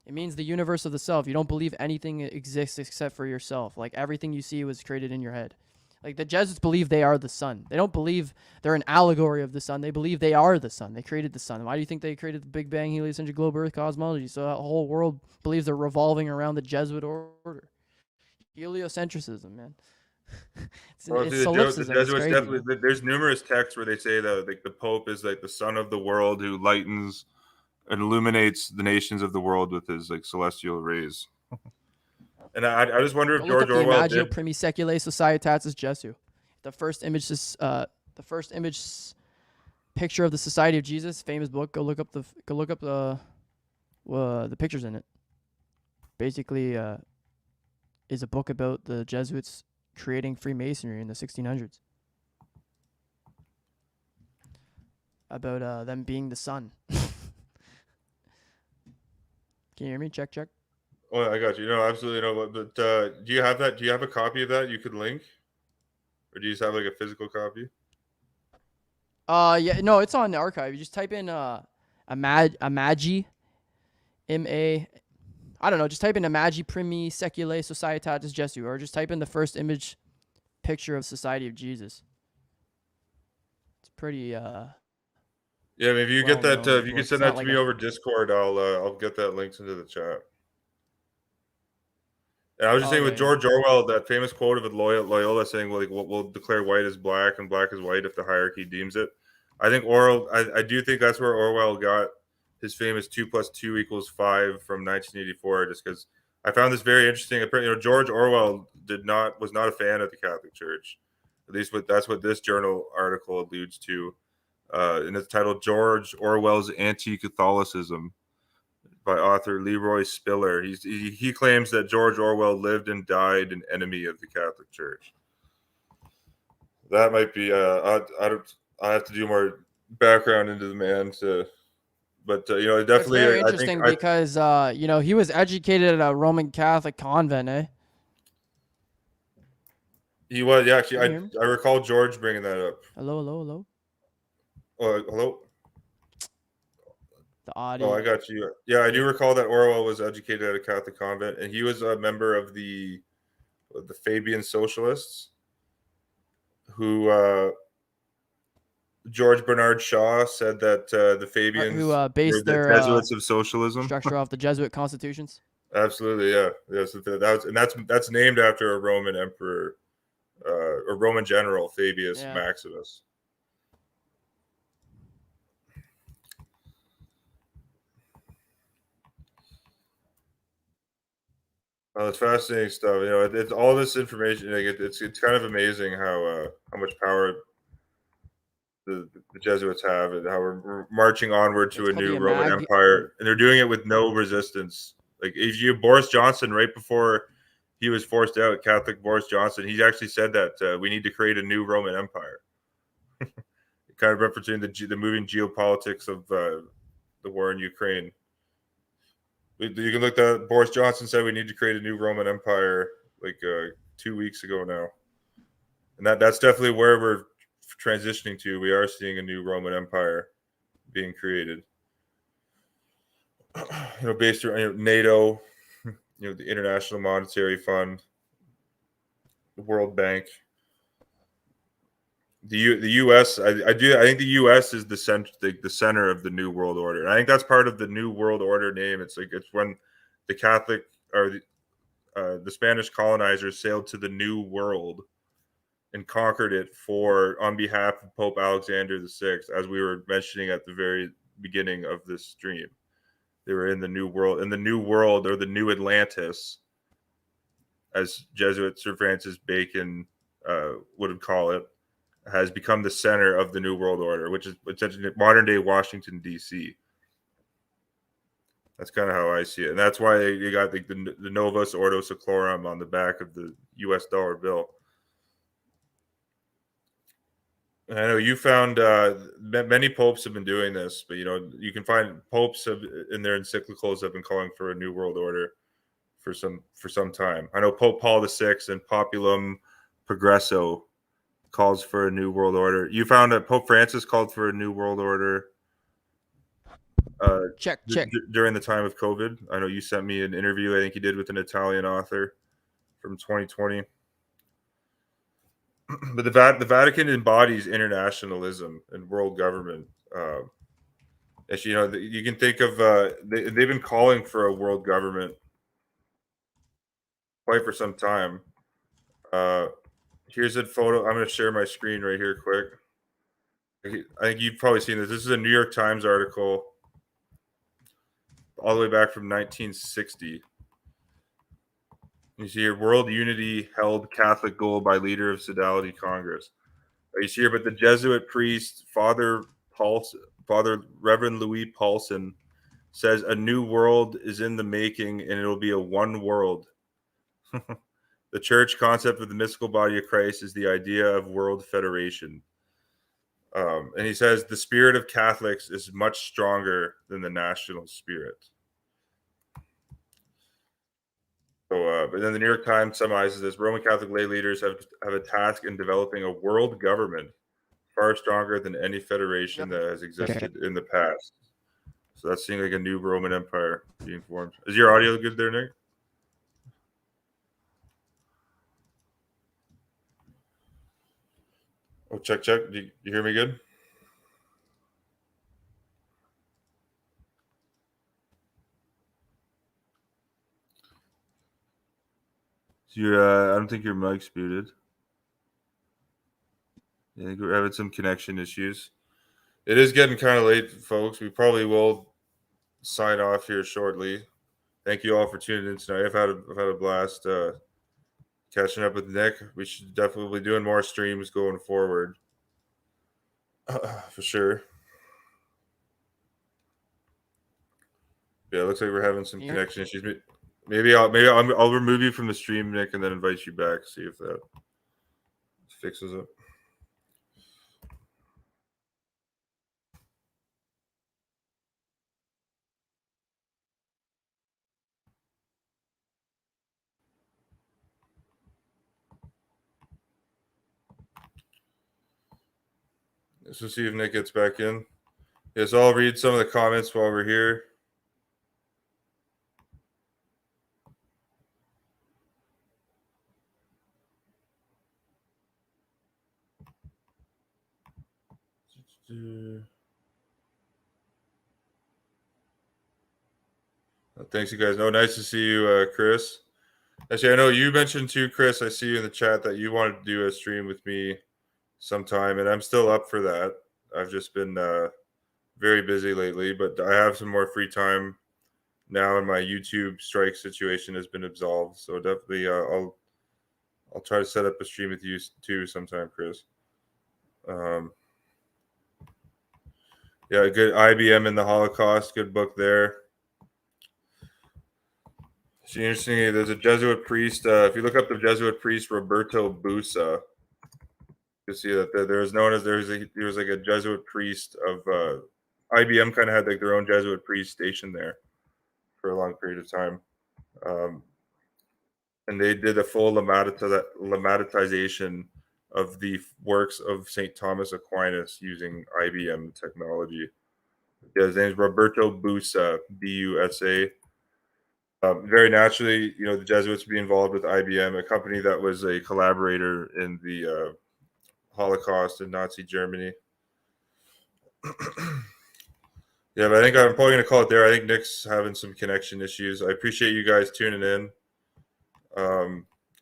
It means the universe of the self. You don't believe anything exists except for yourself. Like everything you see was created in your head. Like the Jesuits believe they are the sun. They don't believe they're an allegory of the sun. They believe they are the sun. They created the sun. Why do you think they created the Big Bang, heliocentric globe, Earth cosmology? So that whole world believes they're revolving around the Jesuit order. Heliocentrism, man. It's solipsism. The Jesuits definitely. There's numerous texts where they say that the Pope is like the sun of the world who lightens and illuminates the nations of the world with his celestial rays. And I just wonder if George Orwell did. Primi Seculae Societatis Jesu. The first image picture of the Society of Jesus, famous book. Go look up the pictures in it. Basically, is a book about the Jesuits creating Freemasonry in the 1600s. About them being the sun. Can you hear me? Check. Oh, I got you. No, absolutely no. But do you have that? Do you have a copy of that you could link, or do you just have like a physical copy? Yeah, no, it's on the archive. You just type in Amagi, I don't know. Just type in Amagi Primi Seculae Societatis Jesu, or just type in the first image picture of Society of Jesus. It's pretty. Yeah, I mean, if you get that, if you can send that to me over Discord, I'll get that linked into the chat. And I was just saying with George Orwell, that famous quote of Loyola saying, "Well, we'll declare white as black and black as white if the hierarchy deems it." I think I do think that's where Orwell got his famous 2 + 2 = 5 from 1984. Just because I found this very interesting. George Orwell was not a fan of the Catholic Church. At least that's what this journal article alludes to. And it's titled "George Orwell's Anti-Catholicism" by author Leroy Spiller. He claims that George Orwell lived and died an enemy of the Catholic Church. That might be. I have to do more background into the man but definitely. It's very interesting because he was educated at a Roman Catholic convent, eh? He was. Yeah, actually, I recall George bringing that up. Hello. Hello. The audio. Oh, I got you. Yeah, I do recall that Orwell was educated at a Catholic convent, and he was a member of the Fabian Socialists, who George Bernard Shaw said that the Fabians who based were the their Jesuits of socialism structure off the Jesuit constitutions. Absolutely, yeah. Yes, that's named after a Roman emperor, a Roman general, Fabius Maximus. It's fascinating stuff. It's all this information. It's kind of amazing how much power the Jesuits have, and how we're marching onward to a new Roman Empire, and they're doing it with no resistance. Like if you Boris Johnson, right before he was forced out, Catholic Boris Johnson, he actually said that we need to create a new Roman Empire. Kind of referencing the moving geopolitics of the war in Ukraine. You can look at Boris Johnson said we need to create a new Roman Empire like 2 weeks ago now, and that's definitely where we're transitioning to. We are seeing a new Roman Empire being created. Based around NATO, the International Monetary Fund, the World Bank. The U.S. I think the U.S. is the center of the New World Order. And I think that's part of the New World Order name. It's when the Catholic or the Spanish colonizers sailed to the New World and conquered it on behalf of Pope Alexander VI, as we were mentioning at the very beginning of this stream. They were in the New World, or the New Atlantis, as Jesuit Sir Francis Bacon would call it, has become the center of the New World Order, which is essentially modern day Washington, D.C. That's kind of how I see it. And that's why you got the Novus Ordo Seclorum on the back of the U.S. dollar bill. And I know you found many popes have been doing this, but you can find popes in their encyclicals have been calling for a New World Order for some time. I know Pope Paul VI and Populum Progresso calls for a New World Order. You found that Pope Francis called for a New World Order. Check. During the time of COVID. I know you sent me an interview I think you did with an Italian author from 2020. But the Vatican embodies internationalism and world government. Actually, you can think of they've been calling for a world government quite for some time. Here's a photo. I'm going to share my screen right here quick. I think you've probably seen this. This is a New York Times article all the way back from 1960. You see here, world unity held Catholic goal by leader of Sodality Congress. You see here, but the Jesuit priest, Father Reverend Louis Paulson, says a new world is in the making and it'll be a one world. The church concept of the mystical body of Christ is the idea of world federation. And he says the spirit of Catholics is much stronger than the national spirit. So, but then the New York Times summarizes this: Roman Catholic lay leaders have a task in developing a world government far stronger than any federation that has existed in the past. So that's seeing like a new Roman Empire being formed. Is your audio good there, Nick? Oh, check. Do you hear me good? I don't think your mic's muted. I think we're having some connection issues. It is getting kind of late, folks. We probably will sign off here shortly. Thank you all for tuning in tonight. I've had a blast catching up with Nick. We should definitely be doing more streams going forward, for sure. Yeah, it looks like we're having some connection issues. Maybe I'll remove you from the stream, Nick, and then invite you back. See if that fixes it. Let's just see if Nick gets back in. Yes, I'll read some of the comments while we're here. Thanks, you guys. Oh, nice to see you, Chris. Actually, I know you mentioned too, Chris. I see you in the chat that you wanted to do a stream with me sometime, and I'm still up for that. I've just been very busy lately, but I have some more free time now, and my YouTube strike situation has been absolved. So definitely, I'll try to set up a stream with you too sometime, Chris. Yeah, good IBM in the Holocaust, good book there. See, interestingly, there's a Jesuit priest. If you look up the Jesuit priest Roberto Busa, you see that there was known as there was like a Jesuit priest of IBM. Kind of had like their own Jesuit priest stationed there for a long period of time, and they did a full lemmatization of the works of St. Thomas Aquinas using IBM technology. His name is Roberto Busa, B-U-S-A. Very naturally, the Jesuits would be involved with IBM, a company that was a collaborator in the Holocaust in Nazi Germany. Yeah, but I think I'm probably going to call it there. I think Nick's having some connection issues. I appreciate you guys tuning in.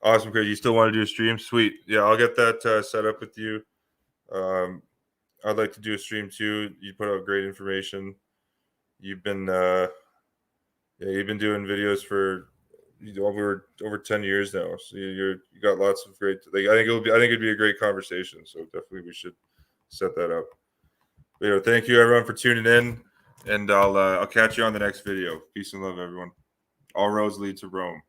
Awesome, Chris. You still want to do a stream? Sweet. Yeah, I'll get that set up with you. I'd like to do a stream too. You put out great information. You've been doing videos for over 10 years now. So you got lots of great. I think it'd be a great conversation. So definitely we should set that up. But, thank you everyone for tuning in, and I'll catch you on the next video. Peace and love, everyone. All roads lead to Rome.